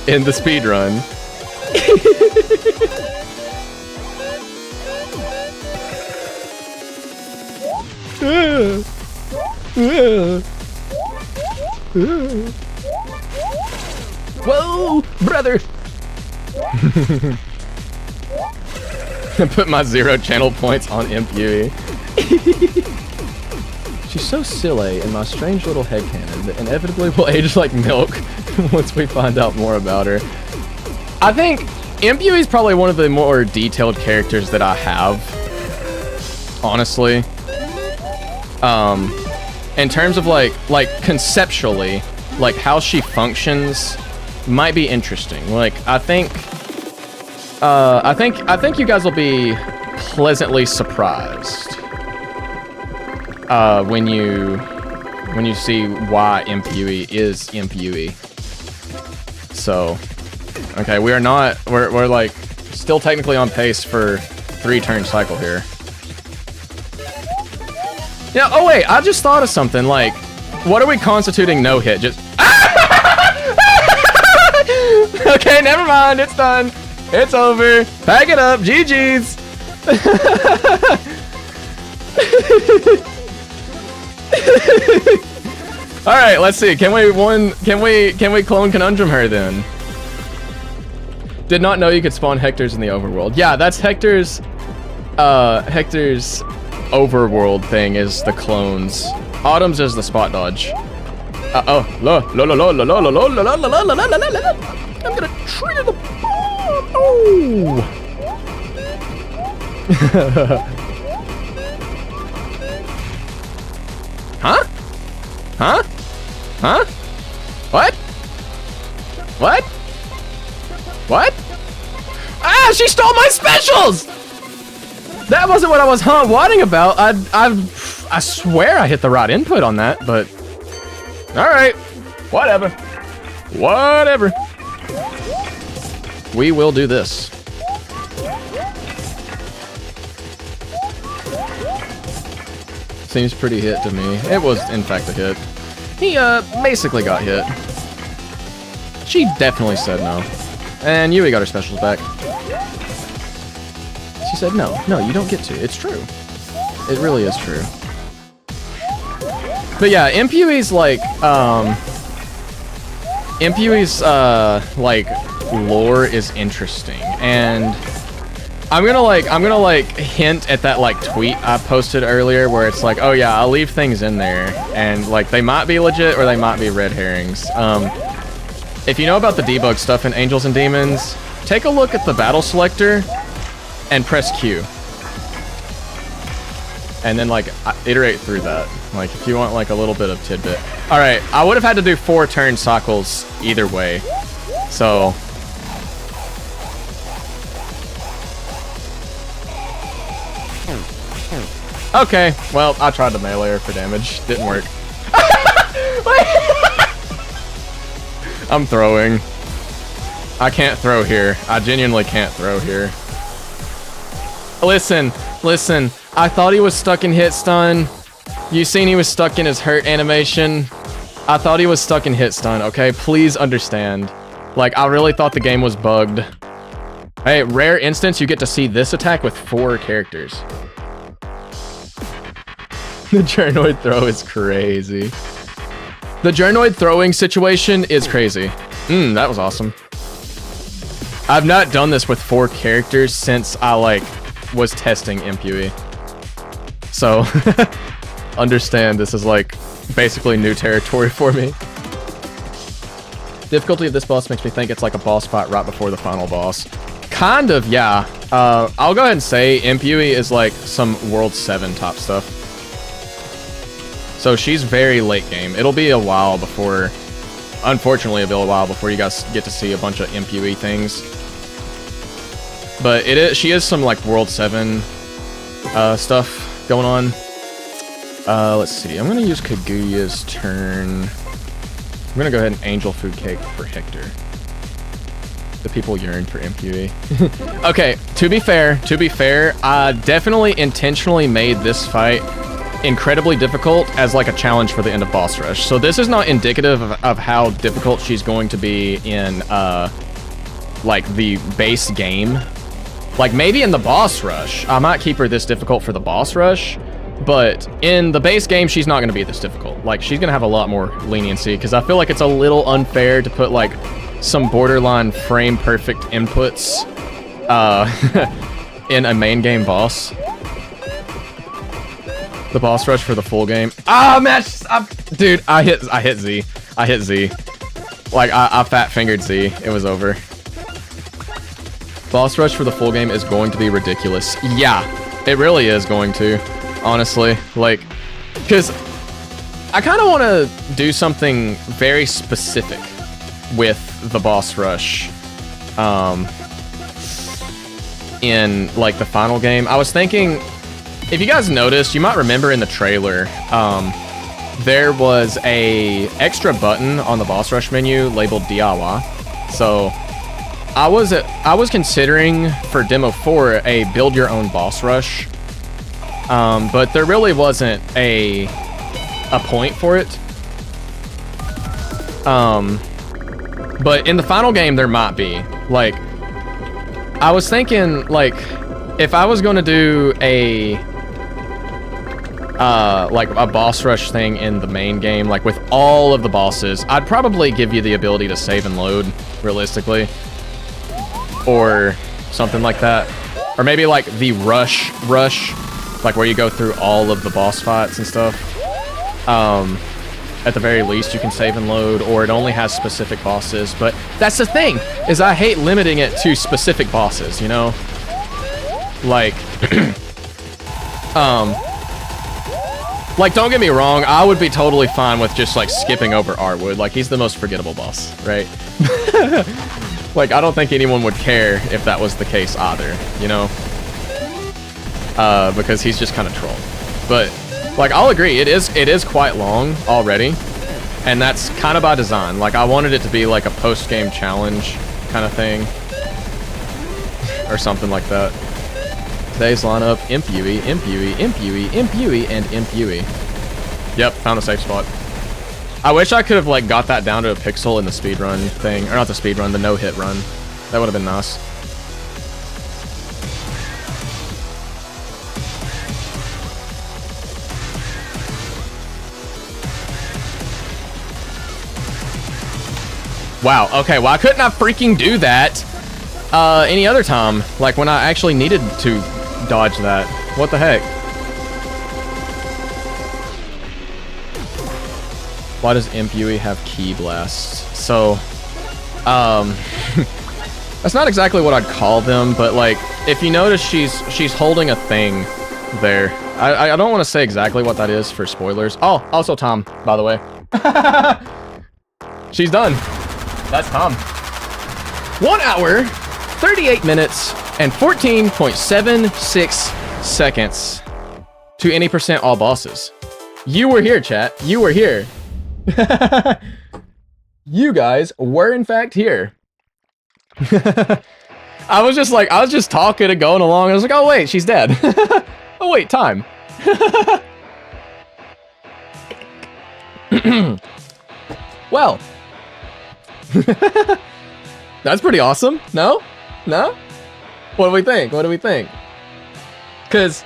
in the speedrun? Whoa, brother! Put my 0 channel points on Impui. She's so silly in my strange little headcanon that inevitably will age like milk once we find out more about her. I think Impui is probably one of the more detailed characters that I have, honestly. In terms of like conceptually, like how she functions might be interesting. Like I think you guys will be pleasantly surprised when you see why Impui is Impui. So, okay, we're like still technically on pace for 3-turn cycle here. Yeah, oh wait, I just thought of something, like, what are we constituting no hit? Just okay, never mind, it's done. It's over. Pack it up, GG's. All right, let's see. Can we clone Conundrum her then? Did not know you could spawn Hectors in the overworld. Yeah, that's Hector's overworld thing is the clones. Autumn's is the spot dodge. I'm gonna trigger the bomb. Oh. Huh? Huh? Huh? What? What? What? Ah, she stole my specials! That wasn't what I was wadding about. I swear I hit the right input on that, but all right, whatever. Whatever. We will do this. Seems pretty hit to me. It was, in fact, a hit. He, basically got hit. She definitely said no. And Yui got her specials back. She said, no, you don't get to. It's true. It really is true. But yeah, Impui's like, like, lore is interesting. And I'm gonna hint at that like tweet I posted earlier where it's like, oh yeah, I'll leave things in there and like they might be legit or they might be red herrings. If you know about the debug stuff in Angels and Demons, take a look at the battle selector and press Q. And then like iterate through that. Like if you want like a little bit of tidbit. All right, I would have had to do 4 turn cycles either way. So okay, well, I tried to melee her for damage. Didn't work. I'm throwing. I can't throw here. I genuinely can't throw here. Listen. I thought he was stuck in hit stun. You seen he was stuck in his hurt animation. I thought he was stuck in hit stun, okay? Please understand. Like, I really thought the game was bugged. Hey, rare instance, you get to see this attack with 4 characters. The Journoid throw is crazy. The Journoid throwing situation is crazy. That was awesome. I've not done this with 4 characters since I, like, was testing Impui. So, understand this is, like, basically new territory for me. Difficulty of this boss makes me think it's like a boss fight right before the final boss. Kind of, yeah. I'll go ahead and say Impui is, like, some World 7 top stuff. So she's very late game. It'll be a while before, unfortunately, it'll be a while before you guys get to see a bunch of Impui things. But she is some like World 7 stuff going on. Let's see. I'm gonna use Kaguya's turn. I'm gonna go ahead and Angel Food Cake for Hector. The people yearn for Impui. Okay, to be fair, I definitely intentionally made this fight incredibly difficult as like a challenge for the end of boss rush. So this is not indicative of how difficult she's going to be in like the base game. Like maybe in the boss rush, I might keep her this difficult for the boss rush, But in the base game, she's not going to be this difficult. Like, she's going to have a lot more leniency, because I feel like it's a little unfair to put, like, some borderline frame-perfect inputs in a main game boss. The boss rush for the full game. Ah, match! Dude, I hit Z. I hit Z. Like, I fat-fingered Z. It was over. Boss rush for the full game is going to be ridiculous. Yeah, it really is going to. Honestly, like, because I kind of want to do something very specific with the boss rush in, like, the final game. I was thinking, if you guys noticed, you might remember in the trailer, there was a extra button on the boss rush menu labeled DIY. So I was considering for Demo 4 a build your own boss rush. But there really wasn't a point for it. But in the final game, there might be. Like, I was thinking, like, if I was going to do like a boss rush thing in the main game, like with all of the bosses, I'd probably give you the ability to save and load, realistically. Or something like that. Or maybe like the rush, like where you go through all of the boss fights and stuff. At the very least, you can save and load, or it only has specific bosses. But that's the thing, is I hate limiting it to specific bosses, you know? Like, like, don't get me wrong, I would be totally fine with just, like, skipping over Artwood. Like, he's the most forgettable boss, right? Like, I don't think anyone would care if that was the case either, you know? Because he's just kind of troll. But, like, I'll agree, it is quite long already, and that's kind of by design. Like, I wanted it to be like a post-game challenge kind of thing, or something like that. Today's lineup: Imp Yui, Imp Yui, Imp Yui, Imp Yui, and Imp Yui. Yep, found a safe spot. I wish I could have, like, got that down to a pixel in the speedrun thing, or not the speedrun, the no-hit run. That would have been nice. Wow, okay, why couldn't I freaking do that any other time? Like, when I actually needed to dodge that. What the heck? Why does Imp Yui have Ki Blast? So, that's not exactly what I'd call them, but, like, if you notice, she's holding a thing there. I don't want to say exactly what that is for spoilers. Oh, also Tom, by the way. She's done. That's Tom. 1 hour, 38 minutes, and 14.76 seconds to any % all bosses. You were here, chat. You were here. You guys were in fact here. I was just talking and going along. I was like, oh wait, she's dead. Oh wait, time. Well. That's pretty awesome. No? No? What do we think? What do we think? Because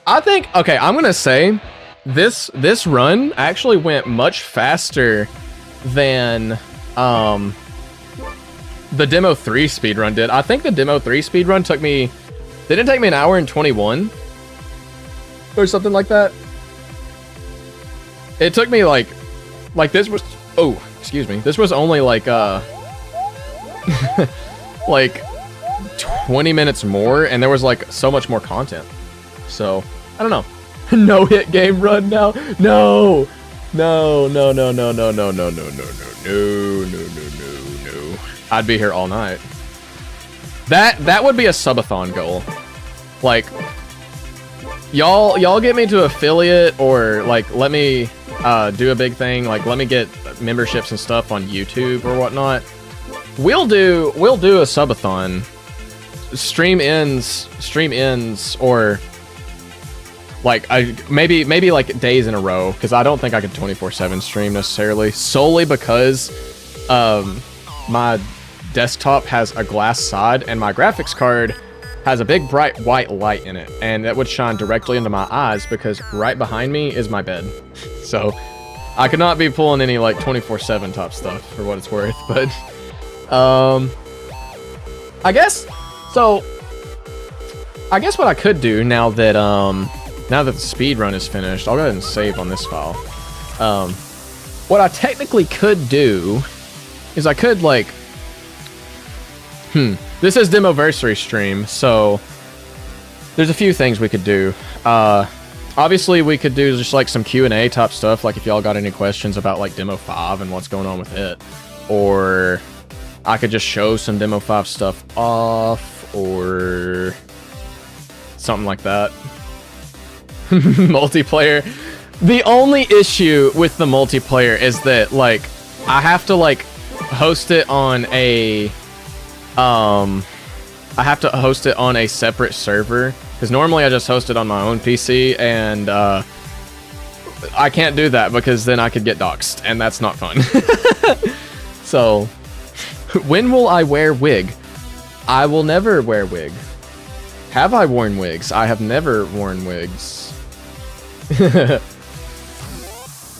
I think, okay, I'm gonna say this run actually went much faster than the Demo 3 speedrun did. I think the Demo 3 speedrun didn't take me an hour and 21 or something like that. It took me like this was, oh, excuse me. This was only like like 20 minutes more, and there was like so much more content. So, I don't know. No hit game run now. No. No, no, no, no, no, no, no, no, no, no, no, no, no, no, no. I'd be here all night. That would be a subathon goal. Like, y'all get me to affiliate, or like let me do a big thing, like let me get memberships and stuff on YouTube or whatnot. We'll do a subathon. Stream ends, or like maybe like days in a row, because I don't think I could 24/7 stream necessarily, solely because my desktop has a glass side and my graphics card has a big bright white light in it, and that would shine directly into my eyes because right behind me is my bed. So I could not be pulling any like 24/7 top stuff for what it's worth, but I guess what I could do now that the speed run is finished, I'll go ahead and save on this file. What I technically could do is I could like this is Demoversary stream, so there's a few things we could do. Obviously, we could do just like some Q&A type stuff, like if y'all got any questions about like Demo 5 and what's going on with it. Or I could just show some Demo 5 stuff off, or something like that. Multiplayer. The only issue with the multiplayer is that, like, I have to, like, host it on a... I have to host it on a separate server, because normally I just host it on my own PC, and I can't do that because then I could get doxxed, and that's not fun. So, when will I wear wig? I will never wear wig. Have I worn wigs? I have never worn wigs.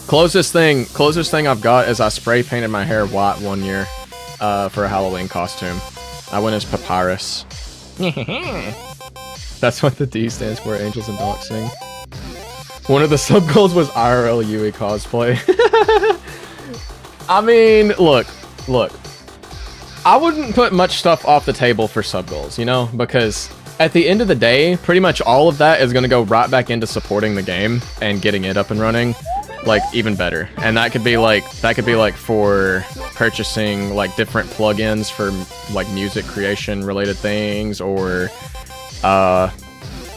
Closest thing I've got is I spray painted my hair white one year for a Halloween costume. I went as Papyrus. That's what the D stands for, Angels and Doxing. One of the sub goals was IRL Yui cosplay. I mean, look. I wouldn't put much stuff off the table for sub goals, you know, because at the end of the day, pretty much all of that is going to go right back into supporting the game and getting it up and running, like, even better. And that could be like for purchasing like different plugins for like music creation related things, or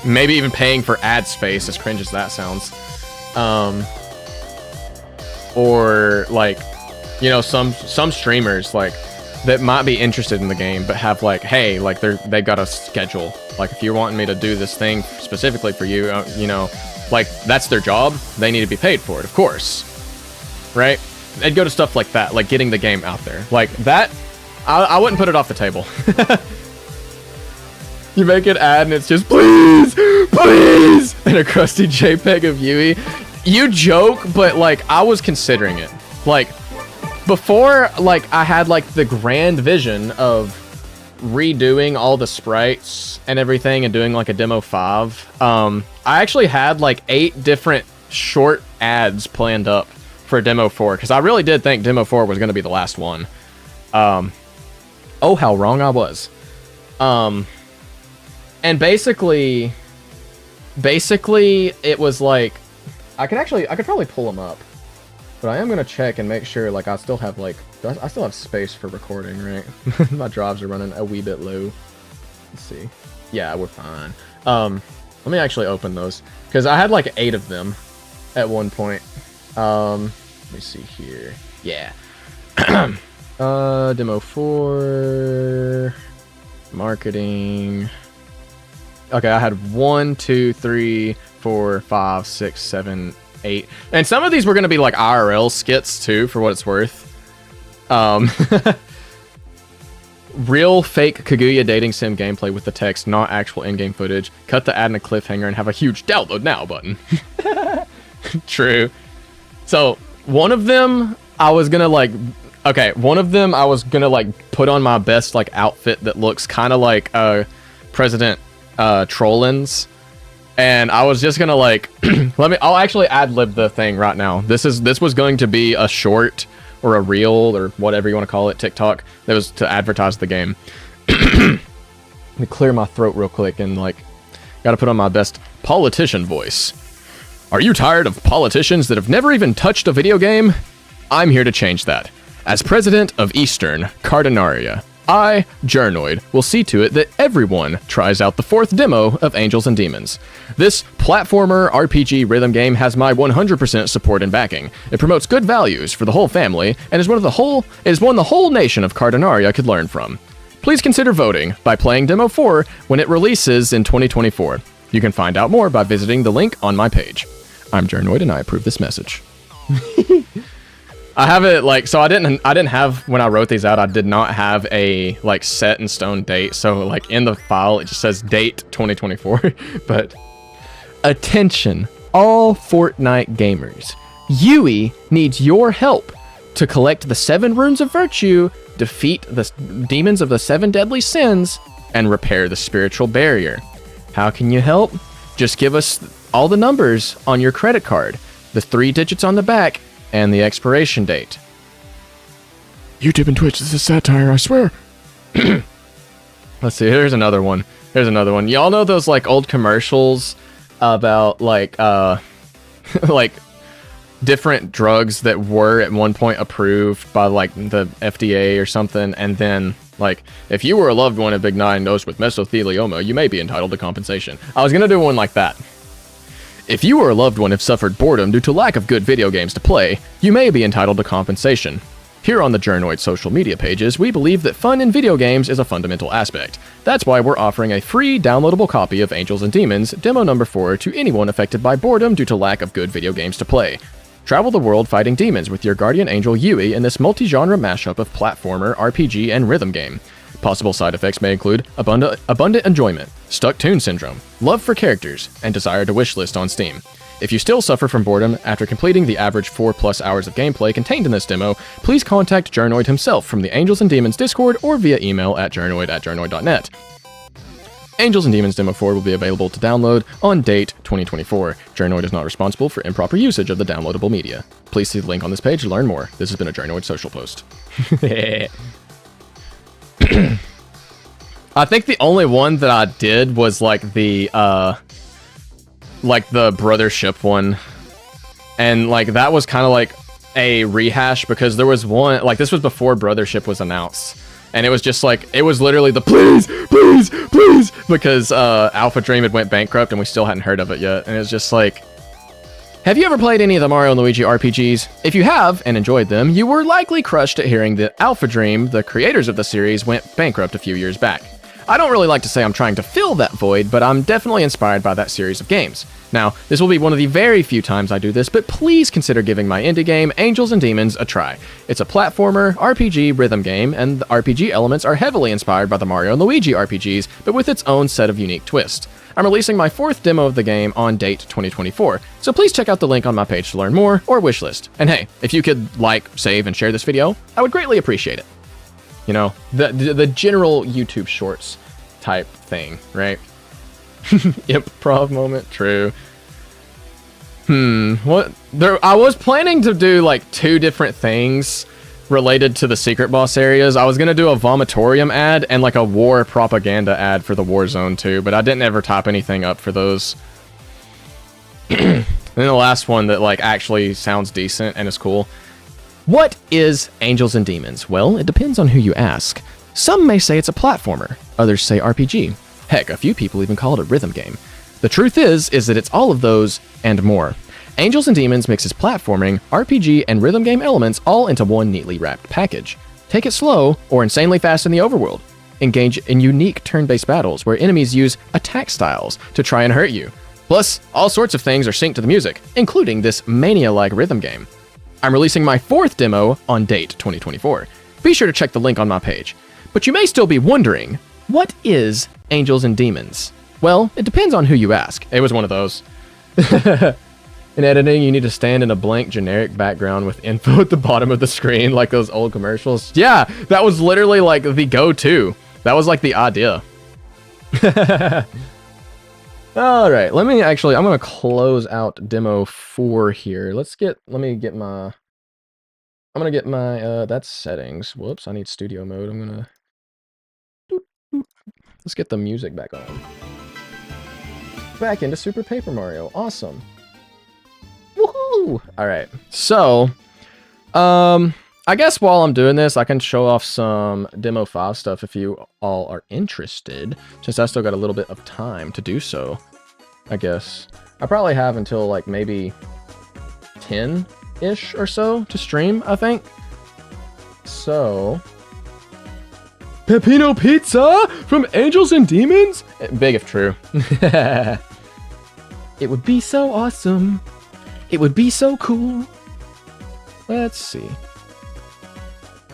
maybe even paying for ad space, as cringe as that sounds. Or like, you know, some streamers like that might be interested in the game but have like, hey, like they've got a schedule, like if you're wanting me to do this thing specifically for you, you know, like that's their job, they need to be paid for it, of course, right? They'd go to stuff like that, like getting the game out there like that. I wouldn't put it off the table. You make an ad and it's just please and a crusty JPEG of Yui. You joke, but like I was considering it. Like before, like I had like the grand vision of redoing all the sprites and everything and doing like a Demo 5. I actually had like 8 different short ads planned up for Demo 4 because I really did think Demo 4 was going to be the last one. Oh, how wrong I was. And basically it was like I could probably pull them up, but I am gonna check and make sure like I still have space for recording, right? My drives are running a wee bit low. Let's see. Yeah, we're fine. Let me actually open those because I had like 8 of them at one point. Let me see here. Yeah. Demo 4 marketing. Okay, I had 1, 2, 3, 4, 5, 6, 7, 8. And some of these were going to be like IRL skits too, for what it's worth. Real fake Kaguya dating sim gameplay with the text, not actual in-game footage. Cut the ad in a cliffhanger and have a huge download now button. True. So, one of them I was going to like... Okay, one of them I was going to like put on my best like outfit that looks kind of like President Trollins. And I was just gonna like I'll actually ad-lib the thing right now. This was going to be a short or a reel or whatever you want to call it, TikTok, that was to advertise the game. Let me clear my throat real quick and like gotta put on my best politician voice. Are you tired of politicians that have never even touched a video game? I'm here to change that. As president of Eastern Cardinaria, I, Journoid, will see to it that everyone tries out the 4th demo of Angels and Demons. This platformer RPG rhythm game has my 100% support and backing. It promotes good values for the whole family and is one the whole nation of Cardinaria could learn from. Please consider voting by playing Demo 4 when it releases in 2024. You can find out more by visiting the link on my page. I'm Journoid and I approve this message. I have it like, so I didn't have, when I wrote these out, I did not have a like set in stone date. So like in the file, it just says date 2024, but attention, all Fortnite gamers. Yui needs your help to collect the 7 runes of virtue, defeat the demons of the 7 deadly sins, and repair the spiritual barrier. How can you help? Just give us all the numbers on your credit card, the 3 digits on the back, and the expiration date. YouTube and Twitch, this is satire, I swear. Let's see, here's another one. Y'all know those like old commercials about like like different drugs that were at one point approved by like the FDA or something, and then like, if you were a loved one of Big Nine dosed with mesothelioma, you may be entitled to compensation. I was gonna do one like that. If you or a loved one have suffered boredom due to lack of good video games to play, you may be entitled to compensation. Here on the Journoid social media pages, we believe that fun in video games is a fundamental aspect. That's why we're offering a free downloadable copy of Angels and Demons, demo number 4, to anyone affected by boredom due to lack of good video games to play. Travel the world fighting demons with your guardian angel Yui in this multi-genre mashup of platformer, RPG, and rhythm game. Possible side effects may include abundant enjoyment, stuck tune syndrome, love for characters, and desire to wishlist on Steam. If you still suffer from boredom after completing the average 4+ hours of gameplay contained in this demo, please contact Journoid himself from the Angels and Demons Discord or via email at journoid@journoid.net. Angels and Demons Demo 4 will be available to download on date 2024. Journoid is not responsible for improper usage of the downloadable media. Please see the link on this page to learn more. This has been a Journoid social post. I think the only one that I did was like the brothership one, and like that was kind of like a rehash because there was one, like this was before brothership was announced, and it was just like, it was literally the please because Alpha Dream had went bankrupt and we still hadn't heard of it yet, and it was just like, have you ever played any of the Mario Luigi RPGs? If you have and enjoyed them, you were likely crushed at hearing that Alpha Dream, the creators of the series, went bankrupt a few years back. I don't really like to say I'm trying to fill that void, but I'm definitely inspired by that series of games. Now, this will be one of the very few times I do this, but please consider giving my indie game, Angels and Demons, a try. It's a platformer, RPG, rhythm game, and the RPG elements are heavily inspired by the Mario and Luigi RPGs, but with its own set of unique twists. I'm releasing my 4th demo of the game on date 2024, so please check out the link on my page to learn more, or wishlist. And hey, if you could like, save, and share this video, I would greatly appreciate it. You know, the general YouTube shorts type thing, right? Improv moment, true. What? I was planning to do like 2 different things related to the secret boss areas. I was gonna do a vomitorium ad and like a war propaganda ad for the war zone too, but I didn't ever type anything up for those. And then the last one that like actually sounds decent and is cool. What is Angels and Demons? Well, it depends on who you ask. Some may say it's a platformer, others say RPG. Heck, a few people even call it a rhythm game. The truth is that it's all of those and more. Angels and Demons mixes platforming, RPG, and rhythm game elements all into one neatly wrapped package. Take it slow, or insanely fast in the overworld. Engage in unique turn-based battles where enemies use attack styles to try and hurt you. Plus, all sorts of things are synced to the music, including this mania-like rhythm game. I'm releasing my 4th demo on date 2024. Be sure to check the link on my page. But you may still be wondering, what is Angels and Demons? Well, it depends on who you ask. It was one of those. In editing, you need to stand in a blank generic background with info at the bottom of the screen, like those old commercials. Yeah, that was literally like the go-to. That was like the idea. All right, I'm gonna close out demo 4 here. I'm gonna get my, that's settings. Whoops, I need studio mode. Let's get the music back on. Back into Super Paper Mario, awesome. Woohoo! All right, so, I guess while I'm doing this, I can show off some Demo 5 stuff if you all are interested, since I still got a little bit of time to do so, I guess. I probably have until like maybe 10-ish or so to stream, I think. So, Pepino Pizza from Angels and Demons? Big if true. It would be so awesome. It would be so cool. Let's see.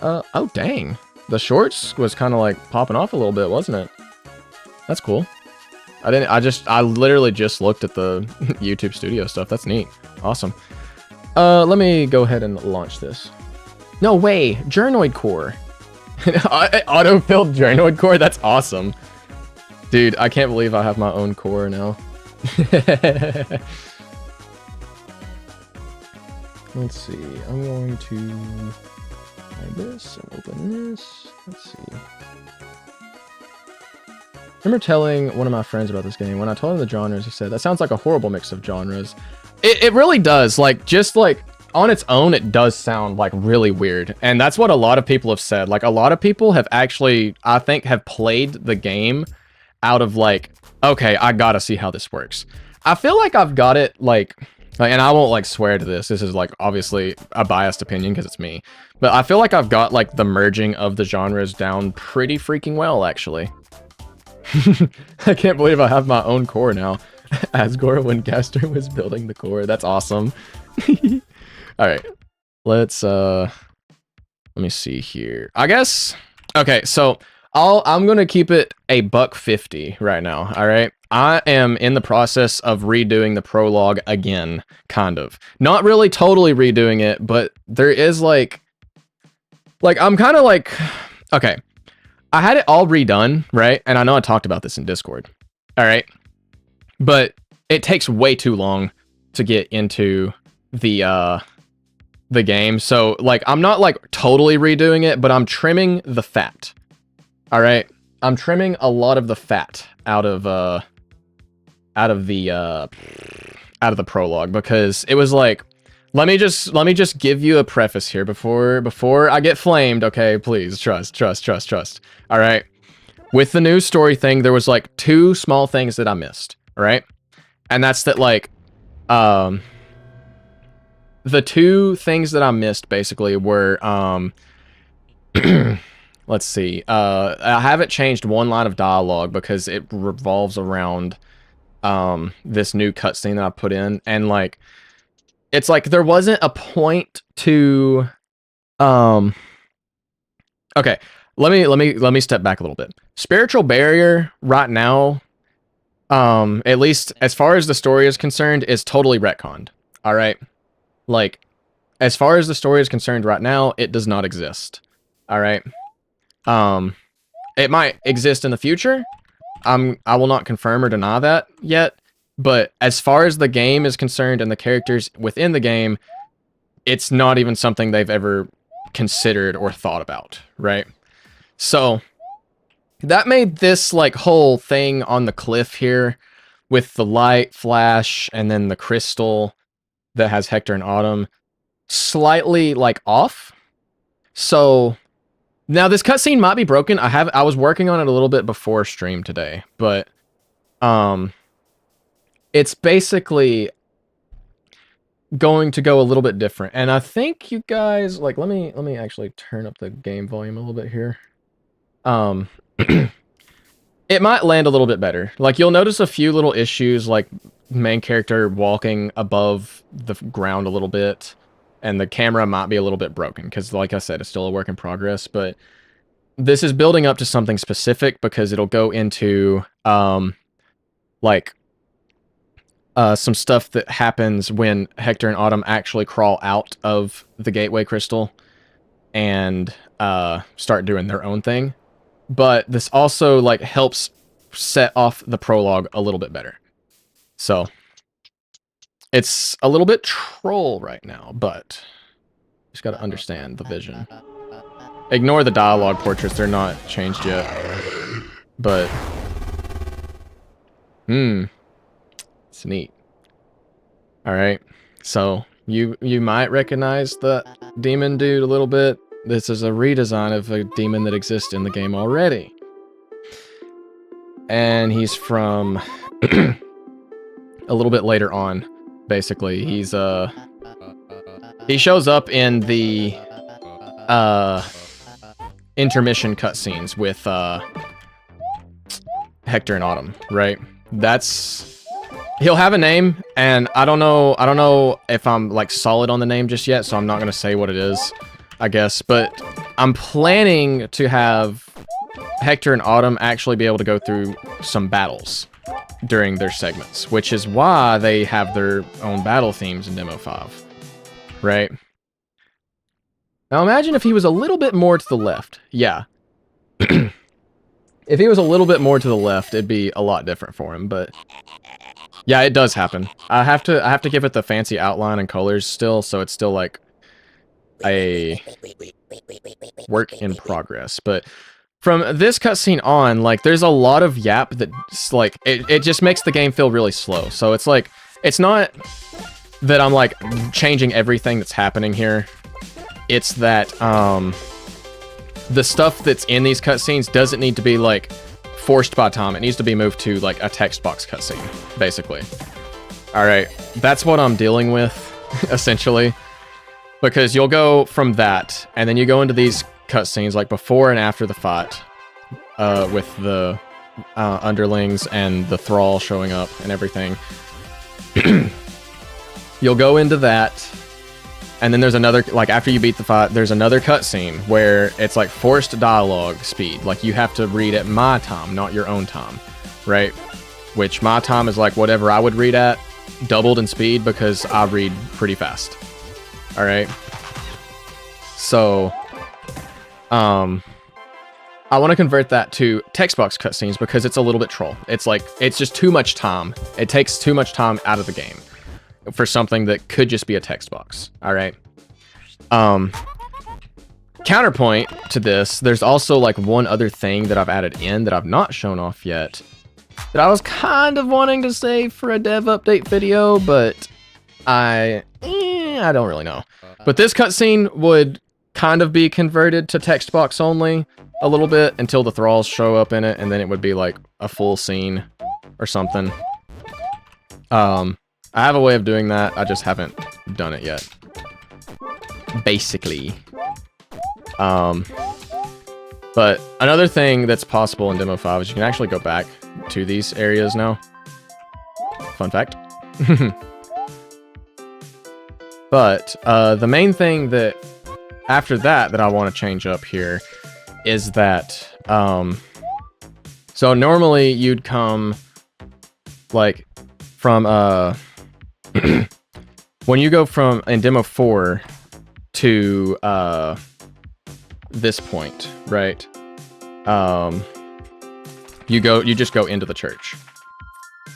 Oh dang. The shorts was kind of like popping off a little bit, wasn't it? That's cool. I literally just looked at the YouTube Studio stuff. That's neat. Awesome. Let me go ahead and launch this. No way, Journoid core. Auto-filled Journoid core? That's awesome. Dude, I can't believe I have my own core now. Let's see, I'm going to hide this and open this. Let's see. I remember telling one of my friends about this game. When I told him the genres, he said, that sounds like a horrible mix of genres. It really does. Like, just like on its own, it does sound like really weird. And that's what a lot of people have said. Like, a lot of people have actually, I think, have played the game out of like, okay, I gotta see how this works. I feel like I've got it like, and I won't like swear to this. This is like obviously a biased opinion because it's me. But I feel like I've got like the merging of the genres down pretty freaking well, actually. I can't believe I have my own core now. Asgore when Gaster was building the core. That's awesome. All right, let's let me see here. I guess okay. So I'm gonna keep it a $1.50 right now. All right. I am in the process of redoing the prologue again, kind of. Not really totally redoing it, but there is like I'm kind of like, okay. I had it all redone, right? And I know I talked about this in Discord. All right. But it takes way too long to get into the game. So like I'm not like totally redoing it, but I'm trimming the fat. All right. I'm trimming a lot of the fat out of the prologue because it was like, let me just give you a preface here before I get flamed. Okay, please trust. All right. With the news story thing, there was like 2 small things that I missed. All right. And that's that like, the 2 things that I missed basically were, let's see. I haven't changed one line of dialogue because it revolves around, this new cutscene that I put in. And like, it's like there wasn't a point to okay, let me step back a little bit. Spiritual Barrier right now, at least as far as the story is concerned, is totally retconned. All right? Like as far as the story is concerned right now, it does not exist. All right? It might exist in the future. I will not confirm or deny that yet. But as far as the game is concerned and the characters within the game, it's not even something they've ever considered or thought about, right? So that made this like whole thing on the cliff here with the light flash and then the crystal that has Hector and Autumn slightly like off. So now this cutscene might be broken. I was working on it a little bit before stream today, but it's basically going to go a little bit different. And I think you guys like let me actually turn up the game volume a little bit here. It might land a little bit better. Like you'll notice a few little issues like main character walking above the ground a little bit and the camera might be a little bit broken because like I said, it's still a work in progress, but this is building up to something specific because it'll go into like some stuff that happens when Hector and Autumn actually crawl out of the gateway crystal and start doing their own thing. But this also like helps set off the prologue a little bit better. So it's a little bit troll right now, but just got to understand the vision. Ignore the dialogue portraits, they're not changed yet. But it's neat. All right, so you might recognize the demon dude a little bit. This is a redesign of a demon that exists in the game already. And he's from a little bit later on, basically. He shows up in the intermission cutscenes with Hector and Autumn, right? That's He'll have a name, and I don't know if I'm like solid on the name just yet, so I'm not gonna say what it is, I guess. But I'm planning to have Hector and Autumn actually be able to go through some battles during their segments, which is why they have their own battle themes in Demo 5, right? Now imagine if he was a little bit more to the left. Yeah. If he was a little bit more to the left, it'd be a lot different for him, but yeah, it does happen. I have to give it the fancy outline and colors still, so it's still like a work in progress. But from this cutscene on, like, there's a lot of yap that's like it just makes the game feel really slow. So it's like it's not that I'm like changing everything that's happening here. It's that the stuff that's in these cutscenes doesn't need to be like forced by time. It needs to be moved to like a text box cutscene, basically. All right, that's what I'm dealing with, essentially, because you'll go from that, and then you go into these cutscenes like before and after the fight, with the underlings and the thrall showing up and everything. You'll go into that. And then there's another, like, after you beat the fight, there's another cutscene where it's like forced dialogue speed. Like, you have to read at my time, not your own time, right? Which my time is like whatever I would read at, doubled in speed, because I read pretty fast. All right. So, I want to convert that to text box cutscenes because it's a little bit troll. It's like, it's just too much time. It takes too much time out of the game for something that could just be a text box. All right. Counterpoint to this, there's also like one other thing that I've added in that I've not shown off yet that I was kind of wanting to save for a dev update video, but I don't really know. But this cutscene would kind of be converted to text box only a little bit until the thralls show up in it, and then it would be like a full scene or something. I have a way of doing that, I just haven't done it yet. Basically. But another thing that's possible in Demo 5 is you can actually go back to these areas now. Fun fact. But the main thing that, after that I want to change up here is that, so normally you'd come, like, from, when you go from in Demo 4 to this point, right? You just go into the church,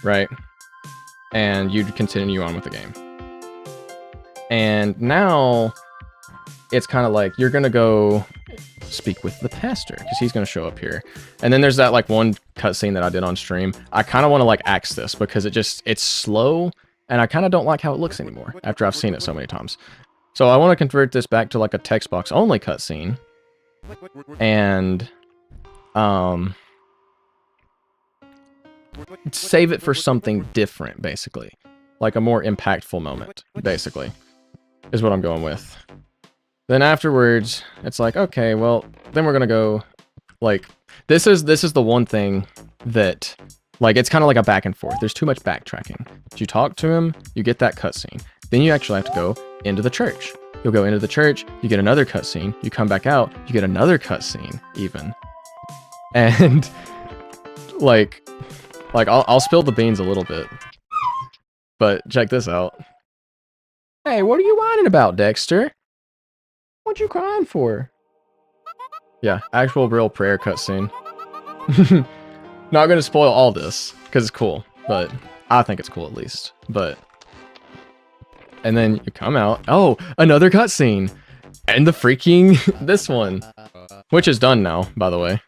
right? And you'd continue on with the game. And now it's kind of like you're gonna go speak with the pastor because he's gonna show up here. And then there's that like one cutscene that I did on stream. I kind of want to like axe this because it's slow. And I kind of don't like how it looks anymore after I've seen it so many times. So I want to convert this back to like a text box only cutscene. And save it for something different, basically. Like a more impactful moment, basically, is what I'm going with. Then afterwards, it's like, okay, well, then we're going to go, like, this is the one thing that... Like, it's kind of like a back and forth. There's too much backtracking. You talk to him, you get that cutscene. Then you actually have to go into the church. You'll go into the church, you get another cutscene. You come back out, you get another cutscene, even. And, like I'll spill the beans a little bit. But check this out. Hey, what are you whining about, Dexter? What you crying for? Yeah, actual real prayer cutscene. Not gonna spoil all this, because it's cool, but I think it's cool at least. But, and then you come out, oh, another cutscene! And the freaking, this one, which is done now, by the way.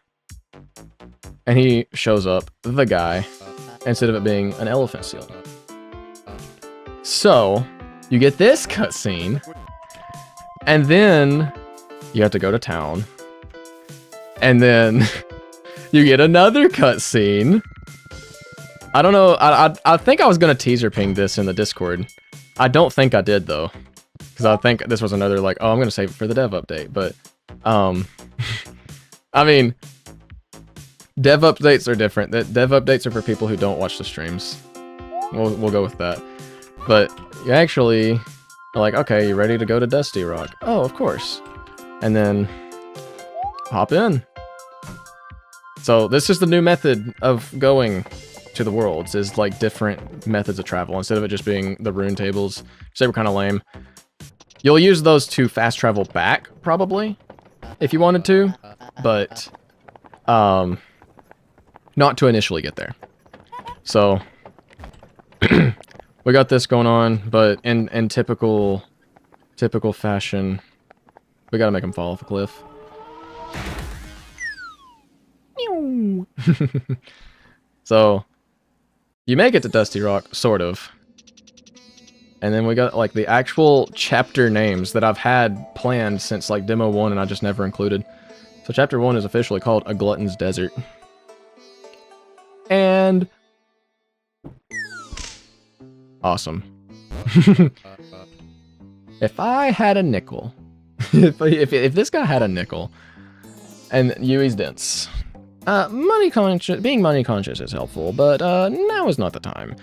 And he shows up, the guy, instead of it being an elephant seal. So, you get this cutscene, and then you have to go to town, and then... You get another cutscene. I don't know. I think I was gonna teaser ping this in the Discord. I don't think I did though, because I think this was another like, oh, I'm gonna save it for the dev update. But I mean, dev updates are different. Dev updates are for people who don't watch the streams. we'll go with that. But you actually are like, okay, you ready to go to Dusty Rock? Oh, of course. And then hop in. So this is the new method of going to the worlds, is like different methods of travel instead of it just being the rune tables. They were kind of lame. You'll use those to fast travel back, probably, if you wanted to, but not to initially get there. So we got this going on, but in typical fashion, we gotta make him fall off a cliff. So you make it to Dusty Rock, sort of. And then we got like the actual chapter names that I've had planned since like demo 1 and I just never included. So chapter 1 is officially called A Glutton's Desert. And awesome. If I had a nickel, if this guy had a nickel, and Yui's dense. Being money conscious is helpful, but now is not the time.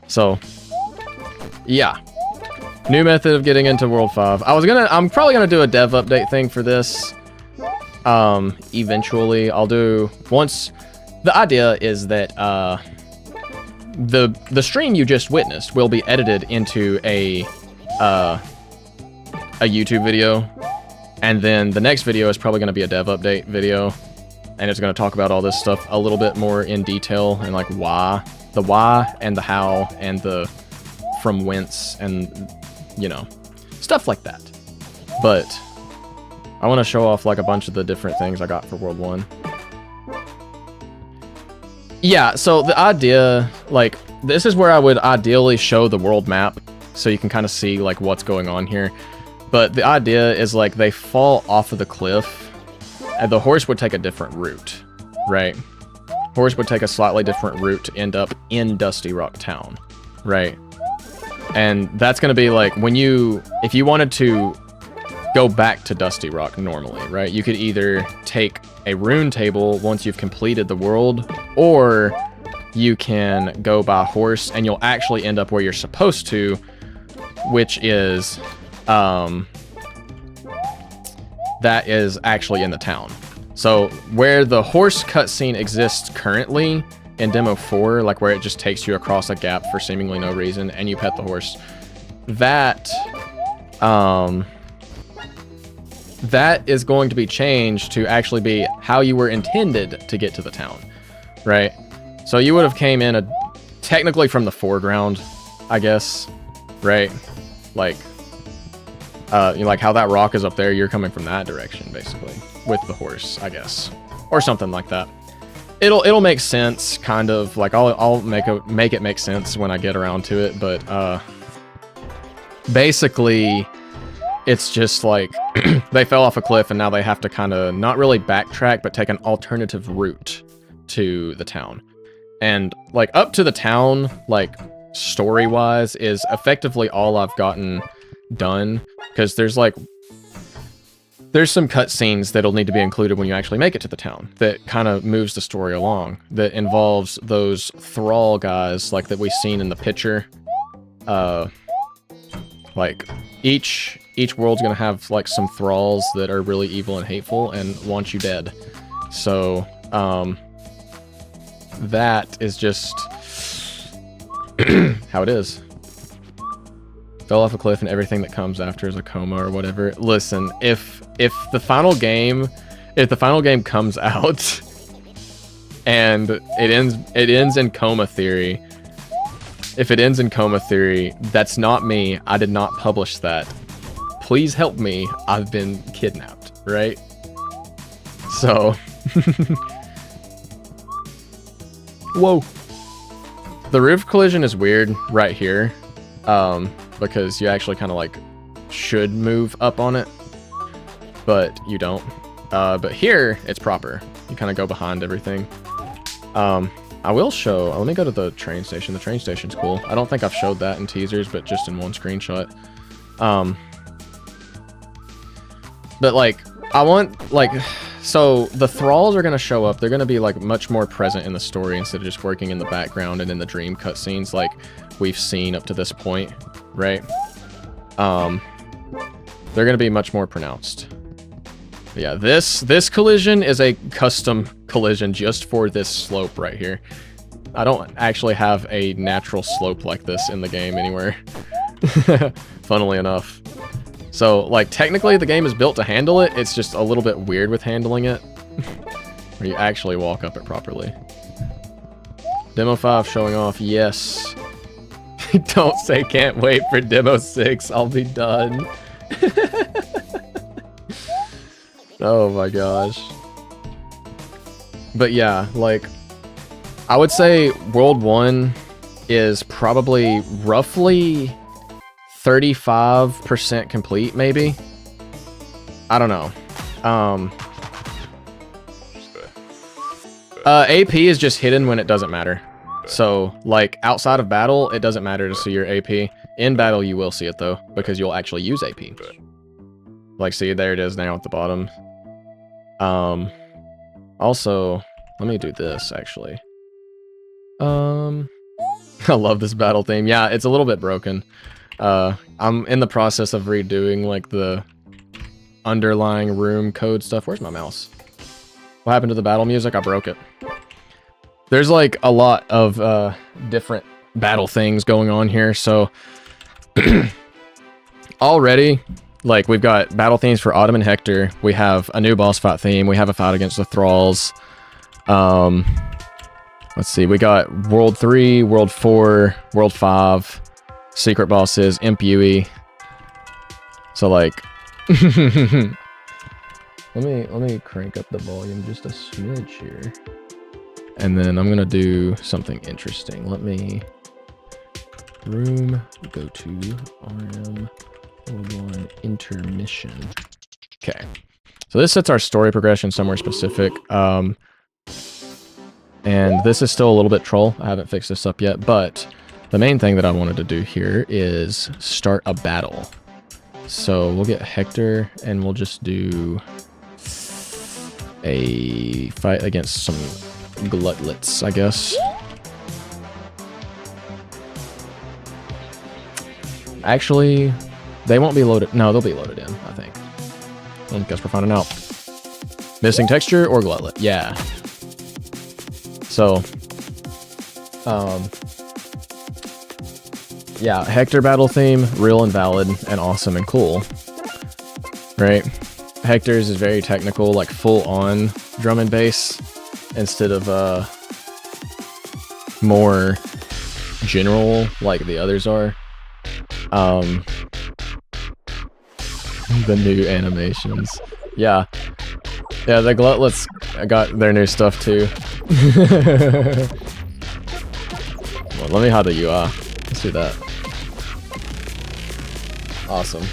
So, yeah. New method of getting into World 5. I'm probably gonna do a dev update thing for this. Eventually, I'll do once. The idea is that the stream you just witnessed will be edited into a YouTube video. And then the next video is probably going to be a dev update video. And it's going to talk about all this stuff a little bit more in detail and like why. The why and the how and the from whence and, you know, stuff like that. But I want to show off like a bunch of the different things I got for World 1. Yeah, so the idea, like, this is where I would ideally show the world map so you can kind of see like what's going on here. But the idea is like they fall off of the cliff and the horse would take a different route, right? Horse would take a slightly different route to end up in Dusty Rock Town, right? And that's going to be like if you wanted to go back to Dusty Rock normally, right? You could either take a rune table once you've completed the world, or you can go by horse and you'll actually end up where you're supposed to, which is that is actually in the town. So where the horse cutscene exists currently in demo 4, like where it just takes you across a gap for seemingly no reason and you pet the horse, that is going to be changed to actually be how you were intended to get to the town, right? So you would have came in technically from the foreground, I guess, right? Like like how that rock is up there, you're coming from that direction basically with the horse, I guess, or something like that. It'll make sense, kind of like I'll make it make sense when I get around to it, but basically it's just like they fell off a cliff and now they have to kind of not really backtrack but take an alternative route to the town. And like up to the town, like story wise, is effectively all I've gotten done, because there's some cutscenes that'll need to be included when you actually make it to the town that kind of moves the story along, that involves those thrall guys like that we've seen in the picture. Like each world's gonna have like some thralls that are really evil and hateful and want you dead. So that is just how it is. Fell off a cliff and everything that comes after is a coma or whatever. Listen, if the final game comes out and it ends in coma theory, if it ends in coma theory, that's not me. I did not publish that. Please help me. I've been kidnapped, right? So whoa. The roof collision is weird right here. Because you actually kind of like should move up on it, but you don't. But here it's proper. You kind of go behind everything. I will show, let me go to the train station. The train station's cool. I don't think I've showed that in teasers, but just in one screenshot. But like, I want, like, so the thralls are going to show up. They're going to be like much more present in the story instead of just working in the background and in the dream cutscenes like we've seen up to this point, right? They're going to be much more pronounced. But yeah, this collision is a custom collision just for this slope right here. I don't actually have a natural slope like this in the game anywhere. Funnily enough. So, like, technically the game is built to handle it. It's just a little bit weird with handling it. Where you actually walk up it properly. Demo 5 showing off, yes. Don't say can't wait for Demo 6. I'll be done. Oh my gosh. But yeah, like, I would say World 1 is probably roughly 35% complete, maybe? I don't know. AP is just hidden when it doesn't matter. So, like, outside of battle, it doesn't matter to see your AP. In battle, you will see it, though, because you'll actually use AP. Like, see, there it is now at the bottom. Also, let me do this, actually. I love this battle theme. Yeah, it's a little bit broken. I'm in the process of redoing, like, the underlying room code stuff. Where's my mouse? What happened to the battle music? I broke it. There's, like, a lot of, different battle things going on here, so... already, like, we've got battle themes for Autumn and Hector. We have a new boss fight theme. We have a fight against the Thralls. Let's see. We got World 3, World 4, World 5, Secret Bosses, Imp Yui. So, like... let me crank up the volume just a smidge here. And then I'm gonna do something interesting. Let me... room, go to RM, World 1, intermission. Okay. So this sets our story progression somewhere specific. And this is still a little bit troll. I haven't fixed this up yet, but the main thing that I wanted to do here is start a battle. So we'll get Hector and we'll just do a fight against some glutlets, I guess. Actually, they won't be loaded. No, they'll be loaded in, I think. I guess we're finding out. Missing texture or glutlet? Yeah. So, yeah, Hector battle theme, real and valid and awesome and cool. Right? Hector's is very technical, like full-on drum and bass instead of more general like the others are. The new animations. Yeah. Yeah, the glutlets got their new stuff too. Well, let me hide the UI. Let's do that. Awesome.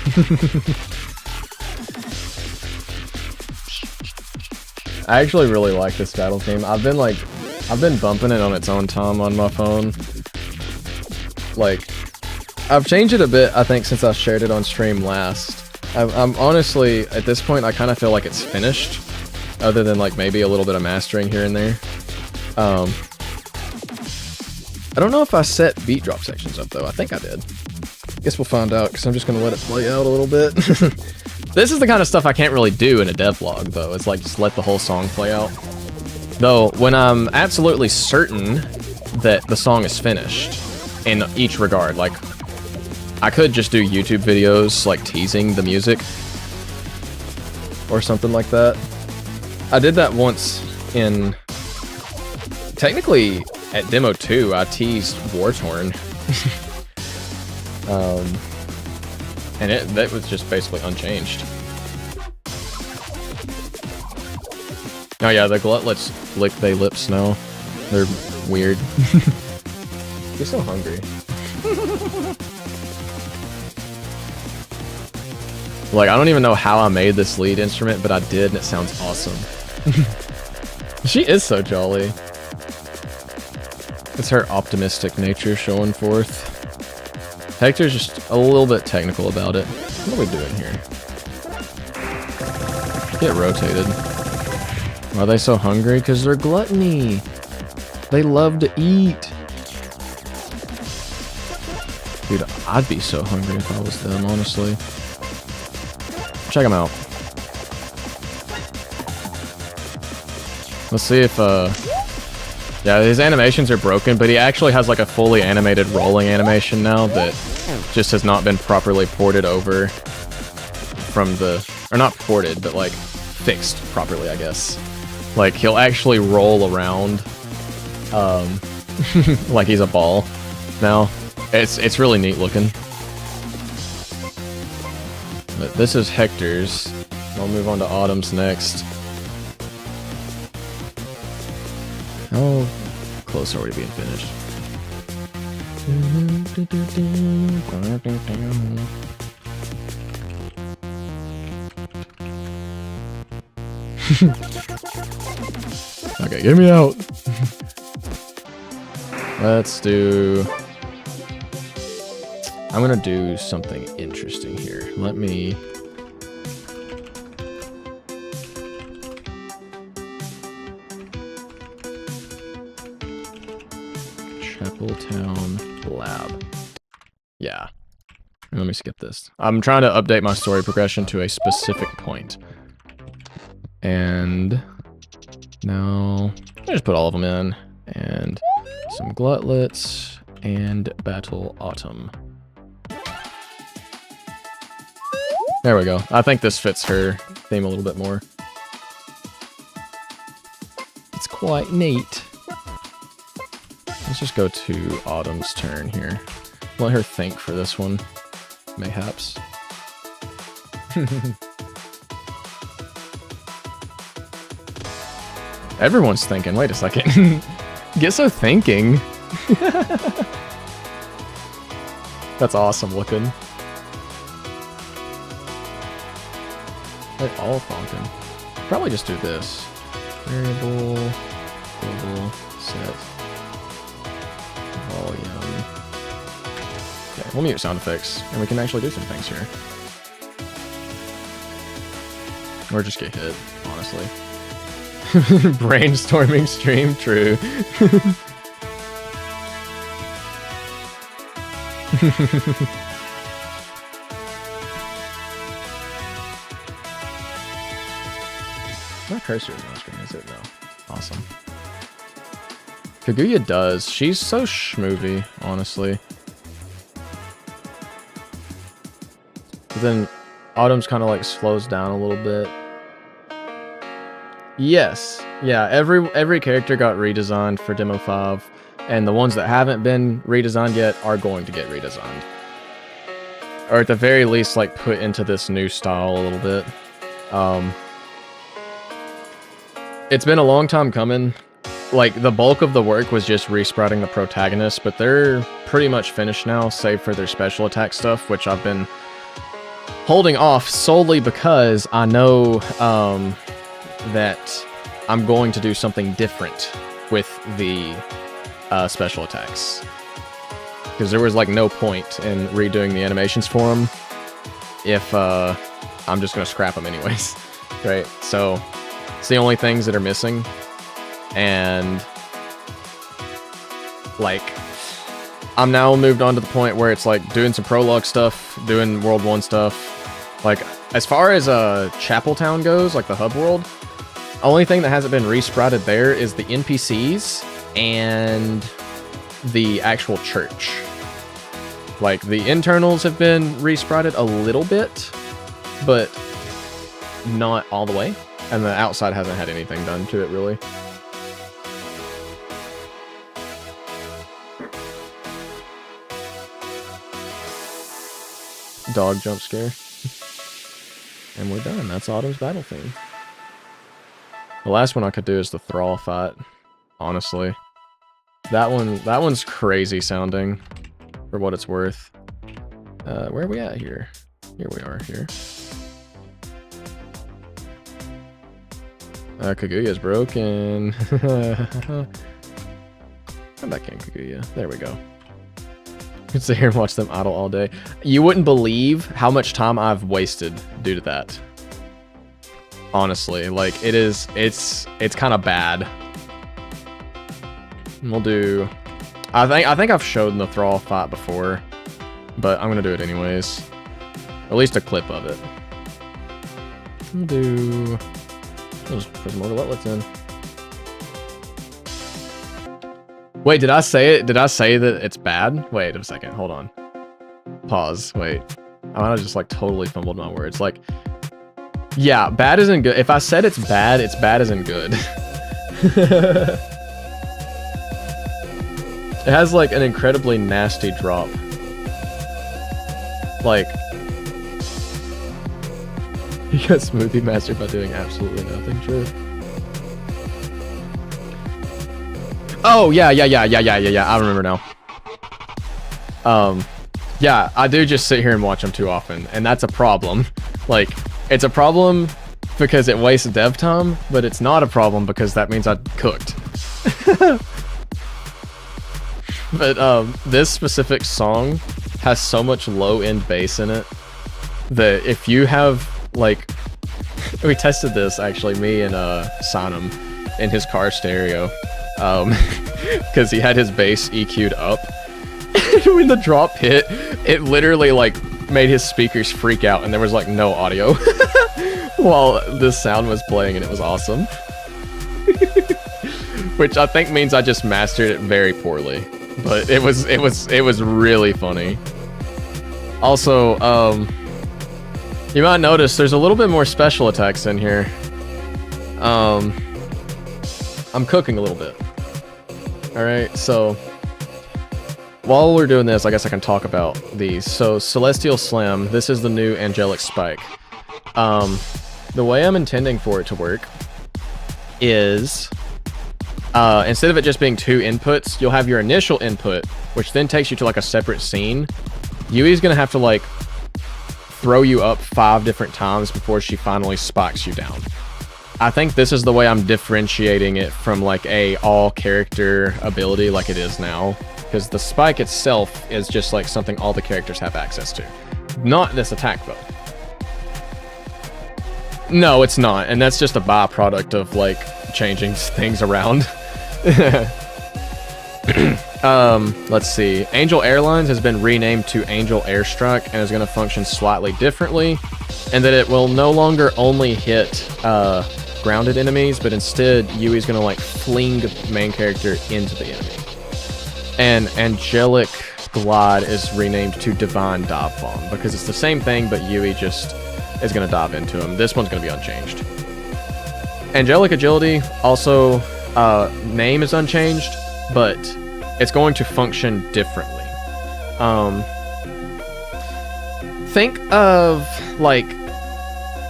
I actually really like this battle theme. I've been bumping it on its own time on my phone. Like, I've changed it a bit, I think, since I shared it on stream last. I'm honestly, at this point, I kind of feel like it's finished. Other than, like, maybe a little bit of mastering here and there. I don't know if I set beat drop sections up, though. I think I did. Guess we'll find out, because I'm just going to let it play out a little bit. This is the kind of stuff I can't really do in a devlog, though. It's like, just let the whole song play out. Though, when I'm absolutely certain that the song is finished, in each regard, like, I could just do YouTube videos, like, teasing the music. Or something like that. I did that once in... Technically, at Demo 2, I teased War-Torn. And that was just basically unchanged. Oh yeah, the glutlets lick they lips now. They're weird. You're so hungry. Like, I don't even know how I made this lead instrument, but I did, and it sounds awesome. She is so jolly. It's her optimistic nature showing forth. Hector's just a little bit technical about it. What are we doing here? Get rotated. Why are they so hungry? Because they're gluttony. They love to eat. Dude, I'd be so hungry if I was them, honestly. Check them out. Let's see if, yeah, his animations are broken, but he actually has like a fully animated rolling animation now that just has not been properly ported over from the, or not ported, but like fixed properly, I guess. Like he'll actually roll around, like he's a ball now. It's really neat looking. But this is Hector's. I'll move on to Autumn's next. How close are we to being finished? Okay, get me out. Let's do... I'm gonna do something interesting here. Let me... Chapeltown Lab. Yeah. Let me skip this. I'm trying to update my story progression to a specific point. And now I just put all of them in. And some glutlets and Battle Autumn. There we go. I think this fits her theme a little bit more. It's quite neat. Let's just go to Autumn's turn here. Let her think for this one, mayhaps. Everyone's thinking. Wait a second. Get so thinking. That's awesome looking. They're all funkin'. Probably just do this. Variable, global, set, volume. Okay, we'll mute sound effects, and we can actually do some things here. Or just get hit, honestly. Brainstorming stream, true. My cursor is on screen, is it? No. Awesome. Kaguya does. She's so schmoovy, honestly. But then Autumn's kind of like slows down a little bit. Yes. Yeah, every character got redesigned for Demo 5, and the ones that haven't been redesigned yet are going to get redesigned. Or at the very least, like, put into this new style a little bit. It's been a long time coming. Like, the bulk of the work was just resprouting the protagonists, but they're pretty much finished now, save for their special attack stuff, which I've been holding off solely because I know that I'm going to do something different with the special attacks. Because there was, like, no point in redoing the animations for them if I'm just going to scrap them anyways, right? So... it's the only things that are missing, and like I'm now moved on to the point where it's like doing some prologue stuff, doing World 1 stuff. Like as far as Chapeltown goes, like the hub world, only thing that hasn't been resprouted there is the NPCs and the actual church. Like the internals have been resprouted a little bit, but not all the way. And the outside hasn't had anything done to it, really. Dog jump scare. And we're done. That's Autumn's battle theme. The last one I could do is the Thrall fight, honestly. That one's crazy sounding, for what it's worth. Where are we at here? Here we are, here. Kaguya's broken. Come back in, Kaguya. There we go. You can sit here and watch them idle all day. You wouldn't believe how much time I've wasted due to that. honestly. Like, it's kind of bad. We'll do... I think I've showed the Thrall fight before, but I'm gonna do it anyways. At least a clip of it. We'll do... I'll just put some more gauntlet's in. Wait, did I say it? Did I say that it's bad? Wait a second, hold on. Pause, wait. I might have just like totally fumbled my words. Like, yeah, bad isn't good. If I said it's bad isn't good. It has like an incredibly nasty drop. Like, you got smoothie mastered by doing absolutely nothing, true. Oh, yeah, I remember now. Yeah, I do just sit here and watch them too often, and that's a problem. Like, it's a problem because it wastes dev time, but it's not a problem because that means I cooked. But this specific song has so much low-end bass in it that if you have, like, we tested this actually, me and Sanam in his car stereo, because he had his bass EQ'd up. When the drop hit, it literally like made his speakers freak out, and there was like no audio while this sound was playing, and it was awesome. Which I think means I just mastered it very poorly, but it was really funny. Also, you might notice there's a little bit more special attacks in here. I'm cooking a little bit. Alright, so while we're doing this, I guess I can talk about these. So, Celestial Slam, this is the new Angelic Spike. The way I'm intending for it to work is, instead of it just being 2 inputs, you'll have your initial input, which then takes you to like a separate scene. Yui's gonna have to like throw you up 5 different times before she finally spikes you down. I think this is the way I'm differentiating it from like a all character ability like it is now. Because the spike itself is just like something all the characters have access to. Not this attack though. No, it's not. And that's just a byproduct of like changing things around. Let's see. Angel Airlines has been renamed to Angel Airstrike and is going to function slightly differently. And that it will no longer only hit grounded enemies, but instead Yui's going to like fling the main character into the enemy. And Angelic Glide is renamed to Divine Dive Bomb because it's the same thing, but Yui just is going to dive into him. This one's going to be unchanged. Angelic Agility, also, name is unchanged, but it's going to function differently. Think of, like,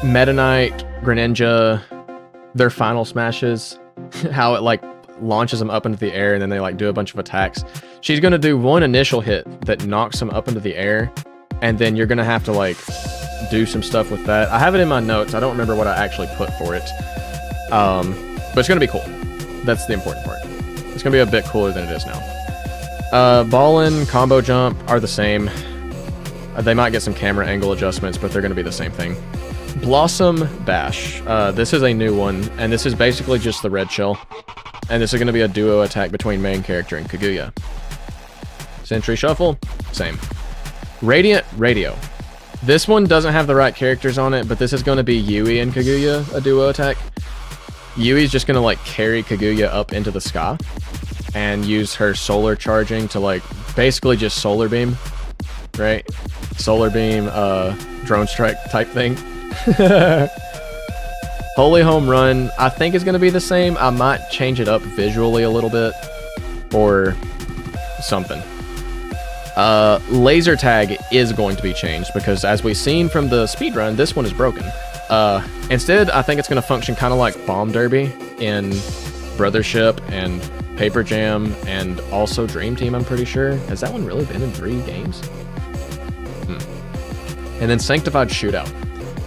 Meta Knight, Greninja, their final smashes, how it, like, launches them up into the air and then they like do a bunch of attacks. She's gonna do one initial hit that knocks them up into the air, and then you're gonna have to like do some stuff with that. I have it in my notes. I don't remember what I actually put for it, but it's gonna be cool. That's the important part. It's gonna be a bit cooler than it is now. Ballin', combo jump are the same. They might get some camera angle adjustments, but they're gonna be the same thing. Blossom Bash. This is a new one, and this is basically just the red shell. And this is going to be a duo attack between main character and Kaguya. Sentry Shuffle, same. Radiant Radio. This one doesn't have the right characters on it, but this is going to be Yui and Kaguya, a duo attack. Yui's just going to like carry Kaguya up into the sky and use her solar charging to like basically just solar beam, right? Solar beam, drone strike type thing. Holy Home Run, I think is going to be the same. I might change it up visually a little bit or something. Laser Tag is going to be changed because as we've seen from the speedrun, this one is broken. Instead, I think it's going to function kind of like Bomb Derby in Brothership and Paper Jam and also Dream Team, I'm pretty sure. Has that one really been in 3 games? And then Sanctified Shootout.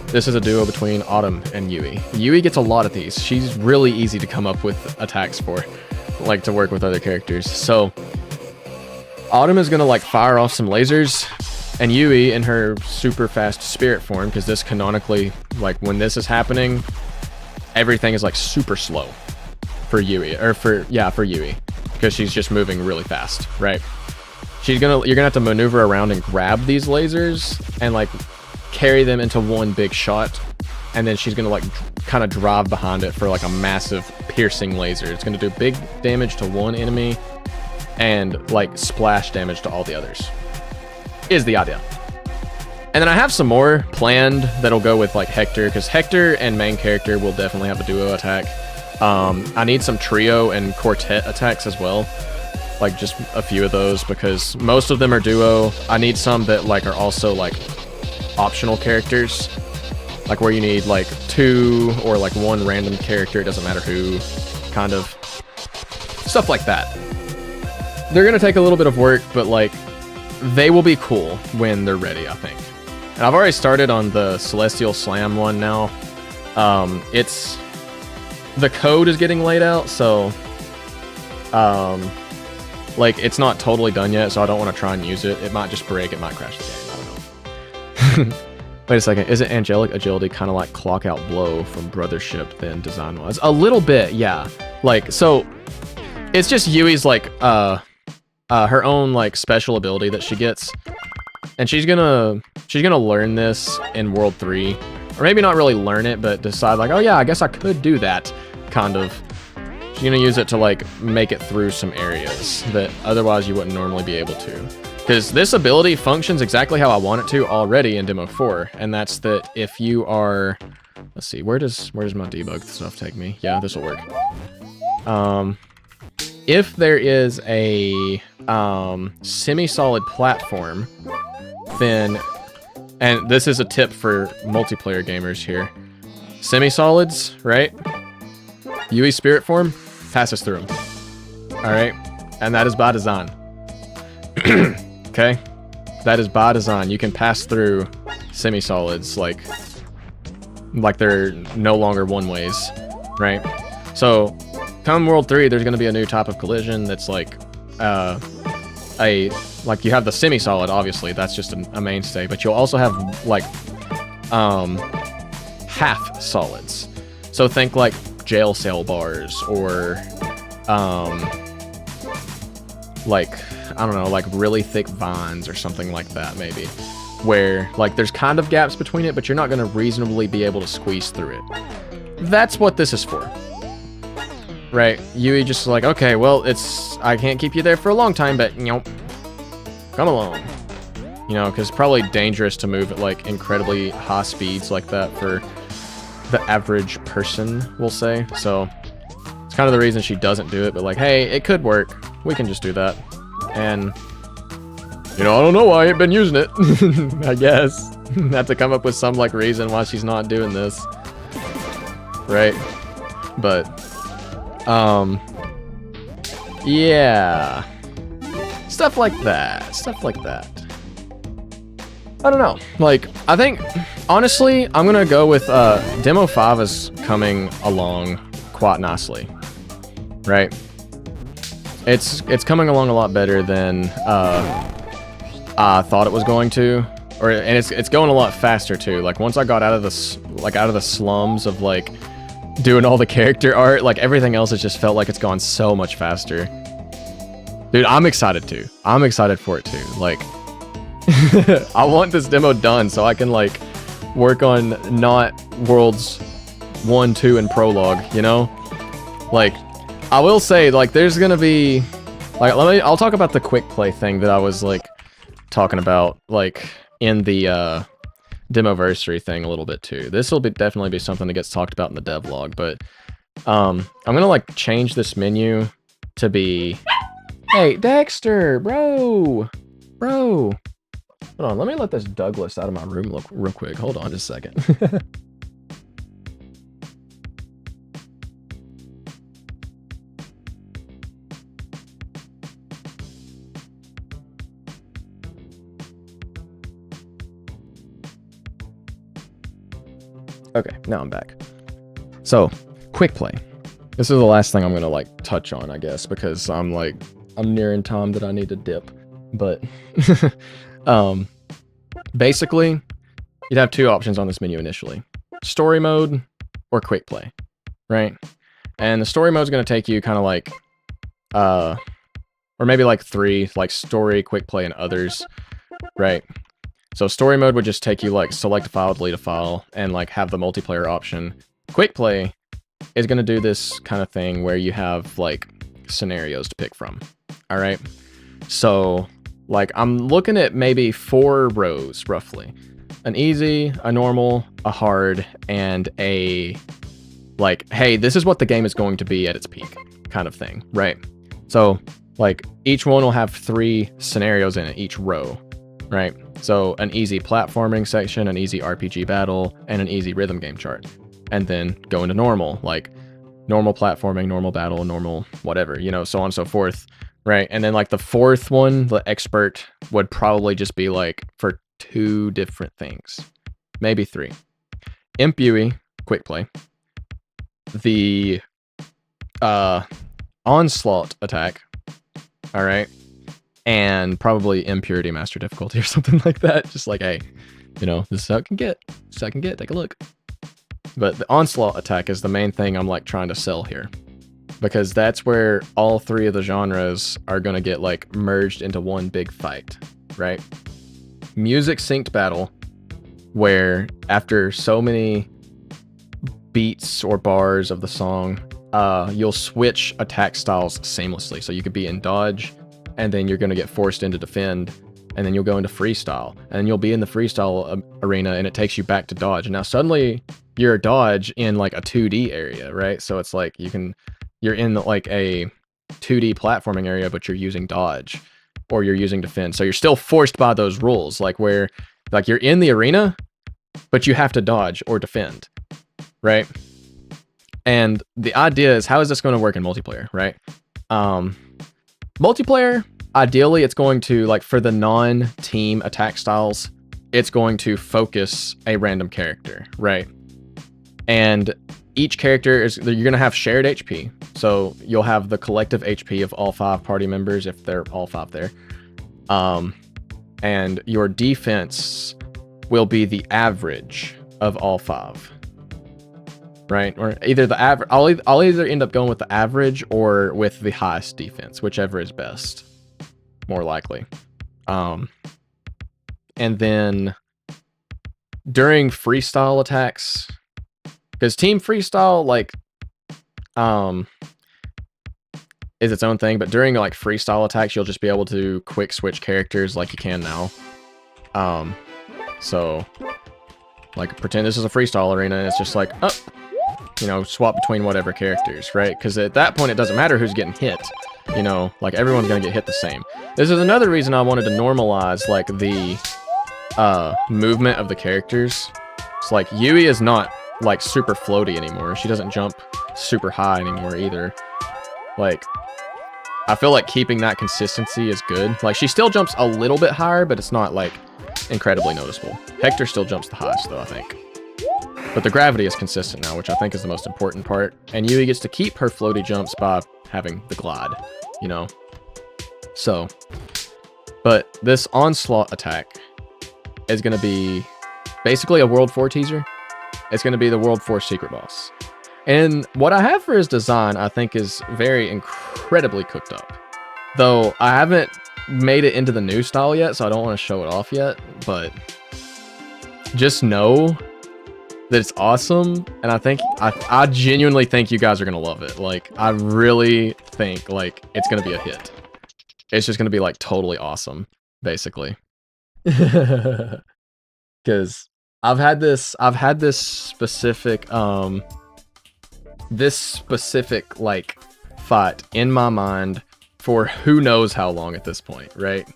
This is a duo between Autumn and Yui. Yui gets a lot of these. She's really easy to come up with attacks for, like to work with other characters. So Autumn is gonna like fire off some lasers, and Yui in her super fast spirit form, because this canonically, like when this is happening, everything is like super slow for Yui, or for Yui, because she's just moving really fast, right? You're gonna have to maneuver around and grab these lasers and like carry them into one big shot, and then she's gonna like kind of drive behind it for like a massive piercing laser. It's gonna do big damage to one enemy and like splash damage to all the others, is the idea. And then I have some more planned that'll go with like Hector, because Hector and main character will definitely have a duo attack. I need some trio and quartet attacks as well, like just a few of those, because most of them are duo. I need some that like are also like optional characters, like where you need like 2 or like 1 random character, it doesn't matter who, kind of stuff like that. They're gonna take a little bit of work, but like they will be cool when they're ready, I think. And I've already started on the Celestial Slam one now. It's the code is getting laid out, so like it's not totally done yet, so I don't want to try and use it. It might just break, it might crash the game, I don't know. Wait a second, is it angelic agility kind of like clock out blow from Brothership then design wise? A little bit, yeah. Like, so it's just Yui's like her own like special ability that she gets, and she's gonna learn this in World 3, or maybe not really learn it, but decide like, oh yeah, I guess I could do that, kind of. She's gonna use it to like make it through some areas that otherwise you wouldn't normally be able to. Because this ability functions exactly how I want it to already in Demo 4, and that's that if you are, let's see, where does my debug stuff take me? Yeah, this will work. If there is a semi-solid platform, then, and this is a tip for multiplayer gamers here, semi-solids, right? Yui spirit form passes through them. All right, and that is by design. Okay, that is by design. You can pass through semi-solids like they're no longer one-ways, right? So come World 3, there's going to be a new type of collision that's like like you have the semi-solid, obviously, that's just a mainstay, but you'll also have like half solids. So think like jail cell bars, or like, I don't know, like really thick vines or something like that, maybe, where like there's kind of gaps between it, but you're not going to reasonably be able to squeeze through it. That's what this is for, right? Yui just like, okay, well, I can't keep you there for a long time, but, you know, come along. You know, because it's probably dangerous to move at like incredibly high speeds like that for the average person, we'll say. So it's kind of the reason she doesn't do it, but like, hey, it could work. We can just do that. And, you know, I don't know why I ain't been using it. I guess. Have to come up with some like reason why she's not doing this. Right? But, yeah. Stuff like that. Stuff like that. I don't know. Like, I think, honestly, I'm gonna go with, Demo 5 is coming along quite nicely. Right? It's coming along a lot better than, I thought it was going to. And it's going a lot faster, too. Like, once I got out of the slums of, like, doing all the character art, like, everything else has just felt like it's gone so much faster. Dude, I'm excited, too. I'm excited for it, too. Like, I want this demo done so I can like work on not Worlds 1, 2, and Prologue, you know? Like, I will say, like, there's gonna be like, I'll talk about the quick play thing that I was like talking about like in the Demoversary thing a little bit too. This will definitely be something that gets talked about in the devlog, but I'm gonna like change this menu to be, hey Dexter, bro. Hold on, let me let this Douglas out of my room real quick. Hold on just a second. Okay, now I'm back. So, quick play. This is the last thing I'm gonna like touch on, I guess, because I'm nearing time that I need to dip. But basically, you'd have two options on this menu initially. Story mode or quick play. right? And the story mode is going to take you kind of like, or maybe like 3, like story, quick play, and others, right? So story mode would just take you like select a file, delete a file, and like have the multiplayer option. Quick play is going to do this kind of thing where you have like scenarios to pick from. All right. So like I'm looking at maybe 4 rows roughly. An easy, a normal, a hard, and a like, hey, this is what the game is going to be at its peak kind of thing, right? So like each one will have 3 scenarios in it, each row, right? So an easy platforming section, an easy RPG battle, and an easy rhythm game chart. And then go into normal, like normal platforming, normal battle, normal whatever, you know, so on and so forth, right? And then like the 4th one, the expert, would probably just be like for 2 different things, maybe 3. Imp UE, quick play. The onslaught attack, all right, and probably impurity master difficulty or something like that. Just like, hey, you know, this is how it can get. This is how it can get. Take a look. But the onslaught attack is the main thing I'm like trying to sell here, because that's where all 3 of the genres are going to get like merged into one big fight, right? Music synced battle, where after so many beats or bars of the song, you'll switch attack styles seamlessly. So you could be in dodge, and then you're going to get forced into defend, and then you'll go into freestyle, and you'll be in the freestyle arena, and it takes you back to dodge. And now suddenly you're a dodge in like a 2D area, right? So it's like you're in like a 2D platforming area, but you're using dodge, or you're using defend. So you're still forced by those rules, like where like you're in the arena, but you have to dodge or defend, right? And the idea is, how is this going to work in multiplayer, right? Multiplayer, ideally, it's going to, like, for the non-team attack styles, it's going to focus a random character, right? And each character is, you're going to have shared HP. So you'll have the collective HP of all 5 party members, if they're all 5 there. And your defense will be the average of all 5. Right? Or either the average, I'll either end up going with the average or with the highest defense, whichever is best, more likely. And then during freestyle attacks, because team freestyle like is its own thing, but during like freestyle attacks, you'll just be able to quick switch characters like you can now. So like pretend this is a freestyle arena, and it's just like, oh, you know, swap between whatever characters, right? Because at that point, it doesn't matter who's getting hit. You know, like everyone's gonna get hit the same. This is another reason I wanted to normalize like the movement of the characters. It's like Yui is not like super floaty anymore. She doesn't jump super high anymore either. Like, I feel like keeping that consistency is good. Like, she still jumps a little bit higher, but it's not like incredibly noticeable. Hector still jumps the highest though, I think. But the gravity is consistent now, which I think is the most important part. And Yui gets to keep her floaty jumps by having the glide, you know? So, but this onslaught attack is going to be basically a World 4 teaser. It's going to be the World 4 secret boss. And what I have for his design, I think, is very incredibly cooked up. Though I haven't made it into the new style yet, so I don't want to show it off yet. But just know that it's awesome, and I genuinely think you guys are gonna love it. Like, I really think like it's gonna be a hit. It's just gonna be like totally awesome, basically. Because I've had this specific like fight in my mind for who knows how long at this point, right?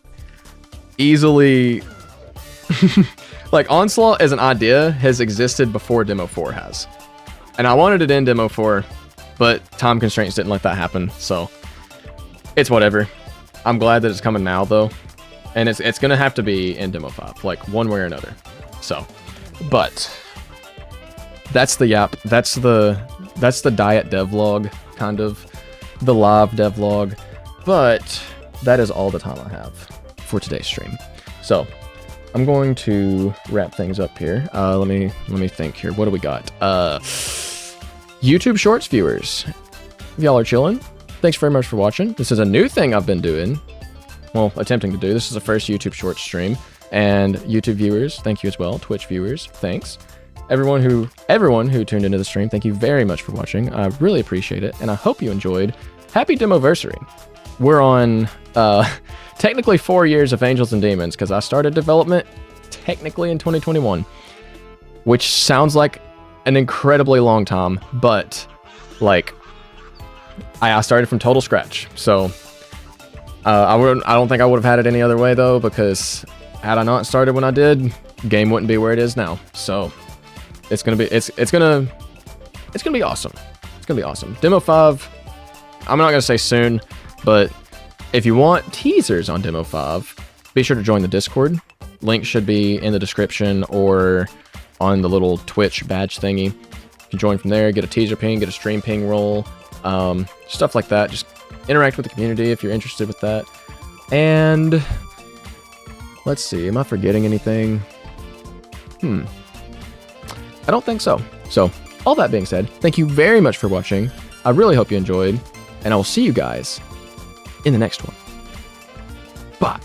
Easily. Like, Onslaught as an idea has existed before Demo 4 has. And I wanted it in Demo 4, but time constraints didn't let that happen, so it's whatever. I'm glad that it's coming now, though. And it's gonna have to be in Demo 5, like, one way or another. So, but that's the yap. That's the diet devlog, kind of. The live devlog. But that is all the time I have for today's stream. So, I'm going to wrap things up here. Let me think here. What do we got? YouTube Shorts viewers, if y'all are chilling, thanks very much for watching. This is a new thing I've been doing. Well, attempting to do. This is the first YouTube Shorts stream. And YouTube viewers, thank you as well. Twitch viewers, thanks. Everyone who tuned into the stream, thank you very much for watching. I really appreciate it, and I hope you enjoyed. Happy Demoversary. We're on technically 4 years of Angels and Demons, because I started development technically in 2021, which sounds like an incredibly long time, but like I started from total scratch. So I don't think I would have had it any other way though, because had I not started when I did, game wouldn't be where it is now. So it's gonna be awesome. It's gonna be awesome. Demo 5, I'm not gonna say soon, but if you want teasers on Demo 5, be sure to join the Discord. Link should be in the description or on the little Twitch badge thingy. You can join from there, get a teaser ping, get a stream ping roll, stuff like that. Just interact with the community if you're interested with that. And let's see, am I forgetting anything? I don't think so. So, all that being said, thank you very much for watching. I really hope you enjoyed, and I will see you guys in the next one. Bye.